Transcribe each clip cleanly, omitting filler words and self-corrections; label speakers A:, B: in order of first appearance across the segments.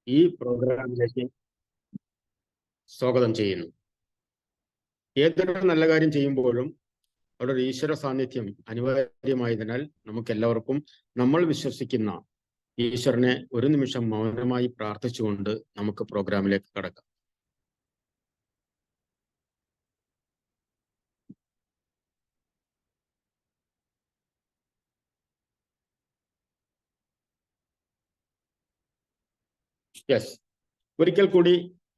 A: ഈ പ്രോഗ്രാമിലേക്ക് സ്വാഗതം ചെയ്യുന്നു. ഏതൊരു നല്ല കാര്യം ചെയ്യുമ്പോഴും അവിടെ ഒരു ഈശ്വര സാന്നിധ്യം അനിവാര്യമായതിനാൽ നമുക്കെല്ലാവർക്കും നമ്മൾ വിശ്വസിക്കുന്ന ഈശ്വരനെ ഒരു നിമിഷം മൗനമായി പ്രാർത്ഥിച്ചുകൊണ്ട് നമുക്ക് പ്രോഗ്രാമിലേക്ക് കടക്കാം. യെസ്, ഒരിക്കൽ കൂടി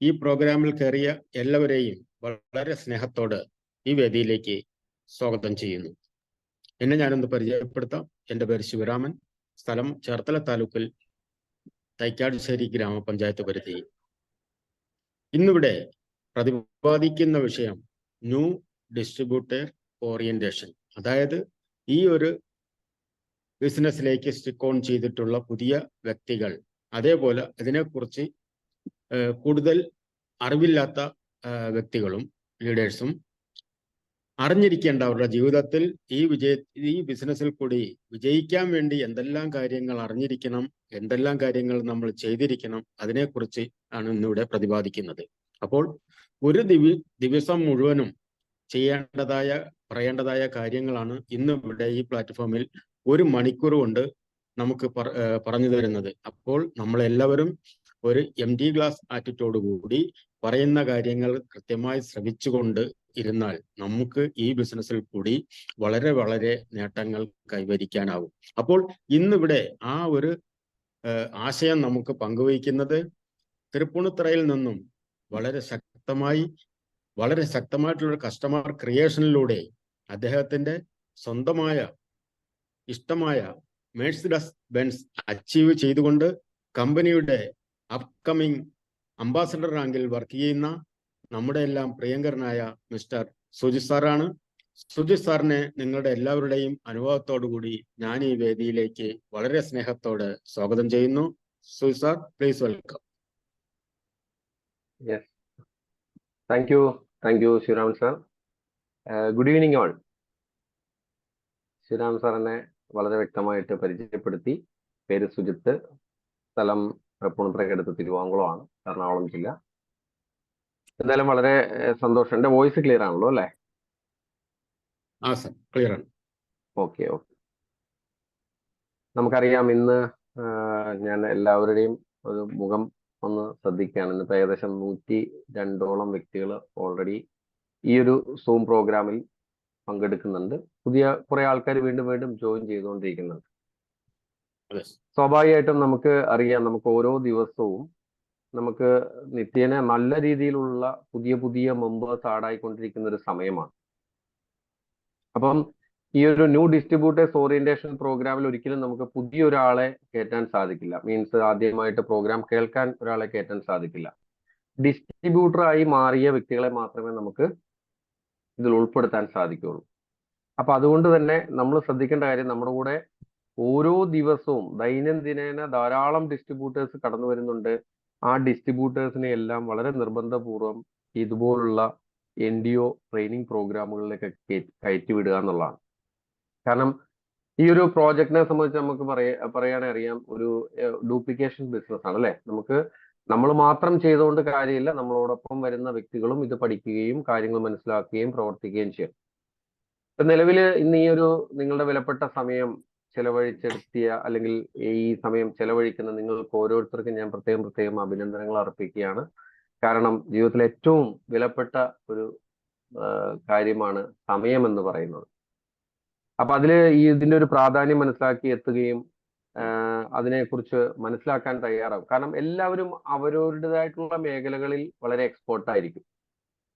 A: ഈ പ്രോഗ്രാമിൽ കയറിയ എല്ലാവരെയും വളരെ സ്നേഹത്തോട് ഈ വേദിയിലേക്ക് സ്വാഗതം ചെയ്യുന്നു. എന്നെ ഞാനൊന്ന് പരിചയപ്പെടുത്താം. എൻ്റെ പേര് ശിവരാമൻ, സ്ഥലം ചേർത്തല താലൂക്കിൽ തൈക്കാട്ടുശ്ശേരി ഗ്രാമപഞ്ചായത്ത് പരിധി. ഇന്നിവിടെ പ്രതിപാദിക്കുന്ന വിഷയം ന്യൂ ഡിസ്ട്രിബ്യൂട്ടർ ഓറിയന്റേഷൻ, അതായത് ഈ ഒരു ബിസിനസ്സിലേക്ക് സ്റ്റിക്ക് ഓൺ ചെയ്തിട്ടുള്ള പുതിയ വ്യക്തികൾ, അതേപോലെ അതിനെക്കുറിച്ച് കൂടുതൽ അറിവില്ലാത്ത വ്യക്തികളും ലീഡേഴ്സും അറിഞ്ഞിരിക്കേണ്ട അവരുടെ ജീവിതത്തിൽ ഈ ബിസിനസ്സിൽ കൂടി വിജയിക്കാൻ വേണ്ടി എന്തെല്ലാം കാര്യങ്ങൾ അറിഞ്ഞിരിക്കണം, എന്തെല്ലാം കാര്യങ്ങൾ നമ്മൾ ചെയ്തിരിക്കണം, അതിനെക്കുറിച്ച് ആണ് ഇന്നിവിടെ പ്രതിപാദിക്കുന്നത്. അപ്പോൾ ഒരു ദിവസം മുഴുവനും പറയേണ്ടതായ കാര്യങ്ങളാണ് ഇന്ന് ഇവിടെ ഈ പ്ലാറ്റ്ഫോമിൽ 1 മണിക്കൂർ കൊണ്ട് നമുക്ക് പറഞ്ഞു തരുന്നത്. അപ്പോൾ നമ്മളെല്ലാവരും ഒരു MD ക്ലാസ് ആറ്റിറ്റ്യൂഡ് കൂടി പറയുന്ന കാര്യങ്ങൾ കൃത്യമായി ശ്രവിച്ചുകൊണ്ട് ഇരുന്നാൽ നമുക്ക് ഈ ബിസിനസ്സിൽ കൂടി വളരെ വളരെ നേട്ടങ്ങൾ കൈവരിക്കാനാവും. അപ്പോൾ ഇന്നിവിടെ ആ ഒരു ആശയം നമുക്ക് പങ്കുവയ്ക്കുന്നത് തൃപ്പൂണിത്തുറയിൽ നിന്നും വളരെ ശക്തമായിട്ടുള്ള കസ്റ്റമർ ക്രിയേഷനിലൂടെ അദ്ദേഹത്തിന്റെ സ്വന്തമായ ഇഷ്ടമായ മെഴ്സിഡസ് ബെൻസ് അച്ചീവ് ചെയ്തുകൊണ്ട് കമ്പനിയുടെ അപ്കമിങ് അംബാസഡർ റാങ്കിൽ വർക്ക് ചെയ്യുന്ന നമ്മുടെ എല്ലാം പ്രിയങ്കരനായ മിസ്റ്റർ സുജിത് സാറാണ്. സുജിത് സാറിനെ നിങ്ങളുടെ എല്ലാവരുടെയും അനുഭവത്തോടു കൂടി ഞാൻ ഈ വേദിയിലേക്ക് വളരെ സ്നേഹത്തോടെ സ്വാഗതം ചെയ്യുന്നു. Sujith sir, please welcome.
B: Yes, thank you Sivaraman sir. Good evening all. Sivaraman സാറിനെ വളരെ വ്യക്തമായിട്ട് പരിചയപ്പെടുത്തി. പേര് സുജിത്ത്, സ്ഥലം തൃപ്പൂണിത്തുറയ്ക്കടുത്ത് തിരുവാങ്കുളമാണ്, എറണാകുളം ജില്ല. എന്തായാലും വളരെ സന്തോഷം. എൻ്റെ വോയിസ് ക്ലിയർ ആണല്ലോ അല്ലേ?
A: ആ സർ, ക്ലിയർ ആണ്.
B: ഓക്കെ. നമുക്കറിയാം, ഇന്ന് ഞാൻ എല്ലാവരുടെയും ഒരു മുഖം ഒന്ന് ശ്രദ്ധിക്കുകയാണ്. ഇന്നിപ്പോൾ ഏകദേശം 102ഓളം വ്യക്തികൾ ഓൾറെഡി ഈ ഒരു സൂം പ്രോഗ്രാമിൽ പങ്കെടുക്കുന്നുണ്ട്. പുതിയ കുറെ ആൾക്കാർ വീണ്ടും ജോയിൻ ചെയ്തുകൊണ്ടിരിക്കുന്നുണ്ട്. സ്വാഭാവികമായിട്ടും നമുക്ക് അറിയാം, നമുക്ക് ഓരോ ദിവസവും നമുക്ക് നിത്യേന നല്ല രീതിയിലുള്ള പുതിയ മെമ്പേഴ്സ് ആഡായിക്കൊണ്ടിരിക്കുന്ന ഒരു സമയമാണ്. അപ്പം ഈ ഒരു ന്യൂ ഡിസ്ട്രിബ്യൂട്ടേഴ്സ് ഓറിയന്റേഷൻ പ്രോഗ്രാമിൽ ഒരിക്കലും നമുക്ക് പുതിയൊരാളെ കയറ്റാൻ സാധിക്കില്ല. മീൻസ് ആദ്യമായിട്ട് പ്രോഗ്രാം കേൾക്കാൻ ഒരാളെ കയറ്റാൻ സാധിക്കില്ല. ഡിസ്ട്രിബ്യൂട്ടറായി മാറിയ വ്യക്തികളെ മാത്രമേ നമുക്ക് ഇതിൽ ഉൾപ്പെടുത്താൻ സാധിക്കുകയുള്ളൂ. അപ്പൊ അതുകൊണ്ട് തന്നെ നമ്മൾ ശ്രദ്ധിക്കേണ്ട കാര്യം, നമ്മുടെ കൂടെ ഓരോ ദിവസവും ദൈനംദിനേന ധാരാളം ഡിസ്ട്രിബ്യൂട്ടേഴ്സ് കടന്നു വരുന്നുണ്ട്. ആ ഡിസ്ട്രിബ്യൂട്ടേഴ്സിനെ എല്ലാം വളരെ നിർബന്ധപൂർവം ഇതുപോലുള്ള NDO ട്രെയിനിങ് പ്രോഗ്രാമുകളിലേക്ക് കയറ്റിവിടുക എന്നുള്ളതാണ്. കാരണം ഈ ഒരു പ്രോജക്റ്റിനെ സംബന്ധിച്ച് നമുക്ക് പറയാനേ അറിയാം, ഒരു ഡ്യൂപ്ലിക്കേഷൻ ബിസിനസ് ആണ് അല്ലെ. നമ്മൾ മാത്രം ചെയ്തുകൊണ്ട് കാര്യമില്ല, നമ്മളോടൊപ്പം വരുന്ന വ്യക്തികളും ഇത് പഠിക്കുകയും കാര്യങ്ങൾ മനസ്സിലാക്കുകയും പ്രവർത്തിക്കുകയും ചെയ്യും. ഇപ്പൊ നിലവിൽ ഇന്ന് ഈ ഒരു നിങ്ങളുടെ വിലപ്പെട്ട സമയം ചെലവഴിച്ചെടുത്തിയ അല്ലെങ്കിൽ ഈ സമയം ചെലവഴിക്കുന്ന നിങ്ങൾക്ക് ഓരോരുത്തർക്കും ഞാൻ പ്രത്യേകം അഭിനന്ദനങ്ങൾ അർപ്പിക്കുകയാണ്. കാരണം ജീവിതത്തിലെ ഏറ്റവും വിലപ്പെട്ട ഒരു കാര്യമാണ് സമയം എന്ന് പറയുന്നത്. അപ്പൊ അതില് ഇതിന്റെ ഒരു പ്രാധാന്യം മനസ്സിലാക്കി എത്തുകയും അതിനെക്കുറിച്ച് മനസ്സിലാക്കാൻ തയ്യാറാവും. കാരണം എല്ലാവരും അവരവരുടേതായിട്ടുള്ള മേഖലകളിൽ വളരെ എക്സ്പേർട്ട് ആയിരിക്കും.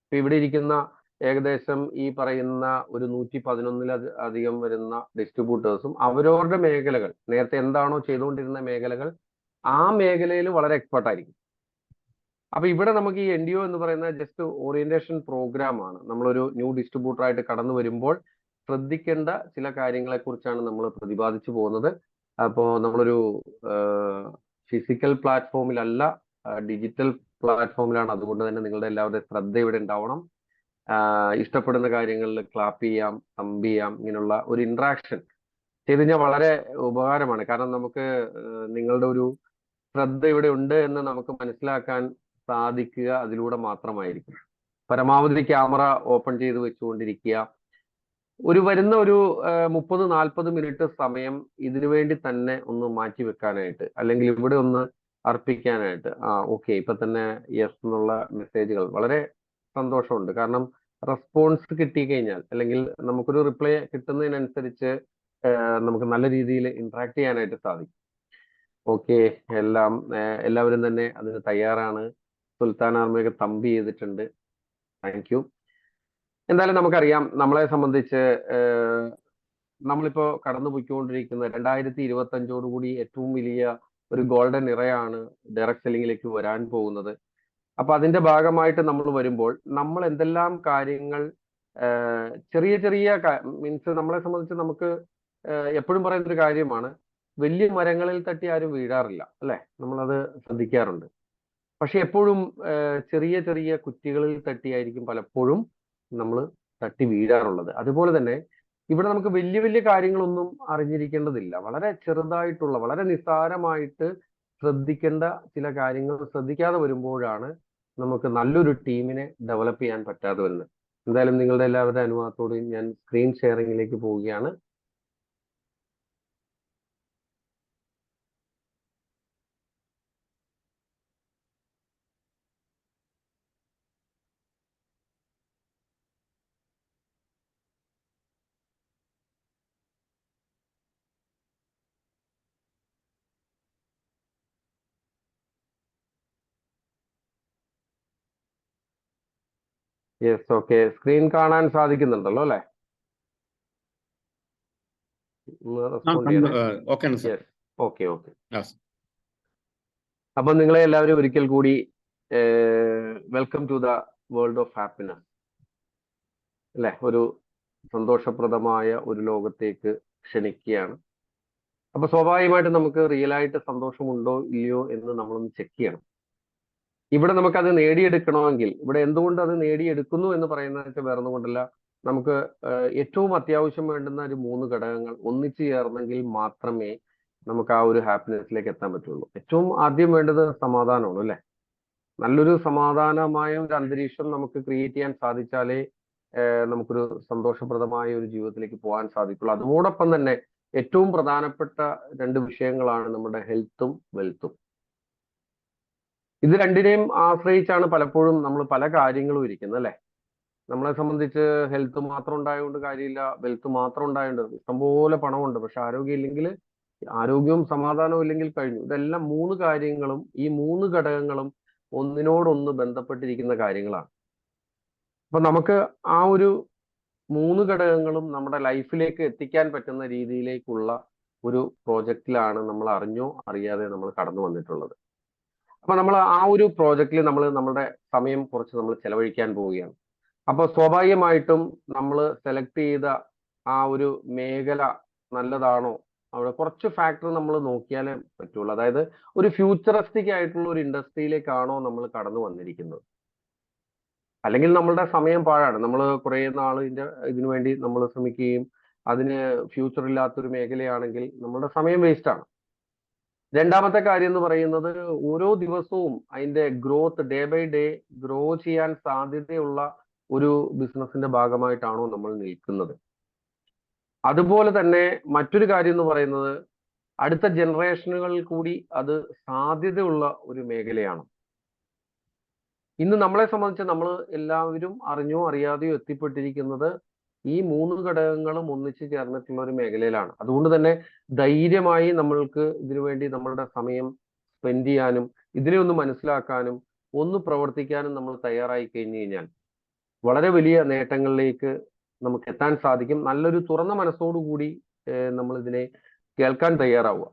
B: ഇപ്പൊ ഇവിടെ ഇരിക്കുന്ന ഏകദേശം ഈ പറയുന്ന ഒരു 111-ലധികം വരുന്ന ഡിസ്ട്രിബ്യൂട്ടേഴ്സും അവരവരുടെ മേഖലകൾ, നേരത്തെ എന്താണോ ചെയ്തുകൊണ്ടിരുന്ന മേഖലകൾ, ആ മേഖലയിൽ വളരെ എക്സ്പേർട്ട് ആയിരിക്കും. അപ്പൊ ഇവിടെ നമുക്ക് ഈ NDO എന്ന് പറയുന്ന ജസ്റ്റ് ഓറിയന്റേഷൻ പ്രോഗ്രാം ആണ്. നമ്മളൊരു ന്യൂ ഡിസ്ട്രിബ്യൂട്ടർ ആയിട്ട് കടന്നു വരുമ്പോൾ ശ്രദ്ധിക്കേണ്ട ചില കാര്യങ്ങളെ കുറിച്ചാണ് നമ്മൾ പ്രതിപാദിച്ചു പോകുന്നത്. അപ്പോൾ നമ്മളൊരു ഫിസിക്കൽ പ്ലാറ്റ്ഫോമിലല്ല, ഡിജിറ്റൽ പ്ലാറ്റ്ഫോമിലാണ്. അതുകൊണ്ട് തന്നെ നിങ്ങളുടെ എല്ലാവരുടെയും ശ്രദ്ധ ഇവിടെ ഉണ്ടാവണം. ഇഷ്ടപ്പെടുന്ന കാര്യങ്ങളിൽ ക്ലാപ്പ് ചെയ്യാം, തമ്പ് ചെയ്യാം, ഇങ്ങനെയുള്ള ഒരു ഇന്ററാക്ഷൻ ചെയ്ത് കഴിഞ്ഞാൽ വളരെ ഉപകാരമാണ്. കാരണം നമുക്ക് നിങ്ങളുടെ ഒരു ശ്രദ്ധ ഇവിടെ ഉണ്ട് എന്ന് നമുക്ക് മനസ്സിലാക്കാൻ സാധിക്കുക അതിലൂടെ മാത്രമായിരിക്കും. പരമാവധി ക്യാമറ ഓപ്പൺ ചെയ്ത് വെച്ചുകൊണ്ടിരിക്കുക. വരുന്ന ഒരു 30-40 മിനിറ്റ് സമയം ഇതിനു വേണ്ടി തന്നെ ഒന്ന് മാറ്റി വെക്കാനായിട്ട്, അല്ലെങ്കിൽ ഇവിടെ ഒന്ന് അർപ്പിക്കാനായിട്ട്. ഓക്കെ, ഇപ്പൊ തന്നെ യെസ് എന്നുള്ള മെസ്സേജുകൾ വളരെ സന്തോഷമുണ്ട്. കാരണം റെസ്പോൺസ് കിട്ടിക്കഴിഞ്ഞാൽ, അല്ലെങ്കിൽ നമുക്കൊരു റിപ്ലൈ കിട്ടുന്നതിനനുസരിച്ച് നമുക്ക് നല്ല രീതിയിൽ ഇന്ററാക്ട് ചെയ്യാനായിട്ട് സാധിക്കും. ഓക്കെ, എല്ലാവരും തന്നെ അതിന് തയ്യാറാണ്. സുൽത്താൻ ആർമിയൊക്കെ തമ്പി ചെയ്തിട്ടുണ്ട്. Thank you. എന്തായാലും നമുക്കറിയാം, നമ്മളെ സംബന്ധിച്ച് നമ്മളിപ്പോ കടന്നു പോയിക്കൊണ്ടിരിക്കുന്ന 2025 ഏറ്റവും വലിയ ഒരു ഗോൾഡൻ ഇറയാണ് ഡയറക്ട് സെല്ലിങ്ങിലേക്ക് വരാൻ പോകുന്നത്. അപ്പൊ അതിന്റെ ഭാഗമായിട്ട് നമ്മൾ വരുമ്പോൾ നമ്മൾ എന്തെല്ലാം കാര്യങ്ങൾ ചെറിയ ചെറിയ മീൻസ് നമ്മളെ സംബന്ധിച്ച് നമുക്ക് എപ്പോഴും പറയുന്ന ഒരു കാര്യമാണ്, വലിയ മരങ്ങളിൽ തട്ടി ആരും വീഴാറില്ല, അല്ലെ? നമ്മളത് ശ്രദ്ധിക്കാറുണ്ട്. പക്ഷെ എപ്പോഴും ചെറിയ ചെറിയ കുറ്റികളിൽ തട്ടിയായിരിക്കും പലപ്പോഴും നമ്മൾ തട്ടി വീഴാറുള്ളത്. അതുപോലെ തന്നെ ഇവിടെ നമുക്ക് വലിയ വലിയ കാര്യങ്ങളൊന്നും അറിഞ്ഞിരിക്കേണ്ടതില്ല. വളരെ ചെറുതായിട്ടുള്ള, വളരെ നിസ്സാരമായിട്ട് ശ്രദ്ധിക്കേണ്ട ചില കാര്യങ്ങൾ ശ്രദ്ധിക്കാതെ വരുമ്പോഴാണ് നമുക്ക് നല്ലൊരു ടീമിനെ ഡെവലപ്പ് ചെയ്യാൻ പറ്റാതെ വരുന്നത്. എന്തായാലും നിങ്ങളുടെ എല്ലാവരുടെ അനുവാദത്തോടെയും ഞാൻ സ്ക്രീൻ ഷെയറിംഗിലേക്ക് പോവുകയാണ്. Yes, okay. സ്ക്രീൻ കാണാൻ സാധിക്കുന്നുണ്ടല്ലോ, അല്ലെ? റെസ്പോണ്ട് ചെയ്യണേ. Yes, okay. അപ്പൊ നിങ്ങളെ എല്ലാവരും ഒരിക്കൽ കൂടി welcome to the world of happiness, അല്ലെ? ഒരു സന്തോഷപ്രദമായ ഒരു ലോകത്തേക്ക് ക്ഷണിക്കുകയാണ്. അപ്പൊ സ്വാഭാവികമായിട്ട് നമുക്ക് റിയൽ ആയിട്ട് സന്തോഷമുണ്ടോ ഇല്ലയോ എന്ന് നമ്മളൊന്ന് ചെക്ക് ചെയ്യണം. ഇവിടെ നമുക്കത് നേടിയെടുക്കണമെങ്കിൽ, ഇവിടെ എന്തുകൊണ്ട് അത് നേടിയെടുക്കുന്നു എന്ന് പറയുന്നത് വേറെ ഒന്നും കൊണ്ടല്ല, നമുക്ക് ഏറ്റവും അത്യാവശ്യം വേണ്ടുന്ന ഒരു 3 ഘടകങ്ങൾ ഒന്നിച്ചു ചേർന്നെങ്കിൽ മാത്രമേ നമുക്ക് ആ ഒരു ഹാപ്പിനെസ്സിലേക്ക് എത്താൻ പറ്റുള്ളൂ. ഏറ്റവും ആദ്യം വേണ്ടത് സമാധാനമാണ്, അല്ലെ? നല്ലൊരു സമാധാനമായ ഒരു അന്തരീക്ഷം നമുക്ക് ക്രിയേറ്റ് ചെയ്യാൻ സാധിച്ചാലേ നമുക്കൊരു സന്തോഷപ്രദമായ ഒരു ജീവിതത്തിലേക്ക് പോകാൻ സാധിക്കുള്ളൂ. അതോടൊപ്പം തന്നെ ഏറ്റവും പ്രധാനപ്പെട്ട 2 വിഷയങ്ങളാണ് നമ്മുടെ ഹെൽത്തും വെൽത്തും. ഇത് രണ്ടിനെയും ആശ്രയിച്ചാണ് പലപ്പോഴും നമ്മൾ പല കാര്യങ്ങളും ഇരിക്കുന്നത്, അല്ലെ? നമ്മളെ സംബന്ധിച്ച് ഹെൽത്ത് മാത്രം ഉണ്ടായതുകൊണ്ട് കാര്യമില്ല, വെൽത്ത് മാത്രം ഉണ്ടായതുകൊണ്ട് ഇഷ്ടംപോലെ പണമുണ്ട്, പക്ഷെ ആരോഗ്യം ഇല്ലെങ്കിൽ, ആരോഗ്യവും സമാധാനവും ഇല്ലെങ്കിൽ കഴിഞ്ഞു. ഇതെല്ലാം 3 കാര്യങ്ങളും, ഈ 3 ഘടകങ്ങളും ഒന്നിനോടൊന്ന് ബന്ധപ്പെട്ടിരിക്കുന്ന കാര്യങ്ങളാണ്. അപ്പൊ നമുക്ക് ആ ഒരു 3 ഘടകങ്ങളും നമ്മുടെ ലൈഫിലേക്ക് എത്തിക്കാൻ പറ്റുന്ന രീതിയിലേക്കുള്ള ഒരു പ്രോജക്റ്റിലാണ് നമ്മൾ അറിഞ്ഞോ അറിയാതെ നമ്മൾ കടന്നു വന്നിട്ടുള്ളത്. അപ്പൊ നമ്മൾ ആ ഒരു പ്രോജക്റ്റിൽ നമ്മുടെ സമയം കുറച്ച് നമ്മൾ ചെലവഴിക്കാൻ പോവുകയാണ്. അപ്പൊ സ്വാഭാവികമായിട്ടും നമ്മൾ സെലക്ട് ചെയ്ത ആ ഒരു മേഖല നല്ലതാണോ, അവിടെ കുറച്ച് ഫാക്ടർ നമ്മൾ നോക്കിയാലേ പറ്റുള്ളൂ. അതായത് ഒരു ഫ്യൂച്ചറിസ്റ്റിക് ആയിട്ടുള്ള ഒരു ഇൻഡസ്ട്രിയിലേക്കാണോ നമ്മൾ കടന്നു വന്നിരിക്കുന്നത്, അല്ലെങ്കിൽ നമ്മളുടെ സമയം പാഴാണ്. നമ്മൾ കുറെ നാൾ ഇതിനു വേണ്ടി നമ്മൾ ശ്രമിക്കുകയും അതിന് ഫ്യൂച്ചർ ഇല്ലാത്തൊരു മേഖലയാണെങ്കിൽ നമ്മളുടെ സമയം വേസ്റ്റ് ആണ്. രണ്ടാമത്തെ കാര്യം എന്ന് പറയുന്നത്, ഓരോ ദിവസവും അതിന്റെ growth, day by day grow ചെയ്യാൻ സാധ്യതയുള്ള ഒരു ബിസിനസിന്റെ ഭാഗമായിട്ടാണോ നമ്മൾ നിൽക്കുന്നത്. അതുപോലെ തന്നെ മറ്റൊരു കാര്യം എന്ന് പറയുന്നത്, അടുത്ത ജനറേഷനുകളിൽ കൂടി അത് സാധ്യതയുള്ള ഒരു മേഖലയാണ്. ഇന്ന് നമ്മളെ സംബന്ധിച്ച് നമ്മൾ എല്ലാവരും അറിഞ്ഞോ അറിയാതെയോ എത്തിപ്പെട്ടിരിക്കുന്നത് ഈ 3 ഘടകങ്ങളും ഒന്നിച്ചു ചേർന്നിട്ടുള്ള ഒരു മേഖലയിലാണ്. അതുകൊണ്ട് തന്നെ ധൈര്യമായി നമ്മൾക്ക് ഇതിനുവേണ്ടി നമ്മളുടെ സമയം സ്പെൻഡ് ചെയ്യാനും ഇതിനെ ഒന്ന് മനസ്സിലാക്കാനും ഒന്ന് പ്രവർത്തിക്കാനും നമ്മൾ തയ്യാറായി കഴിഞ്ഞു കഴിഞ്ഞാൽ വളരെ വലിയ നേട്ടങ്ങളിലേക്ക് നമുക്ക് എത്താൻ സാധിക്കും. നല്ലൊരു തുറന്ന മനസ്സോടുകൂടി നമ്മൾ ഇതിനെ കേൾക്കാൻ തയ്യാറാവുക.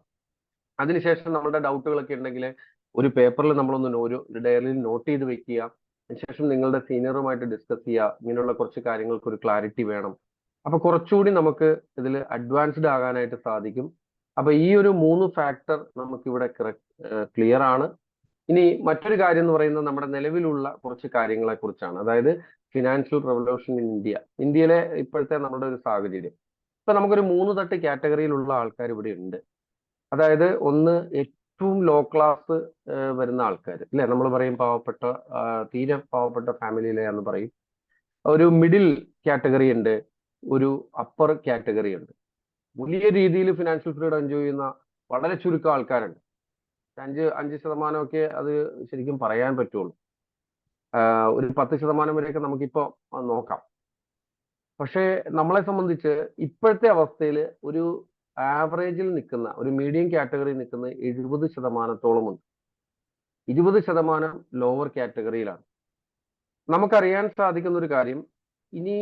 B: അതിനുശേഷം നമ്മുടെ ഡൗട്ടുകളൊക്കെ ഉണ്ടെങ്കിൽ ഒരു പേപ്പറിൽ നമ്മളൊന്ന് ഒരു ഡയറിയിൽ നോട്ട് ചെയ്ത് വെക്കുക. അതിനുശേഷം നിങ്ങളുടെ സീനിയറുമായിട്ട് ഡിസ്കസ് ചെയ്യുക. ഇങ്ങനെയുള്ള കുറച്ച് കാര്യങ്ങൾക്ക് ഒരു ക്ലാരിറ്റി വേണം. അപ്പൊ കുറച്ചുകൂടി നമുക്ക് ഇതിൽ അഡ്വാൻസ്ഡ് ആകാനായിട്ട് സാധിക്കും. അപ്പൊ ഈ ഒരു 3 ഫാക്ടർ നമുക്കിവിടെ ക്ലിയർ ആണ്. ഇനി മറ്റൊരു കാര്യം എന്ന് പറയുന്നത് നമ്മുടെ നിലവിലുള്ള കുറച്ച് കാര്യങ്ങളെ കുറിച്ചാണ്. അതായത് ഫിനാൻഷ്യൽ റെവല്യൂഷൻ ഇൻ ഇന്ത്യയിലെ ഇപ്പോഴത്തെ നമ്മുടെ ഒരു സാഹചര്യം. ഇപ്പൊ നമുക്കൊരു 3 തട്ട് കാറ്റഗറിയിലുള്ള ആൾക്കാർ ഇവിടെ ഉണ്ട്. അതായത് ഒന്ന് ഏറ്റവും ലോ ക്ലാസ് വരുന്ന ആൾക്കാർ അല്ലെ, നമ്മൾ പറയും പാവപ്പെട്ട, തീരെ പാവപ്പെട്ട ഫാമിലിയിലെ എന്ന് പറയും. ഒരു മിഡിൽ കാറ്റഗറി ഉണ്ട്, ഒരു അപ്പർ കാറ്റഗറി ഉണ്ട്. വലിയ രീതിയിൽ ഫിനാൻഷ്യൽ ഫ്രീഡം എൻജോയ് ചെയ്യുന്ന വളരെ ചുരുക്കം ആൾക്കാരുണ്ട്. 5% അത് ശരിക്കും പറയാൻ പറ്റുള്ളൂ. ഒരു 10% വരെയൊക്കെ നമുക്കിപ്പോ നോക്കാം. പക്ഷേ നമ്മളെ സംബന്ധിച്ച് ഇപ്പോഴത്തെ അവസ്ഥയിൽ ഒരു ആവറേജിൽ നിൽക്കുന്ന, ഒരു മീഡിയം കാറ്റഗറി നിൽക്കുന്ന 70%-ഓളം ഉണ്ട്. 20% ലോവർ കാറ്റഗറിയിലാണ്. നമുക്കറിയാൻ സാധിക്കുന്ന ഒരു കാര്യം, ഇനി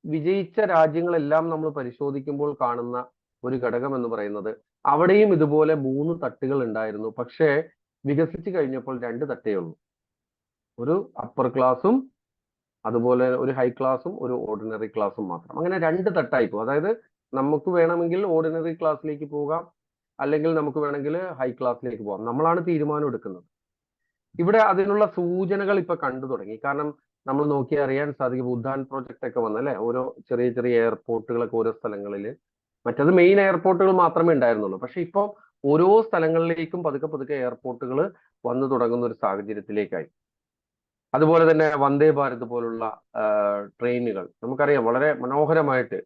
B: വിജയിച്ച രാജ്യങ്ങളെല്ലാം നമ്മൾ പരിശോധിക്കുമ്പോൾ കാണുന്ന ഒരു ഘടകം എന്ന് പറയുന്നത്, അവിടെയും ഇതുപോലെ 3 തട്ടുകൾ ഉണ്ടായിരുന്നു. പക്ഷേ വികസിച്ച് കഴിഞ്ഞപ്പോൾ 2 തട്ടേ ഉള്ളൂ. ഒരു അപ്പർ ക്ലാസും അതുപോലെ ഒരു ഹൈ ക്ലാസും ഒരു ഓർഡിനറി ക്ലാസും മാത്രം. അങ്ങനെ 2 തട്ടായി പോകും. അതായത് നമുക്ക് വേണമെങ്കിൽ ഓർഡിനറി ക്ലാസ്സിലേക്ക് പോകാം, അല്ലെങ്കിൽ നമുക്ക് വേണമെങ്കിൽ ഹൈ ക്ലാസ്സിലേക്ക് പോകാം. നമ്മളാണ് തീരുമാനം എടുക്കുന്നത്. ഇവിടെ അതിനുള്ള സൂചനകൾ ഇപ്പൊ കണ്ടു തുടങ്ങി. കാരണം നമ്മൾ നോക്കിയാൽ അറിയാൻ സാധിക്കും, ഉഡാൻ പ്രോജക്റ്റ് ഒക്കെ വന്നല്ലേ, ഓരോ ചെറിയ ചെറിയ എയർപോർട്ടുകളൊക്കെ ഓരോ സ്ഥലങ്ങളിൽ. മറ്റത് മെയിൻ എയർപോർട്ടുകൾ മാത്രമേ ഉണ്ടായിരുന്നുള്ളൂ. പക്ഷെ ഇപ്പോൾ ഓരോ സ്ഥലങ്ങളിലേക്കും പതുക്കെ പതുക്കെ എയർപോർട്ടുകൾ വന്നു തുടങ്ങുന്ന ഒരു സാഹചര്യത്തിലേക്കായി. അതുപോലെ തന്നെ വന്ദേ ഭാരത് പോലുള്ള ട്രെയിനുകൾ നമുക്കറിയാം വളരെ മനോഹരമായിട്ട്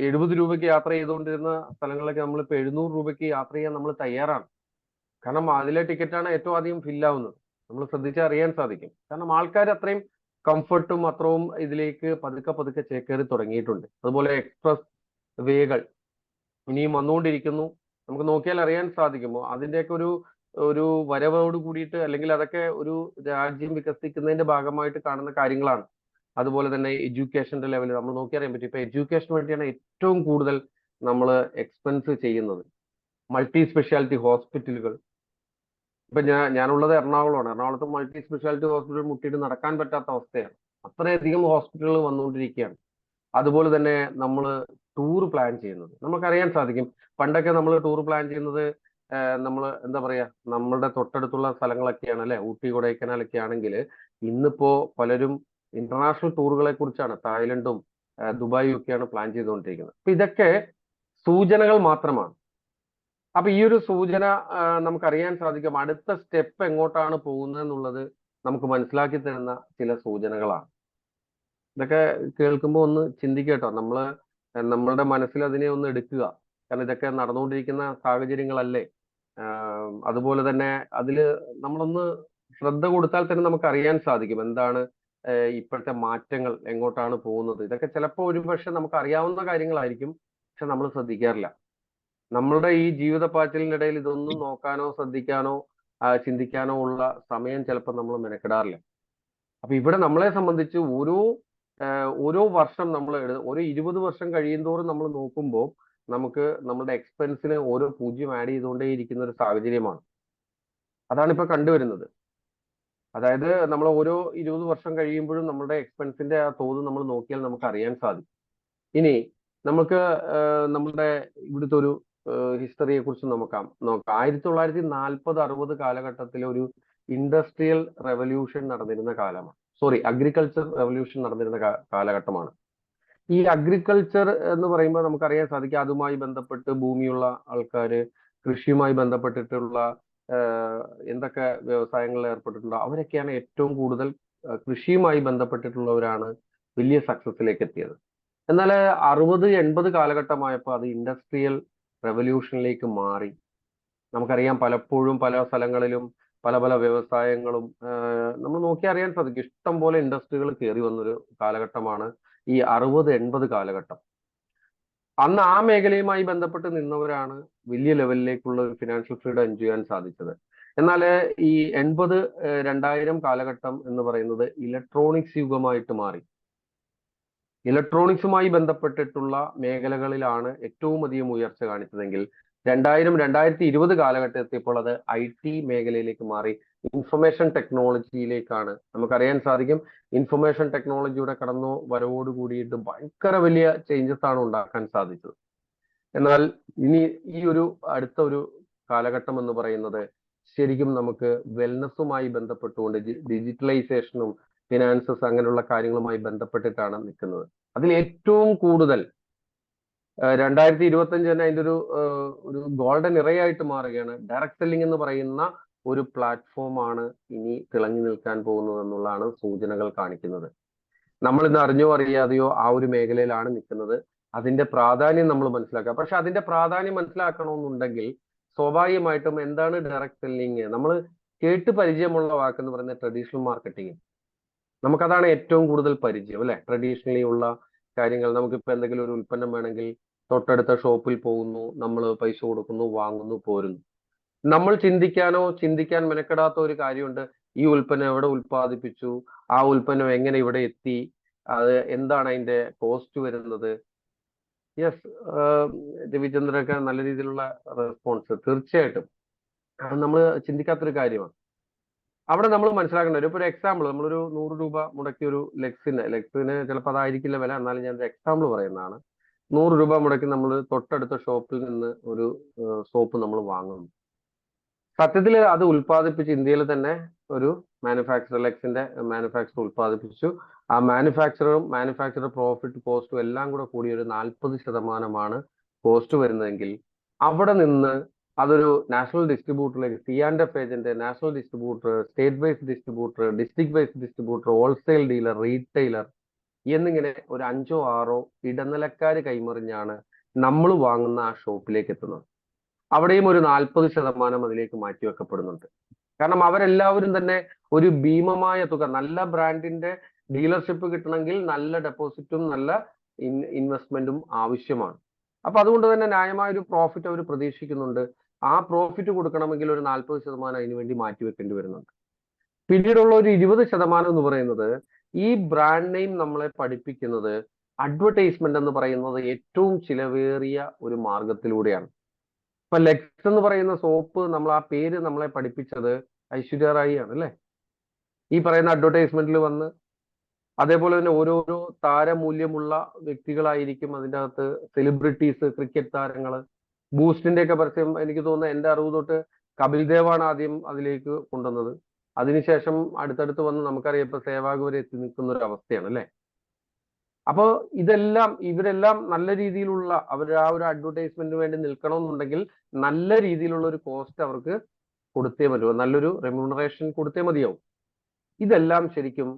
B: 70 രൂപയ്ക്ക് യാത്ര ചെയ്തുകൊണ്ടിരുന്ന സ്ഥലങ്ങളിലൊക്കെ നമ്മളിപ്പോൾ 700 രൂപയ്ക്ക് യാത്ര ചെയ്യാൻ നമ്മൾ തയ്യാറാണ്. കാരണം അതിലെ ടിക്കറ്റാണ് ഏറ്റവും അധികം ഫില്ലാവുന്നത്. നമ്മൾ ശ്രദ്ധിച്ചാൽ അറിയാൻ സാധിക്കും. കാരണം ആൾക്കാർ അത്രയും കംഫർട്ടും അത്രയും ഇതിലേക്ക് പതുക്കെ പതുക്കെ ചേക്കേറി തുടങ്ങിയിട്ടുണ്ട്. അതുപോലെ എക്സ്പ്രസ് വേകൾ ഇനിയും വന്നുകൊണ്ടിരിക്കുന്നു. നമുക്ക് നോക്കിയാൽ അറിയാൻ സാധിക്കുമോ അതിന്റെയൊക്കെ ഒരു വരവോട് കൂടിയിട്ട്, അല്ലെങ്കിൽ അതൊക്കെ ഒരു രാജ്യം വികസിക്കുന്നതിന്റെ ഭാഗമായിട്ട് കാണുന്ന കാര്യങ്ങളാണ്. അതുപോലെ തന്നെ എഡ്യൂക്കേഷന്റെ ലെവലിൽ നമ്മൾ നോക്കിയറിയാൻ പറ്റും. ഇപ്പൊ എഡ്യൂക്കേഷന് വേണ്ടിയാണ് ഏറ്റവും കൂടുതൽ നമ്മൾ എക്സ്പെൻസ് ചെയ്യുന്നത്. മൾട്ടി സ്പെഷ്യാലിറ്റി ഹോസ്പിറ്റലുകൾ. ഇപ്പൊ ഞാനുള്ളത് എറണാകുളമാണ്. എറണാകുളത്ത് മൾട്ടി സ്പെഷ്യാലിറ്റി ഹോസ്പിറ്റൽ മുട്ടിയിട്ട് നടക്കാൻ പറ്റാത്ത അവസ്ഥയാണ്. അത്രയധികം ഹോസ്പിറ്റലുകൾ വന്നുകൊണ്ടിരിക്കുകയാണ്. അതുപോലെ തന്നെ നമ്മൾ ടൂർ പ്ലാൻ ചെയ്യുന്നത് നമുക്കറിയാൻ സാധിക്കും. പണ്ടൊക്കെ നമ്മൾ ടൂർ പ്ലാൻ ചെയ്യുന്നത് നമ്മൾ എന്താ പറയാ, നമ്മളുടെ തൊട്ടടുത്തുള്ള സ്ഥലങ്ങളൊക്കെയാണ് അല്ലെ, ഊട്ടി കൊടൈക്കനാലൊക്കെ ആണെങ്കിൽ ഇന്നിപ്പോ പലരും ഇന്റർനാഷണൽ ടൂറുകളെ കുറിച്ചാണ്, തായ്ലൻഡും ദുബായും ഒക്കെയാണ് പ്ലാൻ ചെയ്തുകൊണ്ടിരിക്കുന്നത്. അപ്പൊ ഇതൊക്കെ സൂചനകൾ മാത്രമാണ്. അപ്പൊ ഈ ഒരു സൂചന നമുക്കറിയാൻ സാധിക്കും അടുത്ത സ്റ്റെപ്പ് എങ്ങോട്ടാണ് പോകുന്നത് എന്നുള്ളത് നമുക്ക് മനസ്സിലാക്കി തരുന്ന ചില സൂചനകളാണ്. ഇതൊക്കെ കേൾക്കുമ്പോൾ ഒന്ന് ചിന്തിക്കട്ടോ, നമ്മളുടെ മനസ്സിൽ അതിനെ ഒന്ന് എടുക്കുക. കാരണം ഇതൊക്കെ നടന്നുകൊണ്ടിരിക്കുന്ന സാഹചര്യങ്ങളല്ലേ. അതുപോലെ തന്നെ അതില് നമ്മളൊന്ന് ശ്രദ്ധ കൊടുത്താൽ തന്നെ നമുക്ക് അറിയാൻ സാധിക്കും എന്താണ് ഇപ്പോഴത്തെ മാറ്റങ്ങൾ, എങ്ങോട്ടാണ് പോകുന്നത്. ഇതൊക്കെ ചിലപ്പോൾ ഒരുപക്ഷെ നമുക്ക് അറിയാവുന്ന കാര്യങ്ങളായിരിക്കും, പക്ഷെ നമ്മൾ ശ്രദ്ധിക്കാറില്ല. നമ്മളുടെ ഈ ജീവിതപ്പാച്ചിലിനിടയിൽ ഇതൊന്നും നോക്കാനോ ശ്രദ്ധിക്കാനോ ചിന്തിക്കാനോ ഉള്ള സമയം ചിലപ്പോൾ നമ്മൾ മെനക്കെടാറില്ല. അപ്പൊ ഇവിടെ നമ്മളെ സംബന്ധിച്ച് ഓരോ വർഷം നമ്മൾ ഒരു 20 വർഷം കഴിയുന്തോറും നമ്മൾ നോക്കുമ്പോൾ നമുക്ക് നമ്മുടെ എക്സ്പെൻസിന് ഓരോ 0 ആഡ് ചെയ്തുകൊണ്ടേയിരിക്കുന്ന ഒരു സാഹചര്യമാണ്. അതാണ് ഇപ്പൊ കണ്ടുവരുന്നത്. അതായത് നമ്മൾ ഓരോ 20 വർഷം കഴിയുമ്പോഴും നമ്മുടെ എക്സ്പെൻസിന്റെ ആ തോത് നമ്മൾ നോക്കിയാൽ നമുക്ക് അറിയാൻ സാധിക്കും. ഇനി നമുക്ക് നമ്മുടെ ഇവിടുത്തെ ഒരു ഹിസ്റ്ററിയെ കുറിച്ച് നോക്കാം. 1940-60 കാലഘട്ടത്തിലെ ഒരു ഇൻഡസ്ട്രിയൽ റെവല്യൂഷൻ നടന്നിരുന്ന കാലമാണ്. അഗ്രികൾച്ചർ റെവല്യൂഷൻ നടന്നിരുന്ന കാലഘട്ടമാണ്. ഈ അഗ്രികൾച്ചർ എന്ന് പറയുമ്പോൾ നമുക്കറിയാൻ സാധിക്കും, അതുമായി ബന്ധപ്പെട്ട് ഭൂമിയുള്ള ആൾക്കാര്, കൃഷിയുമായി ബന്ധപ്പെട്ടിട്ടുള്ള എന്തൊക്കെ വ്യവസായങ്ങളിൽ ഏർപ്പെട്ടിട്ടുണ്ടോ അവരൊക്കെയാണ് ഏറ്റവും കൂടുതൽ കൃഷിയുമായി ബന്ധപ്പെട്ടിട്ടുള്ളവരാണ് വലിയ സക്സസിലേക്ക് എത്തിയത്. എന്നാൽ 60-80 കാലഘട്ടമായപ്പോൾ അത് ഇൻഡസ്ട്രിയൽ റെവല്യൂഷനിലേക്ക് മാറി. നമുക്കറിയാം പലപ്പോഴും പല സ്ഥലങ്ങളിലും പല പല വ്യവസായങ്ങളും നമ്മൾ നോക്കി അറിയാൻ സാധിക്കും, ഇഷ്ടം പോലെ ഇൻഡസ്ട്രികൾ കയറി വന്നൊരു കാലഘട്ടമാണ് ഈ 60-80 കാലഘട്ടം. അന്ന് ആ മേഖലയുമായി ബന്ധപ്പെട്ട് നിന്നവരാണ് വലിയ ലെവലിലേക്കുള്ള ഒരു ഫിനാൻഷ്യൽ ഫ്രീഡം എൻജോയ് ചെയ്യാൻ സാധിച്ചത്. എന്നാൽ ഈ 80-2000 കാലഘട്ടം എന്ന് പറയുന്നത് ഇലക്ട്രോണിക്സ് യുഗമായിട്ട് മാറി. ഇലക്ട്രോണിക്സുമായി ബന്ധപ്പെട്ടിട്ടുള്ള മേഖലകളിലാണ് ഏറ്റവും അധികം ഉയർച്ച കാണിച്ചതെങ്കിൽ 2000-2020 കാലഘട്ടം എത്തിയപ്പോൾ അത് IT മേഖലയിലേക്ക് മാറി. ഇൻഫർമേഷൻ ടെക്നോളജിയിലേക്കാണ്. നമുക്കറിയാൻ സാധിക്കും ഇൻഫർമേഷൻ ടെക്നോളജിയുടെ കടന്നു വരവോട് കൂടിയിട്ട് ഭയങ്കര വലിയ ചേഞ്ചസ് ആണ് ഉണ്ടാക്കാൻ സാധിച്ചത്. എന്നാൽ ഇനി ഈ അടുത്ത ഒരു കാലഘട്ടം എന്ന് പറയുന്നത് ശരിക്കും നമുക്ക് വെൽനസ്സുമായി ബന്ധപ്പെട്ടുകൊണ്ട് ഡിജിറ്റലൈസേഷനും ഫിനാൻസസ് അങ്ങനെയുള്ള കാര്യങ്ങളുമായി ബന്ധപ്പെട്ടിട്ടാണ് നിൽക്കുന്നത്. അതിൽ ഏറ്റവും കൂടുതൽ 2025 തന്നെ അതിന്റെ ഒരു ഗോൾഡൻ ഇറയായിട്ട് മാറുകയാണ്. ഡയറക്ട് സെല്ലിംഗ് എന്ന് പറയുന്ന ഒരു പ്ലാറ്റ്ഫോമാണ് ഇനി തിളങ്ങി നിൽക്കാൻ പോകുന്നത് എന്നുള്ളതാണ് സൂചനകൾ കാണിക്കുന്നത്. നമ്മൾ ഇന്ന് അറിഞ്ഞോ അറിയാതെയോ ആ ഒരു മേഖലയിലാണ് നിൽക്കുന്നത്. അതിന്റെ പ്രാധാന്യം നമ്മൾ മനസ്സിലാക്കുക. പക്ഷെ അതിന്റെ പ്രാധാന്യം മനസ്സിലാക്കണമെന്നുണ്ടെങ്കിൽ സ്വാഭാവികമായിട്ടും എന്താണ് ഡയറക്ട് സെല്ലിംഗ്? നമ്മൾ കേട്ട് പരിചയമുള്ള വാക്കെന്ന് പറയുന്നത് ട്രഡീഷണൽ മാർക്കറ്റിംഗ്. നമുക്കതാണ് ഏറ്റവും കൂടുതൽ പരിചയം, അല്ലെ? ട്രഡീഷണലി ഉള്ള കാര്യങ്ങൾ. നമുക്കിപ്പോൾ എന്തെങ്കിലും ഒരു ഉൽപ്പന്നം വേണമെങ്കിൽ തൊട്ടടുത്ത ഷോപ്പിൽ പോകുന്നു, നമ്മൾ പൈസ കൊടുക്കുന്നു, വാങ്ങുന്നു, പോരുന്നു. നമ്മൾ ചിന്തിക്കാൻ മെനക്കെടാത്ത ഒരു കാര്യമുണ്ട്. ഈ ഉൽപ്പന്നം എവിടെ ഉൽപ്പാദിപ്പിച്ചു, ആ ഉൽപ്പന്നം എങ്ങനെ ഇവിടെ എത്തി, അത് എന്താണ് അതിന്റെ കോസ്റ്റ് വരുന്നത്. യെസ്, രവിചന്ദ്രനൊക്കെ നല്ല രീതിയിലുള്ള റെസ്പോൺസ്. തീർച്ചയായിട്ടും അത് നമ്മൾ ചിന്തിക്കാത്തൊരു കാര്യമാണ്. അവിടെ നമ്മൾ മനസ്സിലാക്കേണ്ട ഒരു എക്സാമ്പിൾ, നമ്മളൊരു 100 രൂപ മുടക്കി ഒരു ലെക്സിന് ചിലപ്പോൾ അതായിരിക്കില്ല വില, എന്നാലും ഞാൻ ഒരു എക്സാമ്പിൾ പറയുന്നതാണ്. 100 രൂപ മുടക്കി നമ്മൾ തൊട്ടടുത്ത ഷോപ്പിൽ നിന്ന് ഒരു സോപ്പ് നമ്മൾ വാങ്ങുന്നു. സത്യത്തിൽ അത് ഉൽപ്പാദിപ്പിച്ച് ഇന്ത്യയിൽ തന്നെ ഒരു മാനുഫാക്ചർ, ലെക്സിന്റെ മാനുഫാക്ചർ ഉൽപ്പാദിപ്പിച്ചു. ആ മാനുഫാക്ചർ പ്രോഫിറ്റ് കോസ്റ്റും എല്ലാം കൂടി ഒരു 40% കോസ്റ്റ് വരുന്നതെങ്കിൽ അവിടെ നിന്ന് അതൊരു നാഷണൽ ഡിസ്ട്രിബ്യൂട്ടറിലേക്ക്, C&F agent, national distributor, state based distributor, district based distributor, wholesale dealer, retailer എന്നിങ്ങനെ ഒരു 5 or 6 ഇടനിലക്കാർ കൈമറിഞ്ഞാണ് നമ്മൾ വാങ്ങുന്ന ആ ഷോപ്പിലേക്ക് എത്തുന്നത്. അവിടെയും ഒരു 40% അതിലേക്ക് മാറ്റിവെക്കപ്പെടുന്നുണ്ട്. കാരണം അവരെല്ലാവരും തന്നെ ഒരു ഭീമമായ തുക, നല്ല ബ്രാൻഡിന്റെ ഡീലർഷിപ്പ് കിട്ടണമെങ്കിൽ നല്ല ഡെപ്പോസിറ്റും നല്ല ഇൻവെസ്റ്റ്മെന്റും ആവശ്യമാണ്. അപ്പൊ അതുകൊണ്ട് തന്നെ ന്യായമായ ഒരു പ്രോഫിറ്റ് അവർ പ്രതീക്ഷിക്കുന്നുണ്ട്. ആ പ്രോഫിറ്റ് കൊടുക്കണമെങ്കിൽ ഒരു 40% അതിനുവേണ്ടി മാറ്റിവെക്കേണ്ടി വരുന്നുണ്ട്. പിന്നീടുള്ള ഒരു 20% എന്ന് പറയുന്നത് ഈ ബ്രാൻഡ് നെയിം നമ്മളെ പഠിപ്പിക്കുന്നത് അഡ്വർടൈസ്മെന്റ് എന്ന് പറയുന്നത് ഏറ്റവും ചിലവേറിയ ഒരു മാർഗത്തിലൂടെയാണ്. ഇപ്പൊ ലെക്സ് എന്ന് പറയുന്ന സോപ്പ്, നമ്മൾ ആ പേര് നമ്മളെ പഠിപ്പിച്ചത് ഐശ്വര്യ റായി ആണ്, അല്ലെ? ഈ പറയുന്ന അഡ്വർടൈസ്മെന്റിൽ വന്ന്, അതേപോലെ തന്നെ ഓരോരോ താരമൂല്യമുള്ള വ്യക്തികളായിരിക്കും അതിൻ്റെ അകത്ത്. സെലിബ്രിറ്റീസ്, ക്രിക്കറ്റ് താരങ്ങള്, ബൂസ്റ്റിന്റെ ഒക്കെ പരസ്യം എനിക്ക് തോന്നുന്നത് എന്റെ അറിവ് തൊട്ട് കപിൽ ദേവാണ് ആദ്യം അതിലേക്ക് കൊണ്ടുവന്നത്. അതിനുശേഷം അടുത്തടുത്ത് വന്ന് നമുക്കറിയാം ഇപ്പൊ സേവാഗ് വരെ എത്തി നിൽക്കുന്ന ഒരു അവസ്ഥയാണ്, അല്ലെ? അപ്പോ ഇവരെല്ലാം നല്ല രീതിയിലുള്ള ആ ഒരു അഡ്വർടൈസ്മെന്റിന് വേണ്ടി നിൽക്കണമെന്നുണ്ടെങ്കിൽ നല്ല രീതിയിലുള്ള ഒരു കോസ്റ്റ് അവർക്ക് കൊടുത്തേ പറ്റൂ, നല്ലൊരു റെമ്യൂണറേഷൻ കൊടുത്തേ മതിയാവും. ഇതെല്ലാം ശരിക്കും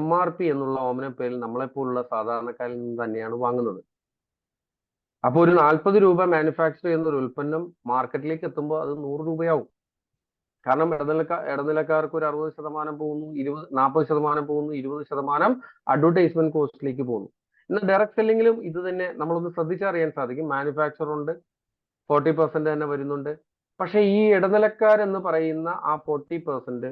B: MRP എന്നുള്ള ഓമനപ്പേരിൽ നമ്മളെപ്പോലുള്ള സാധാരണക്കാരിൽ നിന്ന് തന്നെയാണ് വാങ്ങുന്നത്. അപ്പോൾ ഒരു 40 രൂപ മാനുഫാക്ചർ ചെയ്യുന്ന ഒരു ഉൽപ്പന്നം മാർക്കറ്റിലേക്ക് എത്തുമ്പോൾ അത് 100 രൂപയാവും. കാരണം ഇടനിലക്കാർക്ക് ഒരു 60% പോകുന്നു, 40% പോകുന്നു, 20% അഡ്വർടൈസ്മെന്റ് കോസ്റ്റിലേക്ക് പോകുന്നു. എന്നാൽ ഡയറക്ട് സെല്ലിംഗിലും ഇത് തന്നെ നമ്മളൊന്ന് ശ്രദ്ധിച്ചറിയാൻ സാധിക്കും. മാനുഫാക്ചർ ഉണ്ട്, 40% തന്നെ വരുന്നുണ്ട്. പക്ഷെ ഈ ഇടനിലക്കാരെന്ന് പറയുന്ന ആ 40%,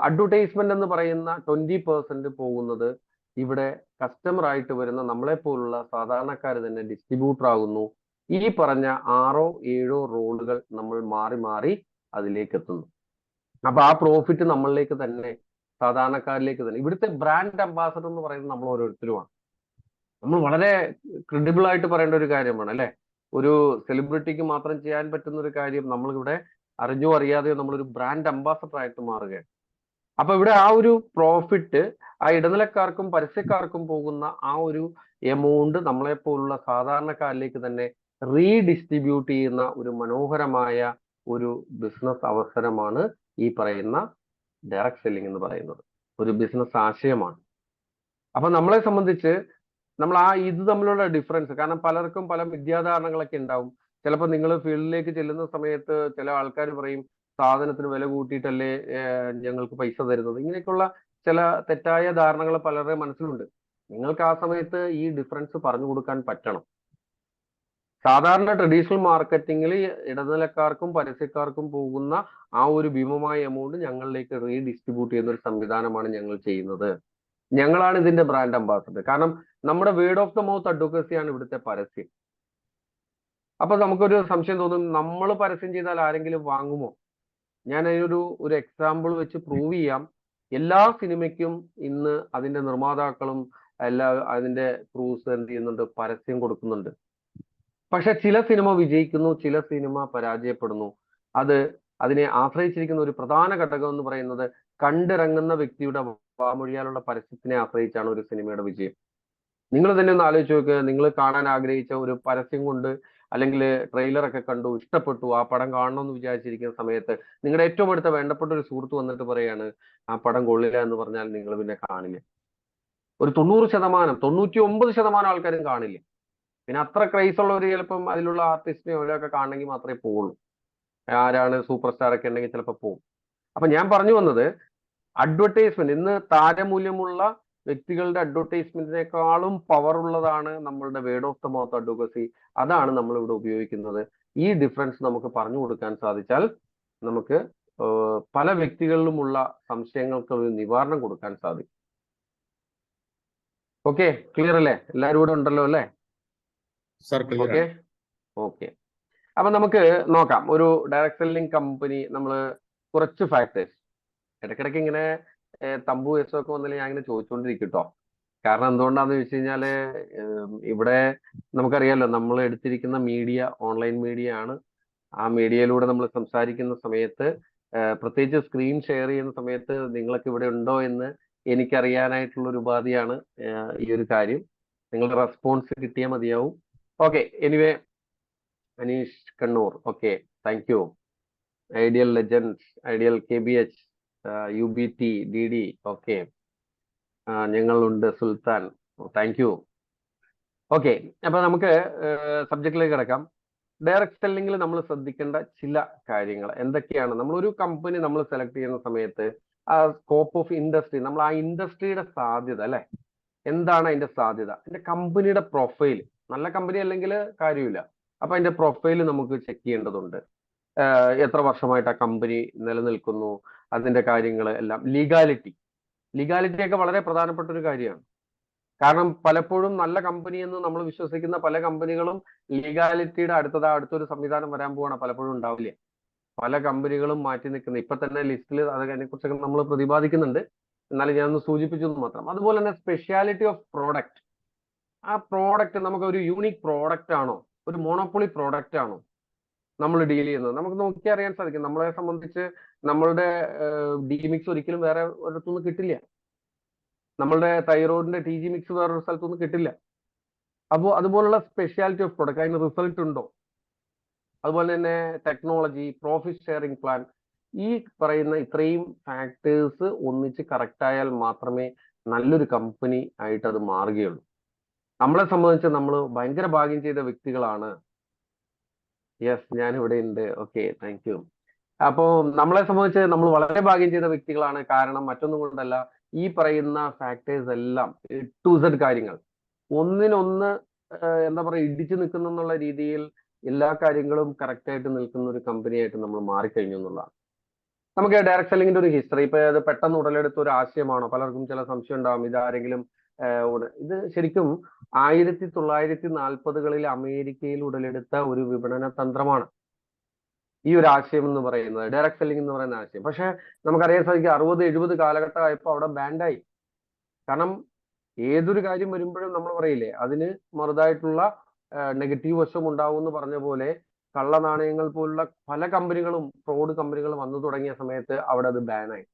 B: അഡ്വർടൈസ്മെന്റ് എന്ന് പറയുന്ന 20% പോകുന്നത് ഇവിടെ കസ്റ്റമർ ആയിട്ട് വരുന്ന നമ്മളെ പോലുള്ള സാധാരണക്കാർ തന്നെ ഡിസ്ട്രിബ്യൂട്ടർ ആകുന്നു. ഈ പറഞ്ഞ 6 or 7 റോളുകൾ നമ്മൾ മാറി മാറി അതിലേക്ക് എത്തുന്നു. അപ്പൊ ആ പ്രോഫിറ്റ് നമ്മളിലേക്ക് തന്നെ, സാധാരണക്കാരിലേക്ക് തന്നെ. ഇവിടുത്തെ ബ്രാൻഡ് അംബാസഡർ എന്ന് പറയുന്നത് നമ്മൾ ഓരോരുത്തരുമാണ്. നമ്മൾ വളരെ ക്രെഡിബിൾ ആയിട്ട് പറയേണ്ട ഒരു കാര്യമാണ്, അല്ലെ? ഒരു സെലിബ്രിറ്റിക്ക് മാത്രം ചെയ്യാൻ പറ്റുന്ന ഒരു കാര്യം നമ്മളിവിടെ അറിഞ്ഞോ അറിയാതെയോ നമ്മളൊരു ബ്രാൻഡ് അംബാസഡർ ആയിട്ട് മാറുകയാണ്. അപ്പൊ ഇവിടെ ആ ഒരു പ്രോഫിറ്റ് ആ ഇടനിലക്കാർക്കും പരസ്യക്കാർക്കും പോകുന്ന ആ ഒരു എമൗണ്ട് നമ്മളെ പോലുള്ള സാധാരണക്കാരിലേക്ക് തന്നെ റീഡിസ്ട്രിബ്യൂട്ട് ചെയ്യുന്ന ഒരു മനോഹരമായ ഒരു ബിസിനസ് അവസരമാണ് ഈ പറയുന്ന ഡയറക്ട് സെല്ലിംഗ് എന്ന് പറയുന്നത്. ഒരു ബിസിനസ് ആശയമാണ്. അപ്പൊ നമ്മളെ സംബന്ധിച്ച് നമ്മൾ ഇത് തമ്മിലുള്ള ഡിഫറൻസ്, കാരണം പലർക്കും പല വിദ്യാധാരണകളൊക്കെ ഉണ്ടാവും. ചിലപ്പോൾ നിങ്ങൾ ഫീൽഡിലേക്ക് ചെല്ലുന്ന സമയത്ത് ചില ആൾക്കാർ പറയും സാധനത്തിന് വില കൂട്ടിയിട്ടല്ലേ ഞങ്ങൾക്ക് പൈസ തരുന്നത്. ഇങ്ങനെയൊക്കെയുള്ള ചില തെറ്റായ ധാരണകൾ പലരുടെ മനസ്സിലുണ്ട്. നിങ്ങൾക്ക് ആ സമയത്ത് ഈ ഡിഫറൻസ് പറഞ്ഞു കൊടുക്കാൻ പറ്റണം. സാധാരണ ട്രഡീഷണൽ മാർക്കറ്റിംഗിൽ ഇടനിലക്കാർക്കും പരസ്യക്കാർക്കും പോകുന്ന ആ ഒരു ഭീമമായ എമൗണ്ട് ഞങ്ങളിലേക്ക് റീഡിസ്ട്രിബ്യൂട്ട് ചെയ്യുന്ന ഒരു സംവിധാനമാണ് ഞങ്ങൾ ചെയ്യുന്നത്. ഞങ്ങളാണ് ഇതിന്റെ ബ്രാൻഡ് അംബാസഡർ. കാരണം നമ്മുടെ വേർഡ് ഓഫ് ദ മൗത്ത് അഡ്വക്കസിയാണ് ഇവിടുത്തെ പരസ്യം. അപ്പൊ നമുക്കൊരു സംശയം തോന്നും, നമ്മൾ പരസ്യം ചെയ്താൽ ആരെങ്കിലും വാങ്ങുമോ? ഞാൻ ഒരു എക്സാമ്പിൾ വെച്ച് പ്രൂവ് ചെയ്യാം. എല്ലാ സിനിമയ്ക്കും ഇന്ന് അതിന്റെ നിർമ്മാതാക്കളും അതിന്റെ ക്രൂസ് എന്ത് ചെയ്യുന്നുണ്ട്, പരസ്യം കൊടുക്കുന്നുണ്ട്. പക്ഷെ ചില സിനിമ വിജയിക്കുന്നു, ചില സിനിമ പരാജയപ്പെടുന്നു. അതിനെ ആശ്രയിച്ചിരിക്കുന്ന ഒരു പ്രധാന ഘടകം എന്ന് പറയുന്നത് കണ്ടിറങ്ങുന്ന വ്യക്തിയുടെ വാമൊഴിയാലുള്ള പരസ്യത്തിനെ ആശ്രയിച്ചാണ് ഒരു സിനിമയുടെ വിജയം. നിങ്ങൾ തന്നെ ഒന്ന് ആലോചിച്ച് നോക്കുക. നിങ്ങൾ കാണാൻ ആഗ്രഹിച്ച ഒരു പരസ്യം കൊണ്ട് അല്ലെങ്കിൽ ട്രെയിലറൊക്കെ കണ്ടു, ഇഷ്ടപ്പെട്ടു, ആ പടം കാണണമെന്ന് വിചാരിച്ചിരിക്കുന്ന സമയത്ത് നിങ്ങളുടെ ഏറ്റവും അടുത്ത വേണ്ടപ്പെട്ട ഒരു സുഹൃത്ത് വന്നിട്ട് പറയാണ് ആ പടം കൊള്ളില്ല എന്ന് പറഞ്ഞാൽ നിങ്ങൾ പിന്നെ കാണില്ല. ഒരു 90%, 99% ആൾക്കാരും കാണില്ല. പിന്നെ അത്ര ക്രൈസ് ഉള്ളവർ ചിലപ്പം അതിലുള്ള ആർട്ടിസ്റ്റിനെ അവരൊക്കെ കാണണമെങ്കിൽ മാത്രമേ പോവുള്ളൂ. ആരാണ് സൂപ്പർ സ്റ്റാർ ഒക്കെ ഉണ്ടെങ്കിൽ ചിലപ്പോൾ പോകും. അപ്പൊ ഞാൻ പറഞ്ഞു വന്നത്, അഡ്വർടൈസ്മെന്റ് ഇന്ന് താരമൂല്യമുള്ള വ്യക്തികളുടെ അഡ്വർടൈസ്മെന്റിനേക്കാളും പവർ ഉള്ളതാണ് നമ്മളുടെ word of the mouth advocacy. അതാണ് നമ്മൾ ഇവിടെ ഉപയോഗിക്കുന്നത്. ഈ ഡിഫറൻസ് നമുക്ക് പറഞ്ഞു കൊടുക്കാൻ സാധിച്ചാൽ നമുക്ക് പല വ്യക്തികളിലുമുള്ള സംശയങ്ങൾക്ക് ഒരു നിവാരണം കൊടുക്കാൻ സാധിക്കും. ഓക്കെ, ക്ലിയർ അല്ലേ? എല്ലാവരും കൂടെ ഉണ്ടല്ലോ അല്ലേ?
A: സർ ക്ലിയർ
B: ഓക്കെ
A: ആണ്.
B: ഓക്കെ. അപ്പൊ നമുക്ക് നോക്കാം. ഒരു ഡയറക്ട് സെല്ലിംഗ് കമ്പനി, നമ്മൾ കുറച്ച് ഫാക്ടേഴ്സ് ഇടയ്ക്കിടയ്ക്ക് ഇങ്ങനെ തമ്പു എസ് ഒക്കെ വന്നാലും ഞാൻ ഇങ്ങനെ ചോദിച്ചുകൊണ്ടിരിക്കും കേട്ടോ. കാരണം എന്തുകൊണ്ടാന്ന് വെച്ച് കഴിഞ്ഞാല് ഇവിടെ നമുക്കറിയാലോ, നമ്മൾ എടുത്തിരിക്കുന്ന മീഡിയ ഓൺലൈൻ മീഡിയ ആണ്. ആ മീഡിയയിലൂടെ നമ്മൾ സംസാരിക്കുന്ന സമയത്ത് പ്രത്യേകിച്ച് സ്ക്രീൻ ഷെയർ ചെയ്യുന്ന സമയത്ത് നിങ്ങളൊക്കെ ഇവിടെ ഉണ്ടോ എന്ന് എനിക്കറിയാനായിട്ടുള്ള ഒരു ഉപാധിയാണ് ഈ ഒരു കാര്യം. നിങ്ങളുടെ റെസ്പോൺസ് കിട്ടിയാൽ മതിയാവും. Okay, anyway, Aneesh Kannur, okay, thank you. Ideal legends, ideal KBH, UBT, DD, okay, ഞങ്ങളുണ്ട്, സുൽത്താൻ, താങ്ക് യു. ഓക്കെ, അപ്പൊ നമുക്ക് സബ്ജക്റ്റിലേക്ക് കിടക്കാം. ഡയറക്ട് സെല്ലിംഗിൽ നമ്മൾ ശ്രദ്ധിക്കേണ്ട ചില കാര്യങ്ങൾ എന്തൊക്കെയാണ്? നമ്മളൊരു കമ്പനി നമ്മൾ സെലക്ട് ചെയ്യുന്ന സമയത്ത് ആ സ്കോപ്പ് ഓഫ് ഇൻഡസ്ട്രി, നമ്മൾ ആ ഇൻഡസ്ട്രിയുടെ സാധ്യത അല്ലെ, എന്താണ് അതിന്റെ സാധ്യത, അതിന്റെ കമ്പനിയുടെ പ്രൊഫൈൽ, നല്ല കമ്പനി അല്ലെങ്കിൽ കാര്യമില്ല. അപ്പൊ അതിന്റെ പ്രൊഫൈൽ നമുക്ക് ചെക്ക് ചെയ്യേണ്ടതുണ്ട്. എത്ര വർഷമായിട്ട് ആ കമ്പനി നിലനിൽക്കുന്നു, അതിന്റെ കാര്യങ്ങൾ എല്ലാം. ലീഗാലിറ്റി ഒക്കെ വളരെ പ്രധാനപ്പെട്ട ഒരു കാര്യമാണ്. കാരണം പലപ്പോഴും നല്ല കമ്പനി എന്ന് നമ്മൾ വിശ്വസിക്കുന്ന പല കമ്പനികളും ലീഗാലിറ്റിയുടെ അടുത്തൊരു സംവിധാനം വരാൻ പോവാണ്, പലപ്പോഴും ഉണ്ടാവില്ല. പല കമ്പനികളും മാറ്റി നിൽക്കുന്നത് ഇപ്പൊ തന്നെ ലിസ്റ്റിൽ അതിനെ കുറിച്ചൊക്കെ നമ്മൾ പ്രതിപാദിക്കുന്നുണ്ട്. എന്നാലും ഞാനൊന്ന് സൂചിപ്പിച്ചു എന്ന് മാത്രം. അതുപോലെ തന്നെ സ്പെഷ്യാലിറ്റി ഓഫ് പ്രോഡക്റ്റ്. ആ പ്രോഡക്റ്റ് നമുക്ക് ഒരു യൂണിക് പ്രോഡക്റ്റ് ആണോ, ഒരു മോണോപ്പൊളി പ്രോഡക്റ്റ് ആണോ നമ്മൾ ഡീൽ ചെയ്യുന്നത്? നമുക്ക് നോക്കി അറിയാൻ സാധിക്കും. നമ്മളെ സംബന്ധിച്ച് നമ്മളുടെ DMix ഒരിക്കലും വേറെ ഒരിടത്തുനിന്ന് കിട്ടില്ല. നമ്മളുടെ തൈറോയിഡിന്റെ TG മിക്സ് വേറൊരു സ്ഥലത്തൊന്നും കിട്ടില്ല. അപ്പോൾ അതുപോലുള്ള സ്പെഷ്യാലിറ്റി ഓഫ് പ്രൊഡക്റ്റ്, അതിന് റിസൾട്ട് ഉണ്ടോ? അതുപോലെ തന്നെ ടെക്നോളജി, പ്രോഫിറ്റ് ഷെയറിംഗ് പ്ലാൻ, ഈ പറയുന്ന ഇത്രയും ഫാക്ടേഴ്സ് ഒന്നിച്ച് കറക്റ്റ് ആയാൽ മാത്രമേ നല്ലൊരു കമ്പനി ആയിട്ട് അത് മാറുകയുള്ളൂ. നമ്മളെ സംബന്ധിച്ച് നമ്മൾ ഭയങ്കര ഭാഗ്യം ചെയ്ത വ്യക്തികളാണ്. യെസ്, ഞാൻ ഇവിടെ ഉണ്ട്. Okay, thank you. അപ്പോൾ നമ്മളെ സംബന്ധിച്ച് നമ്മൾ വളരെ ഭാഗ്യം ചെയ്ത വ്യക്തികളാണ്. കാരണം മറ്റൊന്നും കൊണ്ടല്ല, ഈ പറയുന്ന ഫാക്ടേഴ്സ് എല്ലാം to Z കാര്യങ്ങൾ ഒന്നിനൊന്ന് എന്താ പറയുക ഇടിച്ചു നിൽക്കുന്നു എന്നുള്ള രീതിയിൽ എല്ലാ കാര്യങ്ങളും കറക്റ്റ് ആയിട്ട് നിൽക്കുന്ന ഒരു കമ്പനി ആയിട്ട് നമ്മൾ മാറിക്കഴിഞ്ഞു എന്നുള്ളതാണ്. നമുക്ക് ഡയറക്ട് സെല്ലിങ്ങിന്റെ ഒരു ഹിസ്റ്ററി, ഇപ്പൊ അത് പെട്ടെന്ന് ഉടലെടുത്ത ഒരു ആശയമാണോ? പലർക്കും ചില സംശയം ഉണ്ടാവും. ഇതാരെങ്കിലും ഇത് ശരിക്കും 1940-കളിൽ അമേരിക്കയിൽ ഉടലെടുത്ത ഒരു വിപണന തന്ത്രമാണ് ഈ ഒരു ആശയം എന്ന് പറയുന്നത്, ഡയറക്ട് സെല്ലിംഗ് എന്ന് പറയുന്ന ആശയം. പക്ഷെ നമുക്കറിയാൻ സാധിക്കും 60-70 കാലഘട്ടം ആയപ്പോൾ അവിടെ ബാൻഡായി. കാരണം ഏതൊരു കാര്യം വരുമ്പോഴും നമ്മൾ പറയില്ലേ, അതിന് മറുതായിട്ടുള്ള നെഗറ്റീവ് വശം ഉണ്ടാവും എന്ന് പറഞ്ഞ പോലെ കള്ള നാണയങ്ങൾ പോലുള്ള പല കമ്പനികളും, ഫ്രോഡ് കമ്പനികളും വന്നു തുടങ്ങിയ സമയത്ത് അവിടെ അത് ബാനായി.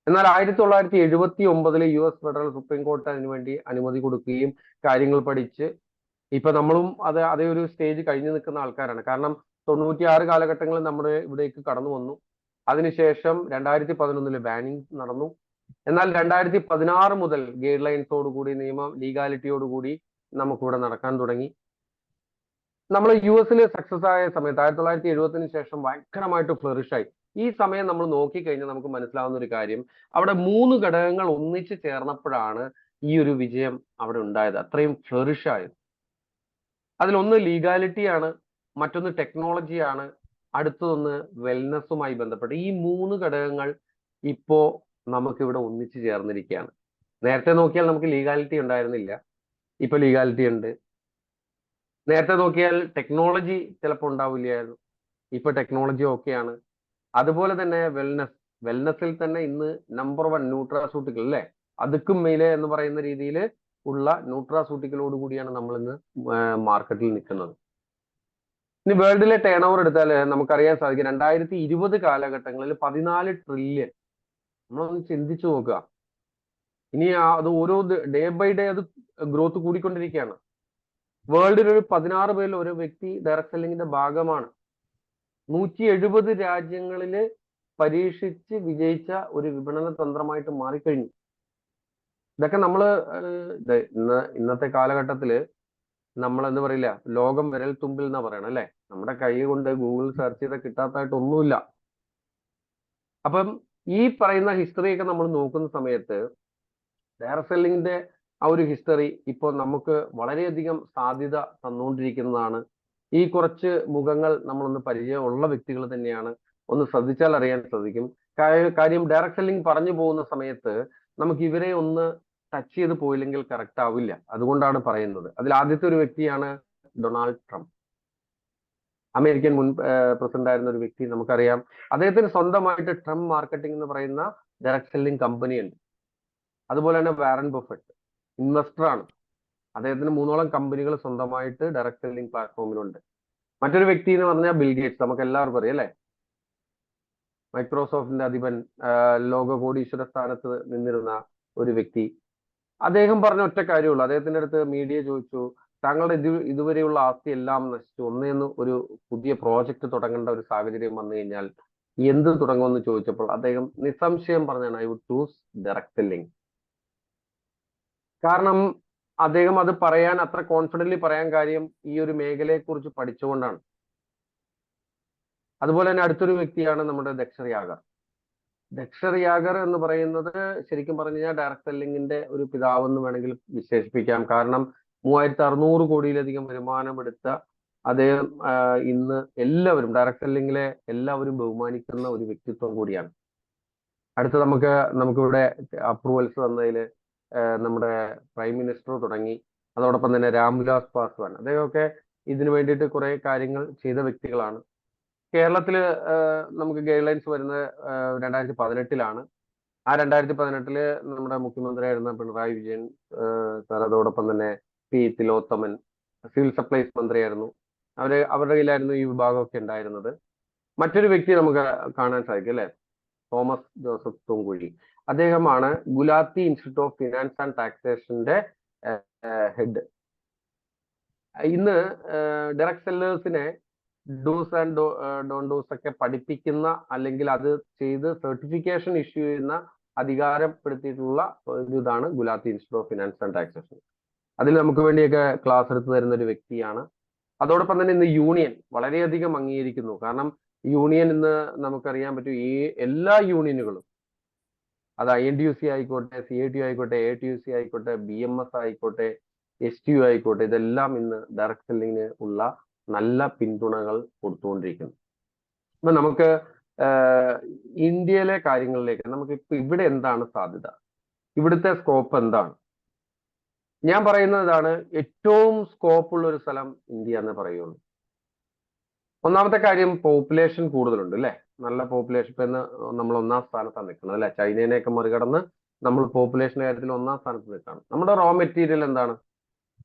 B: എന്നാൽ 1979 US ഫെഡറൽ സുപ്രീം കോർട്ട് അതിനുവേണ്ടി അനുമതി കൊടുക്കുകയും കാര്യങ്ങൾ പഠിച്ച് ഇപ്പൊ നമ്മളും അതേ ഒരു സ്റ്റേജ് കഴിഞ്ഞു നിൽക്കുന്ന ആൾക്കാരാണ്. കാരണം 96 കാലഘട്ടങ്ങളിൽ നമ്മുടെ ഇവിടേക്ക് കടന്നു വന്നു. അതിനുശേഷം 2011 ബാനിങ് നടന്നു. എന്നാൽ 2016 മുതൽ ഗൈഡ് ലൈൻസോടുകൂടി, നിയമം ലീഗാലിറ്റിയോടുകൂടി നമുക്കിവിടെ നടക്കാൻ തുടങ്ങി. നമ്മൾ US സക്സസ് ആയ സമയത്ത് 1970 ശേഷം ഭയങ്കരമായിട്ട് ഫ്ലറിഷായി. ഈ സമയം നമ്മൾ നോക്കിക്കഴിഞ്ഞാൽ നമുക്ക് മനസ്സിലാവുന്ന ഒരു കാര്യം, അവിടെ 3 ഘടകങ്ങൾ ഒന്നിച്ച് ചേർന്നപ്പോഴാണ് ഈ ഒരു വിജയം അവിടെ ഉണ്ടായത്, അത്രയും ഫ്ലറിഷ് ആയത്. അതിലൊന്ന് ലീഗാലിറ്റിയാണ്, മറ്റൊന്ന് ടെക്നോളജിയാണ്, അടുത്തതൊന്ന് വെൽനെസ്സുമായി ബന്ധപ്പെട്ട്. ഈ 3 ഘടകങ്ങൾ ഇപ്പോ നമുക്കിവിടെ ഒന്നിച്ചു ചേർന്നിരിക്കുകയാണ്. നേരത്തെ നോക്കിയാൽ നമുക്ക് ലീഗാലിറ്റി ഉണ്ടായിരുന്നില്ല, ഇപ്പൊ ലീഗാലിറ്റി ഉണ്ട്. നേരത്തെ നോക്കിയാൽ ടെക്നോളജി ചിലപ്പോൾ ഉണ്ടാവില്ലായിരുന്നു, ഇപ്പൊ ടെക്നോളജി ഓക്കെയാണ്. അതുപോലെ തന്നെ വെൽനെസ്സിൽ തന്നെ ഇന്ന് നമ്പർ 1 ന്യൂട്രാസ്യൂട്ടിക്കൽ അല്ലെ, അതുക്കും മേലെ എന്ന് പറയുന്ന രീതിയിൽ ഉള്ള ന്യൂട്രാസ്യൂട്ടിക്കലോട് കൂടിയാണ് നമ്മൾ ഇന്ന് മാർക്കറ്റിൽ നിൽക്കുന്നത്. ഇനി വേൾഡിലെ ടേൺ ഓവർ എടുത്താൽ നമുക്കറിയാൻ സാധിക്കും 2020 കാലഘട്ടങ്ങളിൽ 14 ട്രില്യൺ. നമ്മളൊന്ന് ചിന്തിച്ചു നോക്കുക, ഇനി അത് ഓരോ ഡേ ബൈ ഡേ അത് ഗ്രോത്ത് കൂടിക്കൊണ്ടിരിക്കുകയാണ്. വേൾഡിൽ ഒരു 16 പേരിൽ ഒരു വ്യക്തി ഡയറക്ട് സെല്ലിങ്ങിന്റെ ഭാഗമാണ്. 170 രാജ്യങ്ങളില് പരീക്ഷിച്ച് വിജയിച്ച ഒരു വിപണന തന്ത്രമായിട്ട് മാറിക്കഴിഞ്ഞു. ഇതൊക്കെ നമ്മള് ഇന്നത്തെ കാലഘട്ടത്തില് നമ്മൾ എന്താ പറയില്ല, ലോകം വിരൽ തുമ്പിൽ എന്നാ പറയണം അല്ലെ. നമ്മുടെ കൈ കൊണ്ട് ഗൂഗിൾ സെർച്ച് ചെയ്താൽ കിട്ടാത്തതായിട്ട് ഒന്നുമില്ല. അപ്പം ഈ പറയുന്ന ഹിസ്റ്ററിയൊക്കെ നമ്മൾ നോക്കുന്ന സമയത്ത് ഡയറക്ട് സെല്ലിങ്ങിന്റെ ആ ഒരു ഹിസ്റ്ററി ഇപ്പോൾ നമുക്ക് വളരെയധികം സാധ്യത തന്നുകൊണ്ടിരിക്കുന്നതാണ്. ഈ കുറച്ച് മുഖങ്ങൾ നമ്മളൊന്ന് പരിചയമുള്ള വ്യക്തികൾ തന്നെയാണ്. ഒന്ന് ശ്രദ്ധിച്ചാൽ അറിയാൻ സാധിക്കും. കാര്യം ഡയറക്ട് സെല്ലിംഗ് പറഞ്ഞു പോകുന്ന സമയത്ത് നമുക്ക് ഇവരെ ഒന്ന് ടച്ച് ചെയ്ത് പോയില്ലെങ്കിൽ കറക്റ്റ് ആവില്ല. അതുകൊണ്ടാണ് പറയുന്നത്. അതിൽ ആദ്യത്തെ ഒരു വ്യക്തിയാണ് ഡൊണാൾഡ് ട്രംപ്. അമേരിക്കൻ മുൻ പ്രസിഡന്റ് ആയിരുന്ന ഒരു വ്യക്തി, നമുക്കറിയാം. അദ്ദേഹത്തിന് സ്വന്തമായിട്ട് ട്രംപ് മാർക്കറ്റിംഗ് എന്ന് പറയുന്ന ഡയറക്ട് സെല്ലിംഗ് കമ്പനി ഉണ്ട്. അതുപോലെ തന്നെ വാറൻ ബഫറ്റ് ഇൻവെസ്റ്റർ ആണ്. അദ്ദേഹത്തിന് 3ഓളം കമ്പനികൾ സ്വന്തമായിട്ട് ഡയറക്ട് സെല്ലിംഗ് പ്ലാറ്റ്ഫോമിലുണ്ട്. മറ്റൊരു വ്യക്തി എന്ന് പറഞ്ഞാൽ ബിൽ ഗേറ്റ്സ്, നമുക്ക് എല്ലാവർക്കും അറിയാം അല്ലെ. മൈക്രോസോഫ്റ്റിന്റെ അധിപൻ, ലോക കോടീശ്വര സ്ഥാനത്ത് നിന്നിരുന്ന ഒരു വ്യക്തി. അദ്ദേഹം പറഞ്ഞ ഒറ്റ കാര്യമുള്ളൂ. അദ്ദേഹത്തിന്റെ അടുത്ത് മീഡിയ ചോദിച്ചു, താങ്കളുടെ ഇതുവരെയുള്ള ആസ്തി എല്ലാം നശിച്ചു, ഒന്നേന്ന് ഒരു പുതിയ പ്രോജക്റ്റ് തുടങ്ങേണ്ട ഒരു സാഹചര്യം വന്നു കഴിഞ്ഞാൽ എന്ത് തുടങ്ങുമെന്ന് ചോദിച്ചപ്പോൾ അദ്ദേഹം നിസ്സംശയം പറഞ്ഞാണ്, I would choose direct selling. കാരണം അദ്ദേഹം അത് പറയാൻ അത്ര കോൺഫിഡന്റ്ലി പറയാൻ കാര്യം ഈ ഒരു മേഖലയെ കുറിച്ച് പഠിച്ചുകൊണ്ടാണ്. അതുപോലെ തന്നെ അടുത്തൊരു വ്യക്തിയാണ് നമ്മുടെ ദക്ഷർ യാഗർ. ദക്ഷർ യാഗർ എന്ന് പറയുന്നത് ശരിക്കും പറഞ്ഞു കഴിഞ്ഞാൽ ഡയറക്ട് സെല്ലിങ്ങിന്റെ ഒരു പിതാവ് എന്ന് വേണമെങ്കിൽ വിശേഷിപ്പിക്കാം. കാരണം 3600 കോടിയിലധികം വരുമാനമെടുത്ത അദ്ദേഹം ഇന്ന് എല്ലാവരും ഡയറക്ട് സെല്ലിങ്ങിലെ എല്ലാവരും ബഹുമാനിക്കുന്ന ഒരു വ്യക്തിത്വം കൂടിയാണ്. അടുത്ത നമുക്കിവിടെ അപ്രൂവൽസ് തന്നതിൽ നമ്മുടെ പ്രൈം മിനിസ്റ്റർ തുടങ്ങി, അതോടൊപ്പം തന്നെ രാംവിലാസ് പാസ്വാൻ, അദ്ദേഹമൊക്കെ ഇതിനു വേണ്ടിയിട്ട് കുറെ കാര്യങ്ങൾ ചെയ്ത വ്യക്തികളാണ്. കേരളത്തില് നമുക്ക് ഗൈഡ് ലൈൻസ് വരുന്നത് 2018 ആ 2018 നമ്മുടെ മുഖ്യമന്ത്രിയായിരുന്ന പിണറായി വിജയൻ സാർ, അതോടൊപ്പം തന്നെ പി തിലോത്തമൻ സിവിൽ സപ്ലൈസ് മന്ത്രിയായിരുന്നു. അവരുടെ കയ്യിലായിരുന്നു ഈ വിഭാഗമൊക്കെ ഉണ്ടായിരുന്നത്. മറ്റൊരു വ്യക്തി നമുക്ക് കാണാൻ സാധിക്കും അല്ലെ, തോമസ് ജോസഫ് തൂങ്കുഴി. അദ്ദേഹമാണ് Gulati institute of finance and ടാക്സേഷന്റെ ഹെഡ്. ഇന്ന് ഡയറക്ട് സെല്ലേഴ്സിനെ ഡൂസ് ആൻഡ് ഡോൺ ഡൂസ് ഒക്കെ പഠിപ്പിക്കുന്ന, അല്ലെങ്കിൽ അത് ചെയ്ത് സർട്ടിഫിക്കേഷൻ ഇഷ്യൂ ചെയ്യുന്ന അധികാരപ്പെടുത്തിയിട്ടുള്ള ഒരു ഇതാണ് Gulati institute of finance and taxation. അതിൽ നമുക്ക് വേണ്ടിയൊക്കെ ക്ലാസ് എടുത്തു തരുന്ന ഒരു വ്യക്തിയാണ്. അതോടൊപ്പം തന്നെ ഇന്ന് യൂണിയൻ വളരെയധികം അംഗീകരിക്കുന്നു. കാരണം യൂണിയൻ ഇന്ന് നമുക്കറിയാൻ പറ്റും, ഈ എല്ലാ യൂണിയനുകളും, അത് INTUC ആയിക്കോട്ടെ, CITU ആയിക്കോട്ടെ, ATUC ആയിക്കോട്ടെ, BMS ആയിക്കോട്ടെ, STU ആയിക്കോട്ടെ, ഇതെല്ലാം ഇന്ന് ഡയറക്ട് സെല്ലിങ്ങിന് ഉള്ള നല്ല പിന്തുണകൾ കൊടുത്തുകൊണ്ടിരിക്കുന്നു. അപ്പൊ നമുക്ക് ഇന്ത്യയിലെ കാര്യങ്ങളിലേക്ക്, നമുക്ക് ഇപ്പൊ ഇവിടെ എന്താണ് സാധ്യത, ഇവിടുത്തെ സ്കോപ്പ് എന്താണ്? ഞാൻ പറയുന്നതാണ്, ഏറ്റവും സ്കോപ്പ് ഉള്ള ഒരു സ്ഥലം ഇന്ത്യ എന്ന് പറയുള്ളൂ. ഒന്നാമത്തെ കാര്യം, പോപ്പുലേഷൻ കൂടുതലുണ്ട് അല്ലെ. നല്ല പോപ്പുലേഷൻ. ഇപ്പൊ നമ്മൾ 1-ാം സ്ഥാനത്താണ് നിൽക്കുന്നത് അല്ലെ. ചൈനേനെയൊക്കെ മറികടന്ന് നമ്മൾ പോപ്പുലേഷൻ കാര്യത്തിൽ 1-ാം സ്ഥാനത്ത് നിൽക്കുകയാണ്. നമ്മുടെ റോ മെറ്റീരിയൽ എന്താണ്?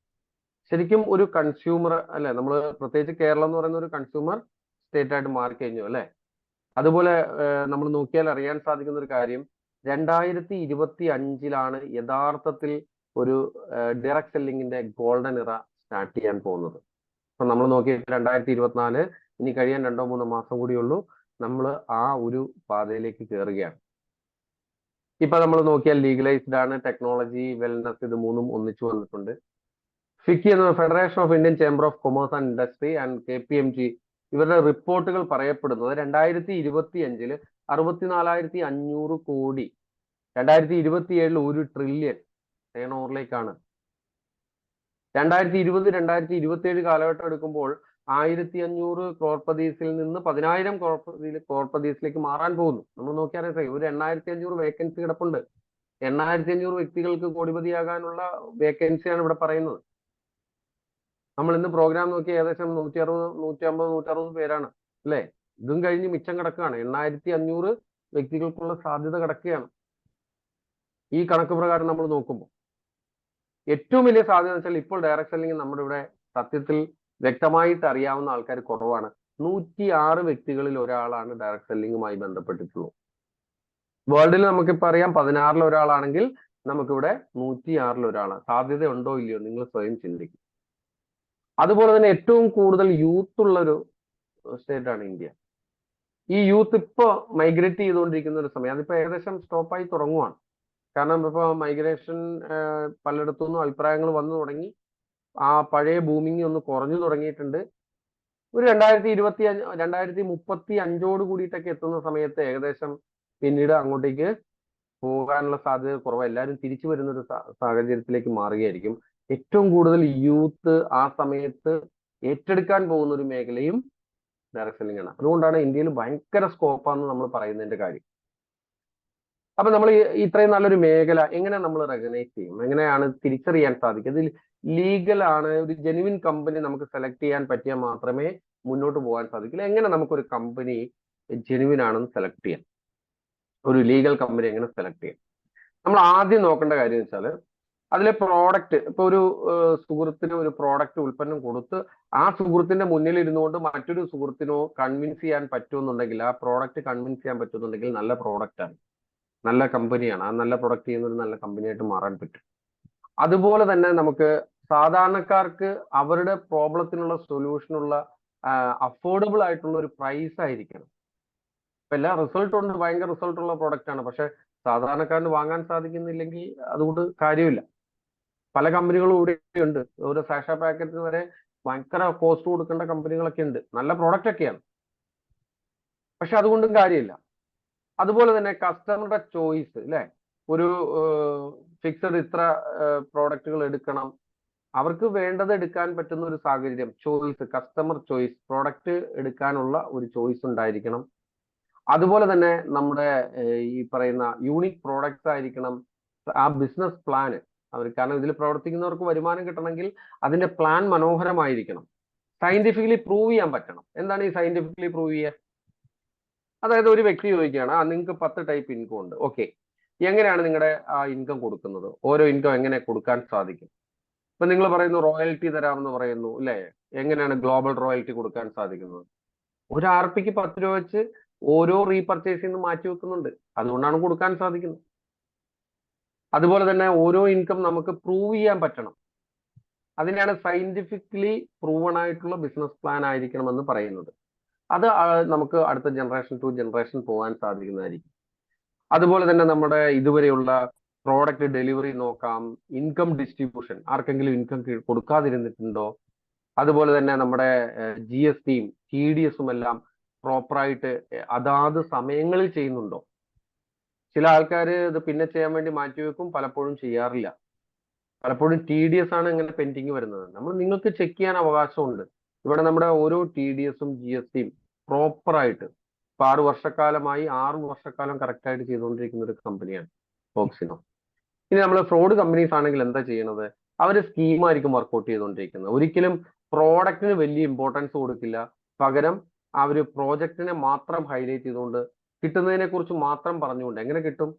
B: ശരിക്കും ഒരു കൺസ്യൂമർ അല്ലെ. നമ്മൾ പ്രത്യേകിച്ച് കേരളം എന്ന് പറയുന്ന ഒരു കൺസ്യൂമർ സ്റ്റേറ്റ് ആയിട്ട് മാറിക്കഴിഞ്ഞു അല്ലെ. അതുപോലെ നമ്മൾ നോക്കിയാൽ അറിയാൻ സാധിക്കുന്ന ഒരു കാര്യം, 2025 യഥാർത്ഥത്തിൽ ഒരു ഡയറക്ട് സെല്ലിങ്ങിന്റെ ഗോൾഡൻ ഇറ സ്റ്റാർട്ട് ചെയ്യാൻ പോകുന്നത്. അപ്പൊ നമ്മൾ നോക്കിയിട്ട് 2024 ഇനി കഴിയാൻ 2-3 മാസം കൂടിയുള്ളൂ. നമ്മൾ ആ ഒരു പാതയിലേക്ക് കയറുകയാണ്. ഇപ്പൊ നമ്മൾ നോക്കിയാൽ ലീഗലൈസ്ഡ് ആണ്, ടെക്നോളജി, വെൽനസ്, ഇത് 3ഉം ഒന്നിച്ചു വന്നിട്ടുണ്ട്. ഫിക്കി എന്ന federation of Indian chamber of commerce and industry and KPMG ഇവരുടെ റിപ്പോർട്ടുകൾ പറയപ്പെടുന്നത് 2025 64,500 കോടി, 2027 1 ട്രില്യൺ ടേൺ ഓവറിലേക്കാണ്. 2020-2027 കാലഘട്ടം എടുക്കുമ്പോൾ 1500 ക്രോർപതീസിൽ നിന്ന് 10,000 ക്രോർപതീസിലേക്ക് മാറാൻ പോകുന്നു. നമ്മൾ നോക്കിയാൽ ഒരു 8,500 വേക്കൻസി കിടപ്പുണ്ട്. 8,500 വ്യക്തികൾക്ക് കോടിപതിയാകാനുള്ള വേക്കൻസിയാണ് ഇവിടെ പറയുന്നത്. നമ്മൾ ഇന്ന് പ്രോഗ്രാം നോക്കി ഏകദേശം 150 പേരാണ് അല്ലെ. ഇതും കഴിഞ്ഞ് മിച്ചം കിടക്കുകയാണ്. 8,500 വ്യക്തികൾക്കുള്ള സാധ്യത കിടക്കുകയാണ്. ഈ കണക്ക് പ്രകാരം നമ്മൾ നോക്കുമ്പോൾ ഏറ്റവും വലിയ സാധ്യത വെച്ചാൽ, ഇപ്പോൾ ഡയറക്ട് സെല്ലിംഗ് നമ്മുടെ ഇവിടെ സത്യത്തിൽ വ്യക്തമായിട്ട് അറിയാവുന്ന ആൾക്കാർ കുറവാണ്. 106 വ്യക്തികളിൽ ഒരാളാണ് ഡയറക്ട് സെല്ലിങ്ങുമായി ബന്ധപ്പെട്ടിട്ടുള്ളത്. വേൾഡിൽ നമുക്കിപ്പോൾ അറിയാം 16-ൽ ഒരാളാണെങ്കിൽ നമുക്കിവിടെ 106 ഒരാളാണ്. സാധ്യത ഉണ്ടോ ഇല്ലയോ നിങ്ങൾ സ്വയം ചിന്തിക്കും. അതുപോലെ തന്നെ ഏറ്റവും കൂടുതൽ യൂത്ത് ഉള്ള ഒരു സ്റ്റേറ്റ് ആണ് ഇന്ത്യ. ഈ യൂത്ത് ഇപ്പൊ മൈഗ്രേറ്റ് ചെയ്തുകൊണ്ടിരിക്കുന്ന ഒരു സമയം, അതിപ്പോ ഏകദേശം സ്റ്റോപ്പായി തുടങ്ങുവാണ്. കാരണം ഇപ്പൊ മൈഗ്രേഷൻ പലയിടത്തുനിന്നും അഭിപ്രായങ്ങൾ വന്നു തുടങ്ങി. ആ പഴയ ബൂമിങ് ഒന്ന് കുറഞ്ഞു തുടങ്ങിയിട്ടുണ്ട്. ഒരു 2035 കൂടിയിട്ടൊക്കെ എത്തുന്ന സമയത്ത് ഏകദേശം പിന്നീട് അങ്ങോട്ടേക്ക് പോകാനുള്ള സാധ്യത കുറവ്. എല്ലാവരും തിരിച്ചു വരുന്ന ഒരു സാഹചര്യത്തിലേക്ക് മാറുകയായിരിക്കും. ഏറ്റവും കൂടുതൽ യൂത്ത് ആ സമയത്ത് ഏറ്റെടുക്കാൻ പോകുന്ന ഒരു മേഖലയും ഡയറക്ട് സെല്ലിംഗ് ആണ്. അതുകൊണ്ടാണ് ഇന്ത്യയിൽ ഭയങ്കര സ്കോപ്പാന്ന് നമ്മൾ പറയുന്നതിന്റെ കാര്യം. അപ്പൊ നമ്മൾ ഇത്രയും നല്ലൊരു മേഖല എങ്ങനെ നമ്മൾ റെക്കഗ്നൈസ് ചെയ്യും, എങ്ങനെയാണ് തിരിച്ചറിയാൻ സാധിക്കും? ഇതിൽ ലീഗൽ ആണ്, ഒരു ജെനുവിൻ കമ്പനി നമുക്ക് സെലക്ട് ചെയ്യാൻ പറ്റിയാൽ മാത്രമേ മുന്നോട്ട് പോകാൻ സാധിക്കില്ല. എങ്ങനെ നമുക്കൊരു കമ്പനി ജെനുവിൻ ആണെന്ന് സെലക്ട് ചെയ്യാം, ഒരു ലീഗൽ കമ്പനി എങ്ങനെ സെലക്ട് ചെയ്യാം? നമ്മൾ ആദ്യം നോക്കേണ്ട കാര്യം എന്ന് വെച്ചാൽ അതിലെ പ്രോഡക്റ്റ്. ഇപ്പൊ ഒരു സുഹൃത്തിന് ഒരു പ്രോഡക്റ്റ് ഉൽപ്പന്നം കൊടുത്ത് ആ സുഹൃത്തിന്റെ മുന്നിൽ ഇരുന്നുകൊണ്ട് മറ്റൊരു സുഹൃത്തിനോ കൺവിൻസ് ചെയ്യാൻ പറ്റുമെന്നുണ്ടെങ്കിൽ, ആ പ്രോഡക്റ്റ് കൺവിൻസ് ചെയ്യാൻ പറ്റുമെന്നുണ്ടെങ്കിൽ നല്ല പ്രോഡക്റ്റ് ആണ്, നല്ല കമ്പനിയാണ്. ആ നല്ല പ്രൊഡക്റ്റ് ചെയ്യുന്ന ഒരു നല്ല കമ്പനിയായിട്ട് മാറാൻ പറ്റും. അതുപോലെ തന്നെ നമുക്ക് സാധാരണക്കാർക്ക് അവരുടെ പ്രോബ്ലത്തിനുള്ള സൊല്യൂഷനുള്ള അഫോർഡബിൾ ആയിട്ടുള്ള ഒരു പ്രൈസ് ആയിരിക്കണം. ഇപ്പൊ എല്ലാ റിസൾട്ട് ഉണ്ട്, ഭയങ്കര റിസൾട്ട് ഉള്ള പ്രോഡക്റ്റ് ആണ്, പക്ഷെ സാധാരണക്കാരന് വാങ്ങാൻ സാധിക്കുന്നില്ലെങ്കിൽ അതുകൊണ്ട് കാര്യമില്ല. പല കമ്പനികളും ഇവിടെ ഉണ്ട്. ഒരു സാഷ പാക്കറ്റിന് വരെ ഭയങ്കര കോസ്റ്റ് കൊടുക്കേണ്ട കമ്പനികളൊക്കെ ഉണ്ട്. നല്ല പ്രോഡക്റ്റ് ഒക്കെയാണ്, പക്ഷെ അതുകൊണ്ടും കാര്യമില്ല. അതുപോലെ തന്നെ കസ്റ്റമറുടെ ചോയ്സ് അല്ലെ, ഒരു ഫിക്സഡ് ഇത്ര പ്രോഡക്റ്റുകൾ എടുക്കണം, അവർക്ക് വേണ്ടത് എടുക്കാൻ പറ്റുന്ന ഒരു സാഹചര്യം, ചോയ്സ്, കസ്റ്റമർ ചോയ്സ്, പ്രോഡക്റ്റ് എടുക്കാനുള്ള ഒരു ചോയ്സ് ഉണ്ടായിരിക്കണം. അതുപോലെ തന്നെ നമ്മുടെ ഈ പറയുന്ന യൂണിക് പ്രോഡക്ട്സ് ആയിരിക്കണം. ആ ബിസിനസ് പ്ലാൻ അവർ, കാരണം ഇതിൽ പ്രവർത്തിക്കുന്നവർക്ക് വരുമാനം കിട്ടണമെങ്കിൽ അതിന്റെ പ്ലാൻ മനോഹരമായിരിക്കണം. സയന്റിഫിക്കലി പ്രൂവ് ചെയ്യാൻ പറ്റണം. എന്താണ് ഈ സയന്റിഫിക്കലി പ്രൂവ് ചെയ്യുക? അതായത് ഒരു വ്യക്തി ചോദിക്കുകയാണ്, നിങ്ങൾക്ക് 10 ടൈപ്പ് ഇൻകം ഉണ്ട്, ഓക്കെ, എങ്ങനെയാണ് നിങ്ങളുടെ ആ ഇൻകം കൊടുക്കുന്നത്? ഓരോ ഇൻകം എങ്ങനെ കൊടുക്കാൻ സാധിക്കും? ഇപ്പൊ നിങ്ങൾ പറയുന്നു റോയൽറ്റി തരാമെന്ന് പറയുന്നു അല്ലെ, എങ്ങനെയാണ് ഗ്ലോബൽ റോയൽറ്റി കൊടുക്കാൻ സാധിക്കുന്നത്? ഒരു ആർപിക്ക് 10 രൂപ വെച്ച് ഓരോ റീപർച്ചേസിൽ നിന്ന് മാറ്റി വെക്കുന്നുണ്ട്, അതുകൊണ്ടാണ് കൊടുക്കാൻ സാധിക്കുന്നത്. അതുപോലെ തന്നെ ഓരോ ഇൻകം നമുക്ക് പ്രൂവ് ചെയ്യാൻ പറ്റണം. അതിനാണ് സയന്റിഫിക്കലി പ്രൂവൺ ആയിട്ടുള്ള ബിസിനസ് പ്ലാൻ ആയിരിക്കണം എന്ന് പറയുന്നത്. അത് നമുക്ക് അടുത്ത ജനറേഷൻ ടു ജനറേഷൻ പോകാൻ സാധിക്കുന്നതായിരിക്കും. അതുപോലെ തന്നെ നമ്മുടെ ഇതുവരെയുള്ള പ്രോഡക്റ്റ് ഡെലിവറി നോക്കാം, ഇൻകം ഡിസ്ട്രിബ്യൂഷൻ, ആർക്കെങ്കിലും ഇൻകം കൊടുക്കാതിരുന്നിട്ടുണ്ടോ? അതുപോലെ തന്നെ നമ്മുടെ GSTയും TDSും എല്ലാം പ്രോപ്പറായിട്ട് അതാത് സമയങ്ങളിൽ ചെയ്യുന്നുണ്ടോ? ചില ആൾക്കാർ ഇത് പിന്നെ ചെയ്യാൻ വേണ്ടി മാറ്റിവെക്കും, പലപ്പോഴും ചെയ്യാറില്ല. പലപ്പോഴും TDS ആണ് ഇങ്ങനെ പെൻഡിങ് വരുന്നത്. നിങ്ങൾക്ക് ചെക്ക് ചെയ്യാൻ അവകാശമുണ്ട്. ഇവിടെ നമ്മുടെ ഓരോ TDSും GSTയും പ്രോപ്പറായിട്ട് ഇപ്പൊ 6 വർഷക്കാലമായി 6 വർഷക്കാലം കറക്റ്റ് ആയിട്ട് ചെയ്തുകൊണ്ടിരിക്കുന്ന ഒരു കമ്പനിയാണ് ഫോക്സിനോ. ഇനി നമ്മൾ ഫ്രോഡ് കമ്പനീസ് ആണെങ്കിൽ എന്താ ചെയ്യണത്? അവർ സ്കീമായിരിക്കും വർക്ക്ഔട്ട് ചെയ്തുകൊണ്ടിരിക്കുന്നത്. ഒരിക്കലും പ്രോഡക്റ്റിന് വലിയ ഇമ്പോർട്ടൻസ് കൊടുക്കില്ല, പകരം അവർ പ്രോജക്റ്റിനെ മാത്രം ഹൈലൈറ്റ് ചെയ്തുകൊണ്ട് കിട്ടുന്നതിനെ കുറിച്ച് മാത്രം പറഞ്ഞുകൊണ്ട്. എങ്ങനെ കിട്ടും?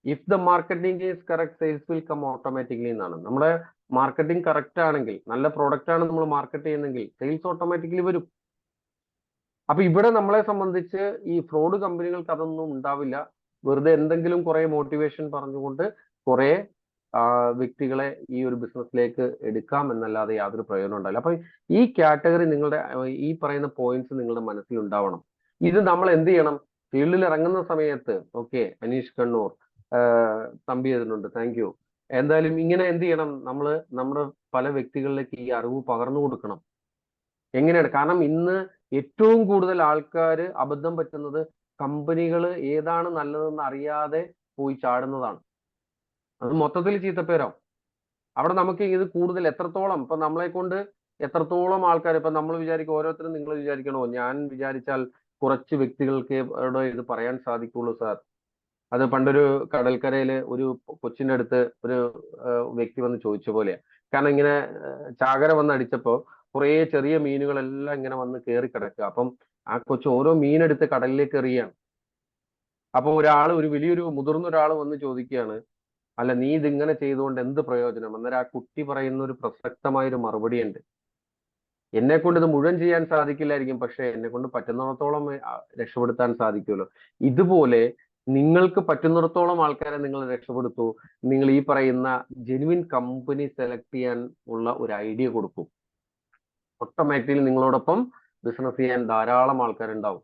B: If the marketing is correct, sales will come automatically എന്നാണ്. നമ്മുടെ മാർക്കറ്റിംഗ് കറക്റ്റ് ആണെങ്കിൽ, നല്ല പ്രോഡക്റ്റ് ആണ് നമ്മൾ മാർക്കറ്റ് ചെയ്യുന്നെങ്കിൽ സെയിൽസ് ഓട്ടോമാറ്റിക്കലി വരും. അപ്പൊ ഇവിടെ നമ്മളെ സംബന്ധിച്ച് ഈ ഫ്രോഡ് കമ്പനികൾക്ക് അതൊന്നും ഉണ്ടാവില്ല. വെറുതെ എന്തെങ്കിലും കുറെ മോട്ടിവേഷൻ പറഞ്ഞുകൊണ്ട് കുറെ വ്യക്തികളെ ഈ ഒരു ബിസിനസ്സിലേക്ക് എടുക്കാം എന്നല്ലാതെ യാതൊരു പ്രയോജനം ഉണ്ടാവില്ല. അപ്പൊ ഈ കാറ്റഗറി നിങ്ങളുടെ ഈ പറയുന്ന പോയിന്റ്സ് നിങ്ങളുടെ മനസ്സിൽ ഉണ്ടാവണം. ഇത് നമ്മൾ എന്ത് ചെയ്യണം? ഫീൽഡിൽ ഇറങ്ങുന്ന സമയത്ത്, ഓക്കെ, അനീഷ് കണ്ണൂർ തമ്പി എഴുതുന്നുണ്ട്, താങ്ക് യു. എന്തായാലും ഇങ്ങനെ എന്ത് ചെയ്യണം? നമ്മുടെ പല വ്യക്തികളിലേക്ക് ഈ അറിവ് പകർന്നു കൊടുക്കണം. എങ്ങനെയാണ്? കാരണം ഇന്ന് ഏറ്റവും കൂടുതൽ ആൾക്കാർ അബദ്ധം പറ്റുന്നത് കമ്പനികൾ ഏതാണ് നല്ലതെന്ന് അറിയാതെ പോയി ചാടുന്നതാണ്. അത് മൊത്തത്തിൽ ചീത്തപ്പേരാവും. അവിടെ നമുക്ക് ഇത് കൂടുതൽ എത്രത്തോളം, ഇപ്പൊ നമ്മളെ കൊണ്ട് എത്രത്തോളം ആൾക്കാർ, ഇപ്പൊ നമ്മൾ വിചാരിക്കും, ഓരോരുത്തരും നിങ്ങൾ വിചാരിക്കണോ ഞാൻ വിചാരിച്ചാൽ കുറച്ച് വ്യക്തികൾക്ക് ഇത് പറയാൻ സാധിക്കുള്ളൂ സാർ. അത് പണ്ടൊരു കടൽക്കരയിൽ ഒരു കൊച്ചിന്റെ അടുത്ത് ഒരു വ്യക്തി വന്ന് ചോദിച്ച പോലെയാ. കാരണം ഇങ്ങനെ ചാകര വന്ന് അടിച്ചപ്പോ കുറേ ചെറിയ മീനുകളെല്ലാം ഇങ്ങനെ വന്ന് കയറി കിടക്കുക. അപ്പം ആ കൊച്ചു ഓരോ മീനെടുത്ത് കടലിലേക്ക് എറിയാണ്. അപ്പൊ ഒരു വലിയൊരു മുതിർന്ന ഒരാൾ വന്ന് ചോദിക്കുകയാണ്, അല്ല നീ ഇതിങ്ങനെ ചെയ്തുകൊണ്ട് എന്ത് പ്രയോജനം? അന്നേരം ആ കുട്ടി പറയുന്ന ഒരു പ്രസക്തമായൊരു മറുപടി ഉണ്ട്. എന്നെ കൊണ്ട് ഇത് മുഴുവൻ ചെയ്യാൻ സാധിക്കില്ലായിരിക്കും, പക്ഷെ എന്നെ കൊണ്ട് പറ്റുന്നിടത്തോളം രക്ഷപ്പെടുത്താൻ സാധിക്കുമല്ലോ. ഇതുപോലെ നിങ്ങൾക്ക് പറ്റുന്നിടത്തോളം ആൾക്കാരെ നിങ്ങൾ രക്ഷപ്പെടുത്തൂ. നിങ്ങൾ ഈ പറയുന്ന ജെനുവിൻ കമ്പനി സെലക്ട് ചെയ്യാൻ ഉള്ള ഒരു ഐഡിയ കൊടുക്കും. ഓട്ടോമാറ്റിക്കലി നിങ്ങളോടൊപ്പം ബിസിനസ് ചെയ്യാൻ ധാരാളം ആൾക്കാരുണ്ടാവും.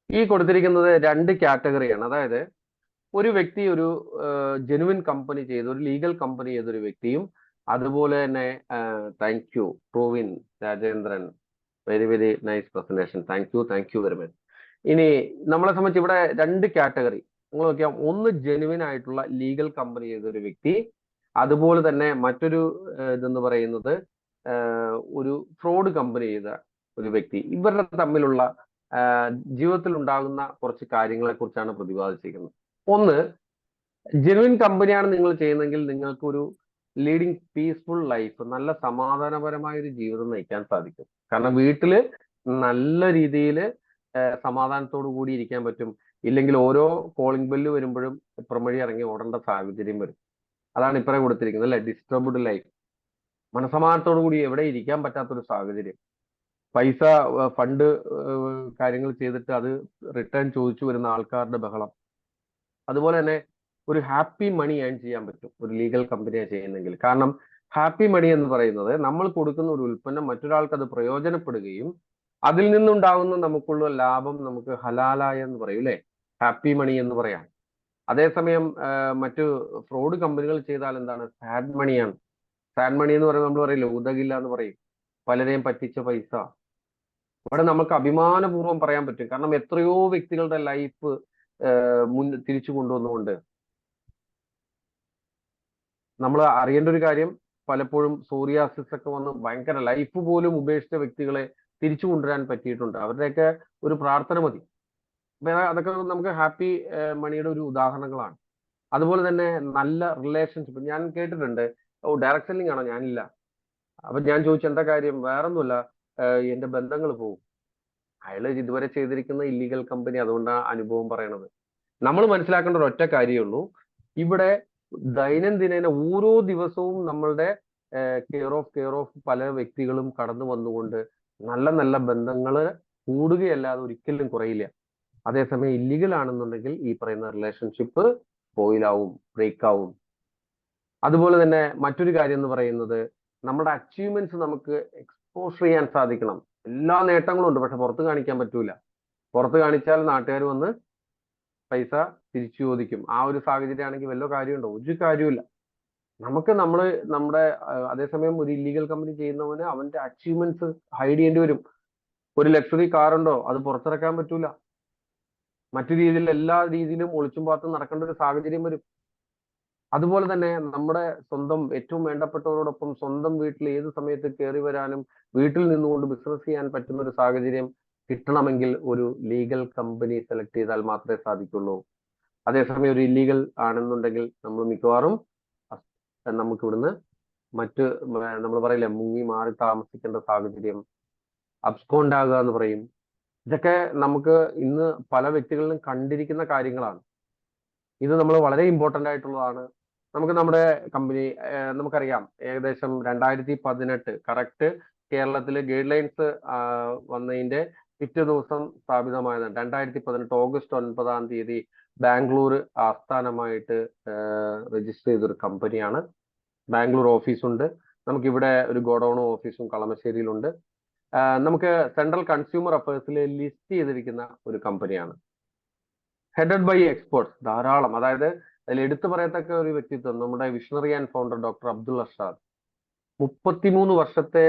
B: ഈ കൊടുത്തിരിക്കുന്നത് 2 കാറ്റഗറിയാണ്. അതായത് ഒരു വ്യക്തി ഒരു ജെനുവിൻ കമ്പനി ചെയ്ത, ഒരു ലീഗൽ കമ്പനി ചെയ്തൊരു വ്യക്തിയും, അതുപോലെ തന്നെ thank you Tovino Rajendran, very very nice presentation, thank you very much. ഇനി നമ്മളെ സംബന്ധിച്ച് ഇവിടെ 2 കാറ്റഗറി നിങ്ങൾ നോക്കിയാൽ, ഒന്ന് ജെനുവിൻ ആയിട്ടുള്ള ലീഗൽ കമ്പനി ചെയ്ത ഒരു വ്യക്തി, അതുപോലെ തന്നെ മറ്റൊരു ഇതെന്ന് പറയുന്നത് ഒരു ഫ്രോഡ് കമ്പനി ചെയ്ത ഒരു വ്യക്തി. ഇവരുടെ തമ്മിലുള്ള ജീവിതത്തിൽ ഉണ്ടാകുന്ന കുറച്ച് കാര്യങ്ങളെ കുറിച്ചാണ് പ്രതിപാദിച്ചിരിക്കുന്നത്. ഒന്ന്, ജെനുവിൻ കമ്പനിയാണ് നിങ്ങൾ ചെയ്യുന്നതെങ്കിൽ നിങ്ങൾക്ക് ഒരു ലീഡിങ് പീസ്ഫുൾ ലൈഫ്, നല്ല സമാധാനപരമായ ഒരു ജീവിതം നയിക്കാൻ സാധിക്കും. കാരണം വീട്ടില് നല്ല രീതിയിൽ സമാധാനത്തോടു കൂടി ഇരിക്കാൻ പറ്റും. ഇല്ലെങ്കിൽ ഓരോ കോളിംഗ് ബെല്ല് വരുമ്പോഴും ഇപ്പുറം വഴി ഇറങ്ങി ഓടേണ്ട സാഹചര്യം വരും. അതാണ് ഇപ്പറേ കൊടുത്തിരിക്കുന്നത് അല്ലെ, ഡിസ്റ്റർബ്ഡ് ലൈഫ്. മനസമാധാനത്തോടു കൂടി എവിടെ ഇരിക്കാൻ പറ്റാത്തൊരു സാഹചര്യം. പൈസ ഫണ്ട് കാര്യങ്ങൾ ചെയ്തിട്ട് അത് റിട്ടേൺ ചോദിച്ചു വരുന്ന ആൾക്കാരുടെ ബഹളം. അതുപോലെ തന്നെ ഒരു ഹാപ്പി മണി ഏൺ ചെയ്യാൻ പറ്റും ഒരു ലീഗൽ കമ്പനിയാണ് ചെയ്യുന്നെങ്കിൽ. കാരണം ഹാപ്പി മണി എന്ന് പറയുന്നത് നമ്മൾ കൊടുക്കുന്ന ഒരു ഉൽപ്പന്നം മറ്റൊരാൾക്ക് അത് പ്രയോജനപ്പെടുകയും അതിൽ നിന്നുണ്ടാകുന്ന നമുക്കുള്ള ലാഭം നമുക്ക് ഹലാലായ എന്ന് പറയും അല്ലെ, ഹാപ്പി മണി എന്ന് പറയാം. അതേസമയം മറ്റു ഫ്രോഡ് കമ്പനികൾ ചെയ്താൽ എന്താണ്, സാഡ് മണിയാണ്. സാഡ് മണി എന്ന് പറയുമ്പോൾ നമ്മൾ പറയില്ല, ഉദകില്ല എന്ന് പറയും, പലരെയും പറ്റിച്ച പൈസ. അവിടെ നമുക്ക് അഭിമാനപൂർവ്വം പറയാൻ പറ്റും. കാരണം എത്രയോ വ്യക്തികളുടെ ലൈഫ് തിരിച്ചു കൊണ്ടുവന്നുകൊണ്ട് നമ്മൾ അറിയേണ്ട ഒരു കാര്യം, പലപ്പോഴും സോറിയാസിസ് ഒക്കെ വന്ന് ഭയങ്കര ലൈഫ് പോലും ഉപേക്ഷിച്ച വ്യക്തികളെ തിരിച്ചു കൊണ്ടുവരാൻ പറ്റിയിട്ടുണ്ട്. അവരുടെയൊക്കെ ഒരു പ്രാർത്ഥന മതി. അതൊക്കെ നമുക്ക് ഹാപ്പി മണിയുടെ ഒരു ഉദാഹരണങ്ങളാണ്. അതുപോലെ തന്നെ നല്ല റിലേഷൻഷിപ്പ് ഞാൻ കേട്ടിട്ടുണ്ട്. ഡയറക്ട് സെല്ലിംഗ് ആണോ? ഞാനില്ല. അപ്പൊ ഞാൻ ചോദിച്ചു എന്താ കാര്യം? വേറൊന്നുമില്ല, എന്റെ ബന്ധങ്ങൾ പോകും. അയാള് ഇതുവരെ ചെയ്തിരിക്കുന്ന ഇല്ലീഗൽ കമ്പനി, അതുകൊണ്ടാണ് അനുഭവം പറയണത്. നമ്മൾ മനസ്സിലാക്കേണ്ട ഒരു ഒറ്റ കാര്യമേ ഉള്ളൂ, ഇവിടെ ദൈനംദിന ഓരോ ദിവസവും നമ്മളുടെ കെയർ ഓഫ് പല വ്യക്തികളും കടന്നു വന്നുകൊണ്ട് നല്ല നല്ല ബന്ധങ്ങൾ കൂടുകയല്ലാതെ ഒരിക്കലും കുറയില്ല. അതേസമയം ഇല്ലീഗൽ ആണെന്നുണ്ടെങ്കിൽ ഈ പറയുന്ന റിലേഷൻഷിപ്പ് സ്പോയിലാവും, ബ്രേക്ക് ആവും. അതുപോലെ തന്നെ മറ്റൊരു കാര്യം എന്ന് പറയുന്നത്, നമ്മുടെ അച്ചീവ്മെന്റ്സ് നമുക്ക് എക്സ്പോഷർ ചെയ്യാൻ സാധിക്കണം. എല്ലാ നേട്ടങ്ങളും ഉണ്ട്, പക്ഷെ പുറത്ത് കാണിക്കാൻ പറ്റൂല. പുറത്ത് കാണിച്ചാൽ നാട്ടുകാർ വന്ന് പൈസ തിരിച്ചു ചോദിക്കും. ആ ഒരു സാഹചര്യം ആണെങ്കിൽ വല്ല കാര്യമുണ്ടോ? ഒരു കാര്യമില്ല. നമുക്ക് നമ്മുടെ അതേസമയം ഒരു ഇല്ലീഗൽ കമ്പനി ചെയ്യുന്നവന് അവന്റെ അച്ചീവ്മെന്റ്സ് ഹൈഡ് ചെയ്യേണ്ടി വരും. ഒരു ലക്ഷറി കാർ ഉണ്ടോ, അത് പുറത്തിറക്കാൻ പറ്റൂല. മറ്റു രീതിയിൽ എല്ലാ രീതിയിലും ഒളിച്ചും പാത്തും നടക്കേണ്ട ഒരു സാഹചര്യം വരും. അതുപോലെ തന്നെ നമ്മുടെ സ്വന്തം ഏറ്റവും വേണ്ടപ്പെട്ടവരോടൊപ്പം സ്വന്തം വീട്ടിൽ ഏത് സമയത്ത് കയറി വരാനും വീട്ടിൽ നിന്നുകൊണ്ട് ബിസിനസ് ചെയ്യാൻ പറ്റുന്ന ഒരു സാഹചര്യം കിട്ടണമെങ്കിൽ ഒരു ലീഗൽ കമ്പനി സെലക്ട് ചെയ്താൽ മാത്രമേ സാധിക്കുള്ളൂ. അതേസമയം ഒരു ഇല്ലീഗൽ ആണെന്നുണ്ടെങ്കിൽ നമ്മൾ മിക്കവാറും നമുക്ക് ഇവിടുന്ന് മറ്റ് നമ്മൾ പറയില്ല, മുങ്ങി മാറി താമസിക്കേണ്ട സാഹചര്യം, അബ്സ്കോണ്ട് ആകുക എന്ന് പറയും. ഇതൊക്കെ നമുക്ക് ഇന്ന് പല വ്യക്തികളിലും കണ്ടിരിക്കുന്ന കാര്യങ്ങളാണ്. ഇത് നമ്മൾ വളരെ ഇമ്പോർട്ടന്റ് ആയിട്ടുള്ളതാണ്. നമുക്ക് നമ്മുടെ കമ്പനി നമുക്കറിയാം, ഏകദേശം 2018 കറക്റ്റ് കേരളത്തില് ഗൈഡ് ലൈൻസ് വന്നതിന്റെ പിറ്റേ ദിവസം സ്ഥാപിതമായതാണ്. 2018 ഓഗസ്റ്റ് 9 ബാംഗ്ലൂർ ആസ്ഥാനമായിട്ട് രജിസ്റ്റർ ചെയ്തൊരു കമ്പനിയാണ്. ബാംഗ്ലൂർ ഓഫീസുണ്ട്. നമുക്കിവിടെ ഒരു ഗോഡൌണും ഓഫീസും കളമശ്ശേരിയിലുണ്ട്. നമുക്ക് സെൻട്രൽ കൺസ്യൂമർ അഫയേഴ്സിൽ ലിസ്റ്റ് ചെയ്തിരിക്കുന്ന ഒരു കമ്പനിയാണ്. ഹെഡഡ് ബൈ എക്സ്പേർട്സ് ധാരാളം. അതായത് അതിൽ എടുത്തു പറയത്തക്ക ഒരു വ്യക്തിത്വം നമ്മുടെ visionary and founder doctor Abdul Arshad. 33 വർഷത്തെ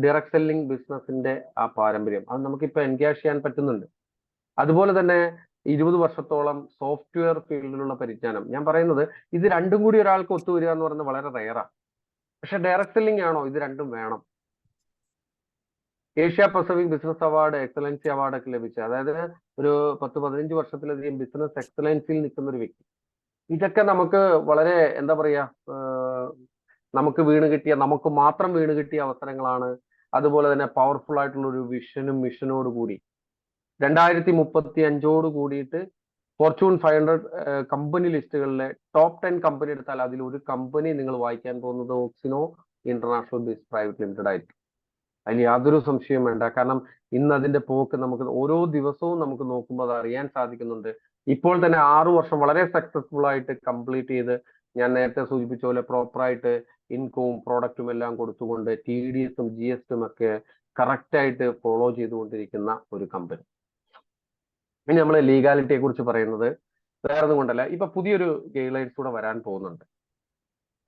B: ഡയറക്ട് സെല്ലിംഗ് ബിസിനസിന്റെ ആ പാരമ്പര്യം അത് നമുക്കിപ്പോൾ എൻക്യാഷ് ചെയ്യാൻ പറ്റുന്നുണ്ട്. അതുപോലെ തന്നെ 20 വർഷത്തോളം സോഫ്റ്റ്വെയർ ഫീൽഡിലുള്ള പരിജ്ഞാനം. ഞാൻ പറയുന്നത് ഇത് രണ്ടും കൂടി ഒരാൾക്ക് ഒത്തുവരിക എന്ന് പറയുന്നത് വളരെ റെയറാണ്. പക്ഷെ ഡയറക്ട് സെല്ലിംഗ് ആണോ, ഇത് രണ്ടും വേണം. Asia Pacific business award, excellency award ഒക്കെ ലഭിച്ച, അതായത് ഒരു 10-15 വർഷത്തിലധികം ബിസിനസ് എക്സലൻസിൽ നിൽക്കുന്ന ഒരു വ്യക്തി. ഇതൊക്കെ നമുക്ക് വളരെ എന്താ പറയാ, നമുക്ക് നമുക്ക് മാത്രം വീണ് കിട്ടിയ അവസരങ്ങളാണ്. അതുപോലെ തന്നെ പവർഫുൾ ആയിട്ടുള്ള ഒരു വിഷനും മിഷനോട് കൂടി 2035 കൂടിയിട്ട് ഫോർച്യൂൺ 500 കമ്പനി ലിസ്റ്റുകളിലെ ടോപ്പ് 10 കമ്പനി എടുത്താൽ അതിൽ ഒരു കമ്പനി നിങ്ങൾ വായിക്കാൻ പോകുന്നത് ഓക്സിനോ ഇന്റർനാഷണൽ ബിസ് പ്രൈവറ്റ് ലിമിറ്റഡ് ആയിരിക്കും. അതിൽ യാതൊരു സംശയവും വേണ്ട. കാരണം ഇന്ന് അതിന്റെ പോക്ക് നമുക്ക് ഓരോ ദിവസവും നമുക്ക് നോക്കുമ്പോൾ അത് അറിയാൻ സാധിക്കുന്നുണ്ട്. ഇപ്പോൾ തന്നെ 6 വർഷം വളരെ സക്സസ്ഫുൾ ആയിട്ട് കംപ്ലീറ്റ് ചെയ്ത്, ഞാൻ നേരത്തെ സൂചിപ്പിച്ച പോലെ പ്രോപ്പറായിട്ട് ഇൻകവും പ്രോഡക്റ്റും എല്ലാം കൊടുത്തുകൊണ്ട് TDSും GSTും ഒക്കെ കറക്റ്റ് ആയിട്ട് ഫോളോ ചെയ്തുകൊണ്ടിരിക്കുന്ന ഒരു കമ്പനി. ഇനി നമ്മൾ ലീഗാലിറ്റിയെ കുറിച്ച് പറയുന്നത് വേറെ ഒന്നും കൊണ്ടല്ല, ഇപ്പൊ പുതിയൊരു ഗൈഡ്ലൈൻസ് കൂടെ വരാൻ പോകുന്നുണ്ട്.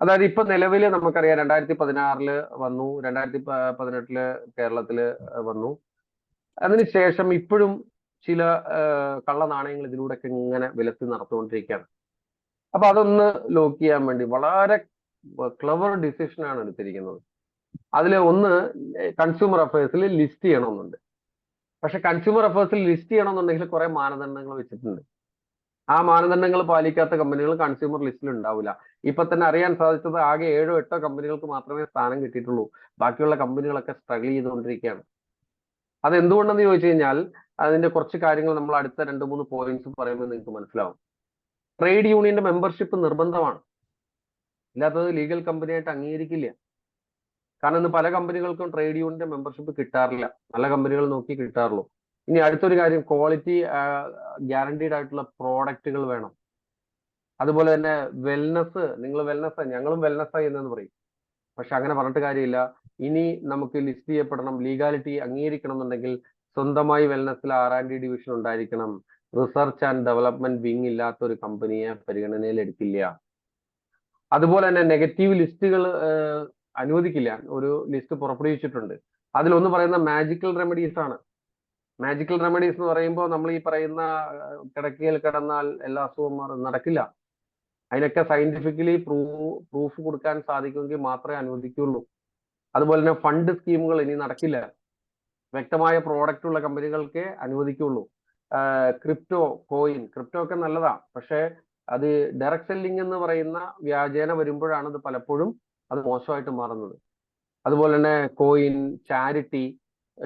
B: അതായത് ഇപ്പൊ നിലവിൽ നമുക്കറിയാം 2016 വന്നു, 2018 കേരളത്തില് വന്നു. അതിനുശേഷം ഇപ്പോഴും ചില കള്ള നാണയങ്ങൾ ഇതിലൂടെയൊക്കെ ഇങ്ങനെ വിലത്തി നടത്തുകൊണ്ടിരിക്കുകയാണ്. അപ്പൊ അതൊന്ന് ലോക്ക് ചെയ്യാൻ വേണ്ടി വളരെ ക്ലവർ ഡിസിഷൻ ആണ് എടുത്തിരിക്കുന്നത്. അതിൽ ഒന്ന്, കൺസ്യൂമർ അഫയേഴ്സിൽ ലിസ്റ്റ് ചെയ്യണമെന്നുണ്ട്. പക്ഷെ കൺസ്യൂമർ അഫയേഴ്സിൽ ലിസ്റ്റ് ചെയ്യണമെന്നുണ്ടെങ്കിൽ കുറെ മാനദണ്ഡങ്ങൾ വെച്ചിട്ടുണ്ട്. ആ മാനദണ്ഡങ്ങൾ പാലിക്കാത്ത കമ്പനികൾ കൺസ്യൂമർ ലിസ്റ്റിൽ ഉണ്ടാവില്ല. ഇപ്പൊ തന്നെ അറിയാൻ സാധിച്ചത് ആകെ 7 8 കമ്പനികൾക്ക് മാത്രമേ സ്ഥാനം കിട്ടിയിട്ടുള്ളൂ. ബാക്കിയുള്ള കമ്പനികളൊക്കെ സ്ട്രഗിൾ ചെയ്തുകൊണ്ടിരിക്കുകയാണ്. അത് എന്തുകൊണ്ടെന്ന് ചോദിച്ചു കഴിഞ്ഞാൽ അതിന്റെ കുറച്ച് കാര്യങ്ങൾ നമ്മൾ അടുത്ത 2-3 പോയിന്റ്സ് പറയുമ്പോൾ നിങ്ങൾക്ക് മനസ്സിലാവും. ട്രേഡ് യൂണിയന്റെ മെമ്പർഷിപ്പ് നിർബന്ധമാണ്. ഇല്ലാത്തത് ലീഗൽ കമ്പനിയായിട്ട് അംഗീകരിക്കില്ല. കാരണം ഇന്ന് പല കമ്പനികൾക്കും ട്രേഡ് യൂണിയന്റെ മെമ്പർഷിപ്പ് കിട്ടാറില്ല. നല്ല കമ്പനികൾ നോക്കി കിട്ടാറുള്ളൂ. ഇനി അടുത്തൊരു കാര്യം, ക്വാളിറ്റി ഗ്യാരണ്ടീഡ് ആയിട്ടുള്ള പ്രോഡക്റ്റുകൾ വേണം. അതുപോലെ തന്നെ വെൽനസ്, നിങ്ങൾ വെൽനസ്, ഞങ്ങളും വെൽനസ് എന്ന് പറയും. പക്ഷെ അങ്ങനെ പറഞ്ഞിട്ട് കാര്യമില്ല. ഇനി നമുക്ക് ലിസ്റ്റ് ചെയ്യപ്പെടണം, ലീഗാലിറ്റി അംഗീകരിക്കണം എന്നുണ്ടെങ്കിൽ സ്വന്തമായി വെൽനസിൽ R&D ഡിവിഷൻ ഉണ്ടായിരിക്കണം. റിസർച്ച് ആൻഡ് ഡെവലപ്മെന്റ് വിങ് ഇല്ലാത്ത ഒരു കമ്പനിയെ പരിഗണനയിൽ എടുക്കില്ല. അതുപോലെ തന്നെ നെഗറ്റീവ് ലിസ്റ്റുകൾ അനുവദിക്കില്ല. ഒരു ലിസ്റ്റ് പുറപ്പെടുവിച്ചിട്ടുണ്ട്. അതിലൊന്ന് പറയുന്ന മാജിക്കൽ റെമഡീസ് ആണ്. മാജിക്കൽ റെമഡീസ് എന്ന് പറയുമ്പോൾ നമ്മൾ ഈ പറയുന്ന കിടക്കയിൽ കിടന്നാൽ എല്ലാ അസുഖവും നടക്കില്ല. അതിനൊക്കെ സയന്റിഫിക്കലി പ്രൂഫ് കൊടുക്കാൻ സാധിക്കുമെങ്കിൽ മാത്രമേ അനുവദിക്കുള്ളൂ. അതുപോലെ തന്നെ ഫണ്ട് സ്കീമുകൾ ഇനി നടക്കില്ല. വ്യക്തമായ പ്രോഡക്റ്റ് ഉള്ള കമ്പനികൾക്ക് അനുവദിക്കുള്ളൂ. ക്രിപ്റ്റോ ഒക്കെ നല്ലതാ, പക്ഷെ അത് ഡയറക്ട് സെല്ലിംഗ് എന്ന് പറയുന്ന വ്യാജേന വരുമ്പോഴാണ് അത് പലപ്പോഴും അത് മോശമായിട്ട് മാറുന്നത്. അതുപോലെ തന്നെ coin, charity,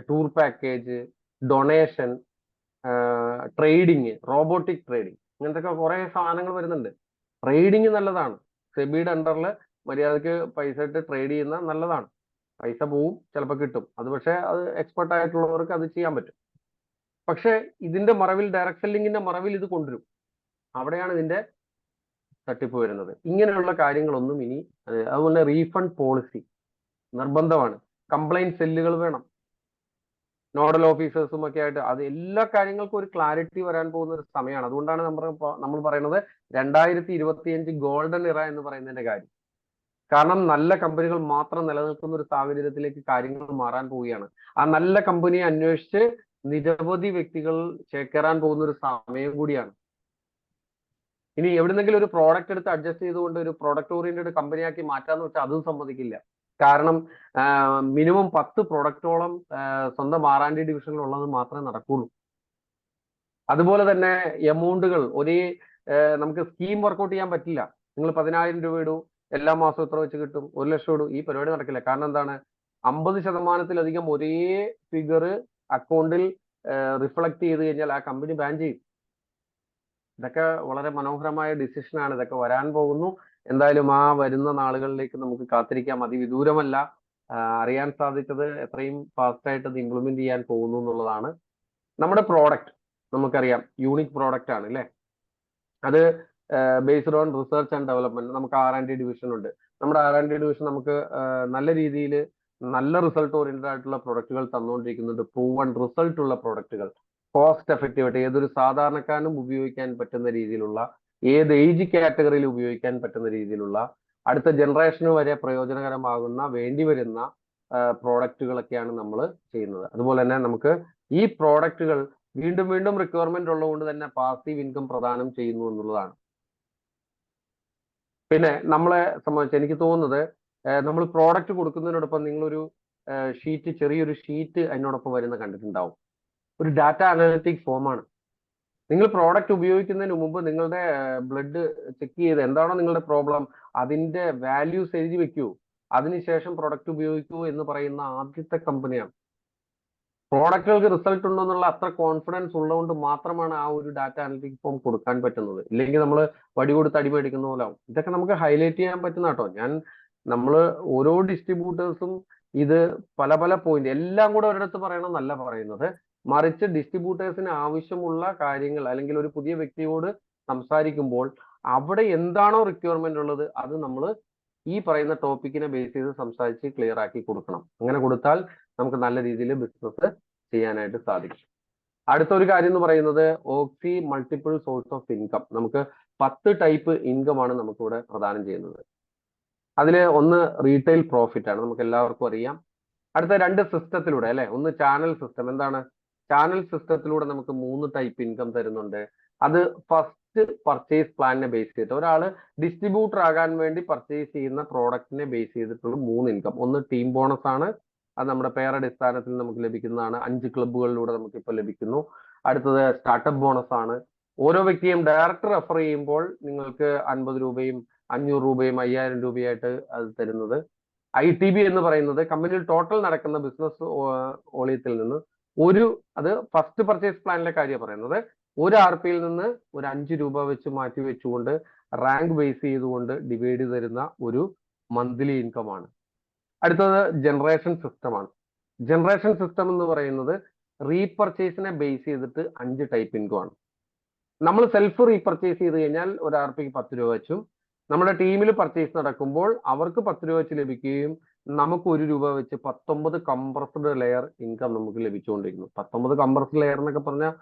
B: tour package, donation, trading, robotic trading, ഇങ്ങനത്തെ കുറെ സാധനങ്ങൾ വരുന്നുണ്ട്. ട്രേഡിങ് നല്ലതാണ്. സെബിയുടെ അണ്ടറിൽ മര്യാദക്ക് പൈസ ഇട്ട് ട്രേഡ് ചെയ്യുന്ന നല്ലതാണ്. പൈസ പോവും, ചിലപ്പോൾ കിട്ടും. അത് പക്ഷേ അത് എക്സ്പെർട്ട് ആയിട്ടുള്ളവർക്ക് അത് ചെയ്യാൻ പറ്റും. പക്ഷെ ഇതിന്റെ മറവിൽ, ഡയറക്ട് സെല്ലിങ്ങിന്റെ മറവിൽ ഇത് കൊണ്ടുവരും. അവിടെയാണ് ഇതിന്റെ തട്ടിപ്പ് വരുന്നത്. ഇങ്ങനെയുള്ള കാര്യങ്ങളൊന്നും ഇനി, അതുപോലെ റീഫണ്ട് പോളിസി നിർബന്ധമാണ്. കംപ്ലൈന്റ് സെല്ലുകൾ വേണം, നോഡൽ ഓഫീസേഴ്സും ഒക്കെ ആയിട്ട്. അത് എല്ലാ കാര്യങ്ങൾക്കും ഒരു ക്ലാരിറ്റി വരാൻ പോകുന്ന ഒരു സമയമാണ്. അതുകൊണ്ടാണ് നമ്മൾ പറയുന്നത് 2025 ഗോൾഡൻ ഇറ എന്ന് പറയുന്നതിന്റെ കാര്യം. കാരണം നല്ല കമ്പനികൾ മാത്രം നിലനിൽക്കുന്ന ഒരു സാഹചര്യത്തിലേക്ക് കാര്യങ്ങൾ മാറാൻ പോവുകയാണ്. ആ നല്ല കമ്പനിയെ അന്വേഷിച്ച് നിരവധി വ്യക്തികൾ ചേക്കേറാൻ പോകുന്ന ഒരു സമയം കൂടിയാണ്. ഇനി എവിടെന്നെങ്കിലും ഒരു പ്രോഡക്റ്റ് എടുത്ത് അഡ്ജസ്റ്റ് ചെയ്തുകൊണ്ട് ഒരു പ്രോഡക്റ്റ് ഓറിയന്റഡ് കമ്പനിയാക്കി മാറ്റാന്ന് വെച്ചാൽ അതും സമ്മതിക്കില്ല. കാരണം മിനിമം 10 പ്രോഡക്റ്റോളം സ്വന്തം R&D ഡിവിഷനിൽ ഉള്ളത് മാത്രമേ നടക്കുള്ളൂ. അതുപോലെ തന്നെ എമൗണ്ടുകൾ നമുക്ക് സ്കീം വർക്ക്ഔട്ട് ചെയ്യാൻ പറ്റില്ല. നിങ്ങൾ 10,000 രൂപ ഇടൂ, എല്ലാ മാസവും എത്ര വെച്ച് കിട്ടും, 1 ലക്ഷം ഇടൂ, ഈ പരിപാടി നടക്കില്ല. കാരണം എന്താണ്, 50% ഒരേ ഫിഗർ അക്കൗണ്ടിൽ റിഫ്ലക്ട് ചെയ്ത് കഴിഞ്ഞാൽ ആ കമ്പനി ബാൻ ചെയ്യും. ഇതൊക്കെ വളരെ മനോഹരമായ ഡിസിഷനാണ്. ഇതൊക്കെ വരാൻ പോകുന്നു. എന്തായാലും ആ വരുന്ന നാളുകളിലേക്ക് നമുക്ക് കാത്തിരിക്കാം. അതിവിദൂരമല്ല. അറിയാൻ സാധിച്ചത് എത്രയും ഫാസ്റ്റായിട്ട് അത് ഇംപ്ലിമെന്റ് ചെയ്യാൻ പോകുന്നു എന്നുള്ളതാണ്. നമ്മുടെ പ്രോഡക്റ്റ് നമുക്കറിയാം, യൂണിക് പ്രോഡക്റ്റ് ആണ് അല്ലേ. അത് based on research and development. നമുക്ക് R&D ഡിവിഷൻ ഉണ്ട്. നമ്മുടെ R&D ഡിവിഷൻ നമുക്ക് നല്ല രീതിയിൽ നല്ല റിസൾട്ട് ഓറിയന്റഡ് ആയിട്ടുള്ള പ്രൊഡക്റ്റുകൾ തന്നുകൊണ്ടിരിക്കുന്നുണ്ട്. പ്രൂവൺ റിസൾട്ട് ഉള്ള പ്രൊഡക്റ്റുകൾ, കോസ്റ്റ് എഫക്റ്റീവായിട്ട് ഏതൊരു സാധാരണക്കാരനും ഉപയോഗിക്കാൻ പറ്റുന്ന രീതിയിലുള്ള, ഏത് ഏജ് കാറ്റഗറിയിൽ ഉപയോഗിക്കാൻ പറ്റുന്ന രീതിയിലുള്ള, അടുത്ത ജനറേഷന് വരെ പ്രയോജനകരമാകുന്ന വേണ്ടിവരുന്ന പ്രോഡക്റ്റുകളൊക്കെയാണ് നമ്മൾ ചെയ്യുന്നത്. അതുപോലെ തന്നെ നമുക്ക് ഈ പ്രോഡക്റ്റുകൾ വീണ്ടും വീണ്ടും റിക്വയർമെന്റ് ഉള്ളതുകൊണ്ട് തന്നെ പാസീവ് ഇൻകം പ്രദാനം ചെയ്യുന്നു എന്നുള്ളതാണ്. പിന്നെ നമ്മളെ സംബന്ധിച്ച് എനിക്ക് തോന്നുന്നത്, നമ്മൾ പ്രോഡക്റ്റ് കൊടുക്കുന്നതിനോടൊപ്പം നിങ്ങളൊരു ചെറിയൊരു ഷീറ്റ് അതിനോടൊപ്പം വരുന്ന കണ്ടിട്ടുണ്ടാവും. ഒരു ഡാറ്റ അനലിറ്റിക് ഫോമാണ്. നിങ്ങൾ പ്രോഡക്റ്റ് ഉപയോഗിക്കുന്നതിന് മുമ്പ് നിങ്ങളുടെ ബ്ലഡ് ചെക്ക് ചെയ്ത് എന്താണോ നിങ്ങളുടെ പ്രോബ്ലം അതിന്റെ വാല്യൂസ് എഴുതി വെക്കൂ. അതിനുശേഷം പ്രൊഡക്റ്റ് ഉപയോഗിക്കൂ എന്ന് പറയുന്ന ആദ്യത്തെ കമ്പനിയാണ്. പ്രോഡക്റ്റുകൾക്ക് റിസൾട്ട് ഉണ്ടോ എന്നുള്ള അത്ര കോൺഫിഡൻസ് ഉള്ളതുകൊണ്ട് മാത്രമാണ് ആ ഒരു ഡാറ്റ അനലിറ്റിക് ഫോം കൊടുക്കാൻ പറ്റുന്നത്. ഇല്ലെങ്കിൽ നമ്മൾ വടി കൊടുത്ത് അടി മേടിക്കുന്ന പോലെ ആവും. ഇതൊക്കെ നമുക്ക് ഹൈലൈറ്റ് ചെയ്യാൻ പറ്റുന്ന കേട്ടോ. നമ്മൾ ഓരോ ഡിസ്ട്രിബ്യൂട്ടേഴ്സും ഇത് പല പോയിന്റ് എല്ലാം കൂടെ ഒരിടത്ത് പറയണം എന്നല്ല പറയുന്നത്. മറിച്ച് ഡിസ്ട്രിബ്യൂട്ടേഴ്സിന് ആവശ്യമുള്ള കാര്യങ്ങൾ അല്ലെങ്കിൽ ഒരു പുതിയ വ്യക്തിയോട് സംസാരിക്കുമ്പോൾ അവിടെ എന്താണോ റിക്വയർമെന്റ് ഉള്ളത് അത് നമ്മൾ ഈ പറയുന്ന ടോപ്പിക്കിനെ ബേസ് ചെയ്ത് സംസാരിച്ച് ക്ലിയർ ആക്കി കൊടുക്കണം. അങ്ങനെ കൊടുത്താൽ നമുക്ക് നല്ല രീതിയിൽ ബിസിനസ് ചെയ്യാനായിട്ട് സാധിക്കും. അടുത്ത ഒരു കാര്യം എന്ന് പറയുന്നത് ഓക്സി മൾട്ടിപ്പിൾ സോഴ്സ് ഓഫ് ഇൻകം. നമുക്ക് 10 ടൈപ്പ് ഇൻകം ആണ് നമുക്കിവിടെ പ്രദാനം ചെയ്യുന്നത്. അതിൽ ഒന്ന് റീറ്റെയിൽ പ്രോഫിറ്റ് ആണ്, നമുക്ക് എല്ലാവർക്കും അറിയാം. അടുത്ത 2 സിസ്റ്റത്തിലൂടെ അല്ലെ, ഒന്ന് ചാനൽ സിസ്റ്റം. എന്താണ് ചാനൽ സിസ്റ്റത്തിലൂടെ നമുക്ക് 3 ടൈപ്പ് ഇൻകം തരുന്നുണ്ട്. അത് ഫസ്റ്റ് പർച്ചേസ് പ്ലാനിനെ ബേസ് ചെയ്തിട്ട് ഒരാള് ഡിസ്ട്രിബ്യൂട്ടർ ആകാൻ വേണ്ടി പർച്ചേസ് ചെയ്യുന്ന പ്രോഡക്റ്റിനെ ബേസ് ചെയ്തിട്ടുള്ള 3 ഇൻകം. ഒന്ന് ടീം ബോണസ് ആണ്, അത് നമ്മുടെ പേരടിസ്ഥാനത്തിൽ നമുക്ക് ലഭിക്കുന്നതാണ്. 5 ക്ലബ്ബുകളിലൂടെ നമുക്ക് ഇപ്പോൾ ലഭിക്കുന്നു. അടുത്തത് സ്റ്റാർട്ടപ്പ് ബോണസ് ആണ്. ഓരോ വ്യക്തിയും ഡയറക്റ്റ് റെഫർ ചെയ്യുമ്പോൾ നിങ്ങൾക്ക് 50 രൂപയും 500 രൂപയും 5000 രൂപയായിട്ട് അത് തരുന്നത്. ITB എന്ന് പറയുന്നത് കമ്പനിയിൽ ടോട്ടൽ നടക്കുന്ന ബിസിനസ് വോളിയത്തിൽ നിന്ന് അത് ഫസ്റ്റ് പർച്ചേസ് പ്ലാനിലെ കാര്യം പറയുന്നത്, ഒരു RPയിൽ നിന്ന് ഒരു 5 രൂപ വെച്ച് മാറ്റി വെച്ചുകൊണ്ട് റാങ്ക് ബേസ് ചെയ്തുകൊണ്ട് ഡിവൈഡ് തരുന്ന ഒരു മന്ത്ലി ഇൻകം ആണ്. അടുത്തത് ജനറേഷൻ സിസ്റ്റം ആണ്. ജനറേഷൻ സിസ്റ്റം എന്ന് പറയുന്നത് റീപർച്ചേസിനെ ബേസ് ചെയ്തിട്ട് 5 ടൈപ്പ് ഇൻകം ആണ്. നമ്മൾ സെൽഫ് റീപർച്ചേസ് ചെയ്ത് കഴിഞ്ഞാൽ ഒരു RPക്ക് 10 രൂപ വെച്ചും, നമ്മുടെ ടീമിൽ പർച്ചേസ് നടക്കുമ്പോൾ അവർക്ക് 10 രൂപ വെച്ച് ലഭിക്കുകയും നമുക്ക് 1 രൂപ വെച്ച് 19 കംപ്രസ്ഡ് ലെയർ ഇൻകം നമുക്ക് ലഭിച്ചുകൊണ്ടിരിക്കുന്നു. 19 കംപ്രസ്ഡ് ലെയർ എന്നൊക്കെ പറഞ്ഞാൽ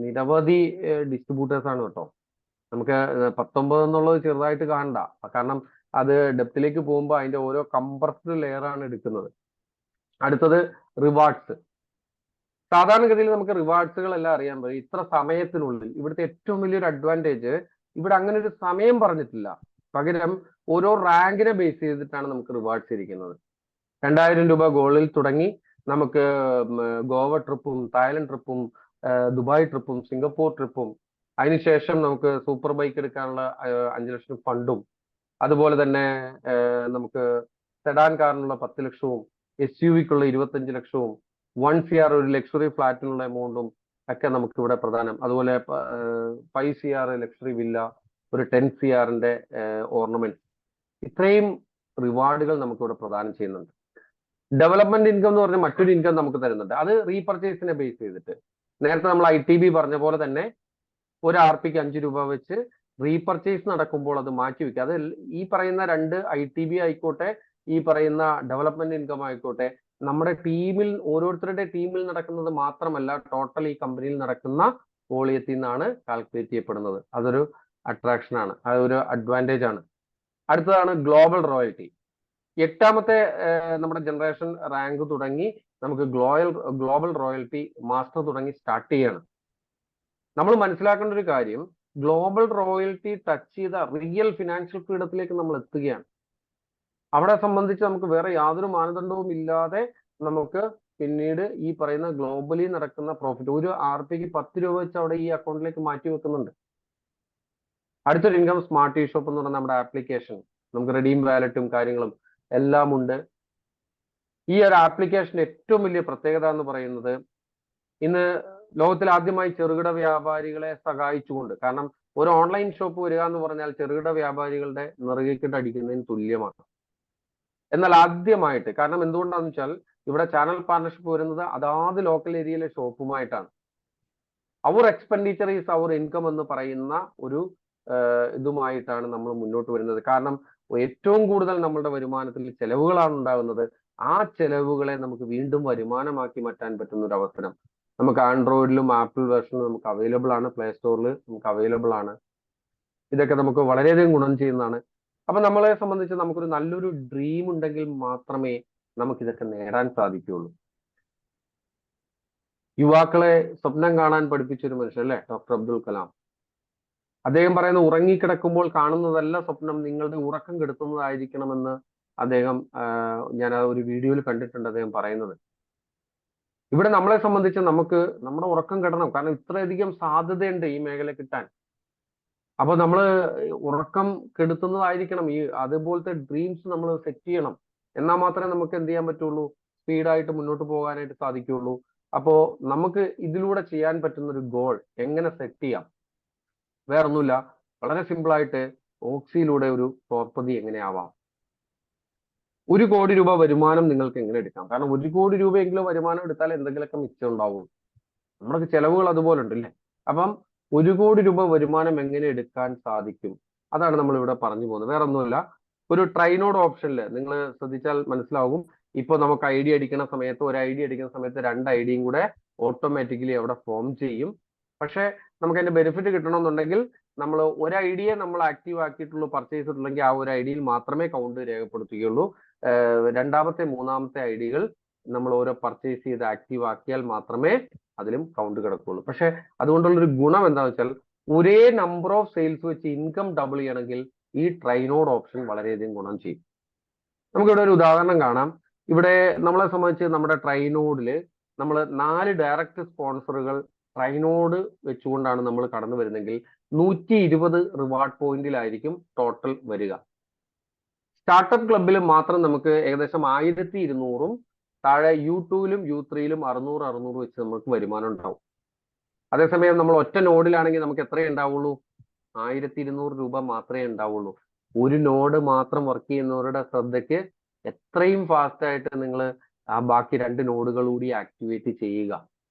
B: നിരവധി ഡിസ്ട്രിബ്യൂട്ടേഴ്സ് ആണ് കേട്ടോ. നമുക്ക് 19 എന്നുള്ളത് ചെറുതായിട്ട് കാണണ്ട, കാരണം അത് ഡെപ്തിലേക്ക് പോകുമ്പോൾ അതിന്റെ ഓരോ കംപ്രസ്ഡ് ലെയർ ആണ് എടുക്കുന്നത്. അടുത്തത് റിവാർഡ്സ്. സാധാരണഗതിയിൽ നമുക്ക് റിവാർഡ്സുകൾ എല്ലാം അറിയാൻ പറ്റും ഇത്ര സമയത്തിനുള്ളിൽ. ഇവിടുത്തെ ഏറ്റവും വലിയൊരു അഡ്വാൻറ്റേജ് ഇവിടെ അങ്ങനെ ഒരു സമയം പറഞ്ഞിട്ടില്ല, പകരം ഓരോ റാങ്കിനെ ബേസ് ചെയ്തിട്ടാണ് നമുക്ക് റിവാർഡ്സ് ഇരിക്കുന്നത്. 2000 രൂപ ഗോളിൽ തുടങ്ങി നമുക്ക് ഗോവ ട്രിപ്പും തായ്ലൻഡ് ട്രിപ്പും ദുബായ് ട്രിപ്പും സിംഗപ്പൂർ ട്രിപ്പും, അതിനുശേഷം നമുക്ക് സൂപ്പർ ബൈക്ക് എടുക്കാനുള്ള 5 ലക്ഷം ഫണ്ടും, അതുപോലെ തന്നെ നമുക്ക് സെഡാൻ കാറിനുള്ള 10 ലക്ഷവും SUVക്കുള്ള 25 ലക്ഷവും 1 CR ഒരു ലക്ഷറി ഫ്ലാറ്റിനുള്ള എമൗണ്ടും ഒക്കെ നമുക്ക് ഇവിടെ പ്രധാനം. അതുപോലെ 5 CR ലക്ഷറി വില്ല, ഒരു 10 CRന്റെ ഓർണമെന്റ്, ഇത്രയും റിവാർഡുകൾ നമുക്ക് ഇവിടെ പ്രദാനം ചെയ്യുന്നുണ്ട്. ഡെവലപ്മെന്റ് ഇൻകം എന്ന് പറഞ്ഞ മറ്റൊരു ഇൻകം നമുക്ക് തരുന്നുണ്ട്. അത് റീപർച്ചേസിനെ ബേസ് ചെയ്തിട്ട് നേരത്തെ നമ്മൾ ITB പറഞ്ഞ പോലെ തന്നെ ഒരു RPക്ക് 5 രൂപ വെച്ച് റീപർച്ചേസ് നടക്കുമ്പോൾ അത് മാറ്റി വെക്കുക. അത് ഈ പറയുന്ന 2 ITB ആയിക്കോട്ടെ, ഈ പറയുന്ന ഡെവലപ്മെന്റ് ഇൻകം ആയിക്കോട്ടെ, നമ്മുടെ ടീമിൽ ഓരോരുത്തരുടെ ടീമിൽ നടക്കുന്നത് മാത്രമല്ല, ടോട്ടൽ ഈ കമ്പനിയിൽ നടക്കുന്ന വോളിയത്തിൽ നിന്നാണ് കാൽക്കുലേറ്റ് ചെയ്യപ്പെടുന്നത്. അതൊരു അട്രാക്ഷൻ ആണ്, അതൊരു അഡ്വാൻറ്റേജ് ആണ്. അടുത്തതാണ് ഗ്ലോബൽ റോയൽറ്റി. 8ാമത്തെ നമ്മുടെ ജനറേഷൻ റാങ്ക് തുടങ്ങി നമുക്ക് ഗ്ലോബൽ റോയൽറ്റി മാസ്റ്റർ തുടങ്ങി സ്റ്റാർട്ട് ചെയ്യാണ്. നമ്മൾ മനസ്സിലാക്കേണ്ട ഒരു കാര്യം, ഗ്ലോബൽ റോയൽറ്റി ടച്ച് ചെയ്ത റിയൽ ഫിനാൻഷ്യൽ ഫ്രീഡത്തിലേക്ക് നമ്മൾ എത്തുകയാണ്. അവിടെ സംബന്ധിച്ച് നമുക്ക് വേറെ യാതൊരു മാനദണ്ഡവും ഇല്ലാതെ നമുക്ക് പിന്നീട് ഈ പറയുന്ന ഗ്ലോബലി നടക്കുന്ന പ്രോഫിറ്റ് ഒരു RPക്ക് 10 രൂപ വെച്ച് അവിടെ ഈ അക്കൗണ്ടിലേക്ക് മാറ്റി വെക്കുന്നുണ്ട്. അടുത്തൊരു ഇൻകം സ്മാർട്ട് ഷോപ്പ് എന്ന് പറഞ്ഞാൽ നമ്മുടെ ആപ്ലിക്കേഷൻ, നമുക്ക് റെഡീം വാലറ്റും കാര്യങ്ങളും എല്ലാം ഉണ്ട്. ഈ ഒരു ആപ്ലിക്കേഷന്റെ ഏറ്റവും വലിയ പ്രത്യേകത എന്ന് പറയുന്നത്, ഇന്ന് ലോകത്തിൽ ആദ്യമായി ചെറുകിട വ്യാപാരികളെ സഹായിച്ചുകൊണ്ട്, കാരണം ഒരു ഓൺലൈൻ ഷോപ്പ് വരിക എന്ന് പറഞ്ഞാൽ ചെറുകിട വ്യാപാരികളുടെ നിറകിട്ട് അടിക്കുന്നതിന് തുല്യമാണ്. എന്നാൽ ആദ്യമായിട്ട്, കാരണം എന്തുകൊണ്ടാണെന്ന് വെച്ചാൽ ഇവിടെ ചാനൽ പാർട്ണർഷിപ്പ് വരുന്നത് അതാത് ലോക്കൽ ഏരിയയിലെ ഷോപ്പുമായിട്ടാണ്. അവർ എക്സ്പെൻഡിച്ചർ ഈസ് അവർ ഇൻകം എന്ന് പറയുന്ന ഒരു ഇതുമായിട്ടാണ് നമ്മൾ മുന്നോട്ട് വരുന്നത്. കാരണം ഏറ്റവും കൂടുതൽ നമ്മളുടെ വരുമാനത്തിൽ ചെലവുകളാണ് ഉണ്ടാകുന്നത്. ആ ചെലവുകളെ നമുക്ക് വീണ്ടും വരുമാനമാക്കി മാറ്റാൻ പറ്റുന്ന ഒരു അവസരം നമുക്ക് ആൻഡ്രോയിഡിലും ആപ്പിൾ വേർഷനിലും നമുക്ക് അവൈലബിൾ ആണ്, പ്ലേ സ്റ്റോറിൽ നമുക്ക് അവൈലബിൾ ആണ്. ഇതൊക്കെ നമുക്ക് വളരെയധികം ഗുണം ചെയ്യുന്നതാണ്. അപ്പൊ നമ്മളെ സംബന്ധിച്ച് നമുക്കൊരു നല്ലൊരു ഡ്രീം ഉണ്ടെങ്കിൽ മാത്രമേ നമുക്ക് ഇതൊക്കെ നേടാൻ സാധിക്കുകയുള്ളൂ. യുവാക്കളെ സ്വപ്നം കാണാൻ പഠിപ്പിച്ച ഒരു മനുഷ്യൻ അല്ലെ, ഡോക്ടർ അബ്ദുൽ കലാം. അദ്ദേഹം പറയുന്നത്, ഉറങ്ങിക്കിടക്കുമ്പോൾ കാണുന്നതല്ല സ്വപ്നം, നിങ്ങളുടെ ഉറക്കം കെടുത്തുന്നതായിരിക്കണമെന്ന് അദ്ദേഹം ഞാൻ ആ ഒരു വീഡിയോയിൽ കണ്ടിട്ടുണ്ട് അദ്ദേഹം പറയുന്നത്. ഇവിടെ നമ്മളെ സംബന്ധിച്ച് നമുക്ക് നമ്മുടെ ഉറക്കം കെടണം, കാരണം ഇത്രയധികം സാധ്യതയുണ്ട് ഈ മേഖല കിട്ടാൻ. അപ്പൊ നമ്മൾ ഉറക്കം കെടുത്തുന്നതായിരിക്കണം, ഈ അതുപോലത്തെ ഡ്രീംസ് നമ്മൾ സെറ്റ് ചെയ്യണം. എന്നാൽ മാത്രമേ നമുക്ക് എന്ത് ചെയ്യാൻ പറ്റുള്ളൂ, സ്പീഡായിട്ട് മുന്നോട്ട് പോകാനായിട്ട് സാധിക്കുകയുള്ളൂ. അപ്പോ നമുക്ക് ഇതിലൂടെ ചെയ്യാൻ പറ്റുന്ന ഒരു ഗോൾ എങ്ങനെ സെറ്റ് ചെയ്യാം? വേറൊന്നുമില്ല, വളരെ സിമ്പിൾ ആയിട്ട് ഓക്സിയിലൂടെ ഒരു പ്രോപ്പർട്ടി എങ്ങനെ ആവാം. 1 കോടി രൂപ വരുമാനം നിങ്ങൾക്ക് എങ്ങനെ എടുക്കാം? കാരണം 1 കോടി രൂപയെങ്കിലും വരുമാനം എടുത്താൽ എന്തെങ്കിലുമൊക്കെ മിച്ചം ഉണ്ടാവും. നമ്മുടെ ചെലവുകൾ അതുപോലെ ഉണ്ട് അല്ലേ? അപ്പം 1 കോടി രൂപ വരുമാനം എങ്ങനെ എടുക്കാൻ സാധിക്കും? അതാണ് നമ്മൾ ഇവിടെ പറഞ്ഞു പോകുന്നത്. വേറെ ഒന്നുമില്ല. ഒരു ട്രൈനോഡ് ഓപ്ഷനിൽ നിങ്ങൾ ശ്രദ്ധിച്ചാൽ മനസ്സിലാവും. ഇപ്പൊ നമുക്ക് ഐഡി അടിക്കുന്ന സമയത്ത്, ഒരു ഐഡി അടിക്കുന്ന സമയത്ത് 2 ഐഡിയും കൂടെ ഓട്ടോമാറ്റിക്കലി അവിടെ ഫോം ചെയ്യും. പക്ഷെ നമുക്ക് അതിന്റെ ബെനിഫിറ്റ് കിട്ടണമെന്നുണ്ടെങ്കിൽ നമ്മൾ ഒരു ഐഡിയെ നമ്മൾ ആക്റ്റീവ് ആക്കിയിട്ടുള്ളൂ, പർച്ചേസ് ചെയ്തിട്ടുണ്ടെങ്കിൽ ആ ഒരു ഐഡിയിൽ മാത്രമേ കൗണ്ട് രേഖപ്പെടുത്തുകയുള്ളൂ. രണ്ടാമത്തെ മൂന്നാമത്തെ ഐഡികൾ നമ്മൾ ഓരോ പർച്ചേസ് ചെയ്ത് ആക്റ്റീവ് ആക്കിയാൽ മാത്രമേ അതിലും കൗണ്ട് കിടക്കുള്ളൂ. പക്ഷെ അതുകൊണ്ടുള്ളൊരു ഗുണം എന്താണെന്ന് വെച്ചാൽ ഒരേ നമ്പർ ഓഫ് സെയിൽസ് വെച്ച് ഇൻകം ഡബിൾ ചെയ്യണമെങ്കിൽ ഈ ട്രൈനോഡ് ഓപ്ഷൻ വളരെയധികം ഗുണം ചെയ്യും. നമുക്കിവിടെ ഒരു ഉദാഹരണം കാണാം. ഇവിടെ നമ്മളെ സംബന്ധിച്ച് നമ്മുടെ ട്രൈനോഡിൽ നമ്മൾ 4 ഡയറക്റ്റ് സ്പോൺസറുകൾ ട്രൈനോഡ് വെച്ചുകൊണ്ടാണ് നമ്മൾ കടന്നു വരുന്നെങ്കിൽ 120 റിവാർഡ് പോയിന്റിലായിരിക്കും ടോട്ടൽ വരിക. സ്റ്റാർട്ടപ്പ് ക്ലബിൽ മാത്രം നമുക്ക് ഏകദേശം 1200-ഉം താഴെ U2-ലും U3-ലും 600 വെച്ച് നമുക്ക് വരുമാനം ഉണ്ടാവും. അതേസമയം നമ്മൾ ഒറ്റ നോഡിലാണെങ്കിൽ നമുക്ക് എത്രയേ ഉണ്ടാവുള്ളൂ? 1200 രൂപ മാത്രമേ ഉണ്ടാവുള്ളൂ. ഒരു നോഡ് മാത്രം വർക്ക് ചെയ്യുന്നവരുടെ ശ്രദ്ധയ്ക്ക് എത്രയും ഫാസ്റ്റ് ആയിട്ട് നിങ്ങൾ ആ ബാക്കി 2 നോഡുകൾ കൂടി ആക്ടിവേറ്റ് ചെയ്യുക.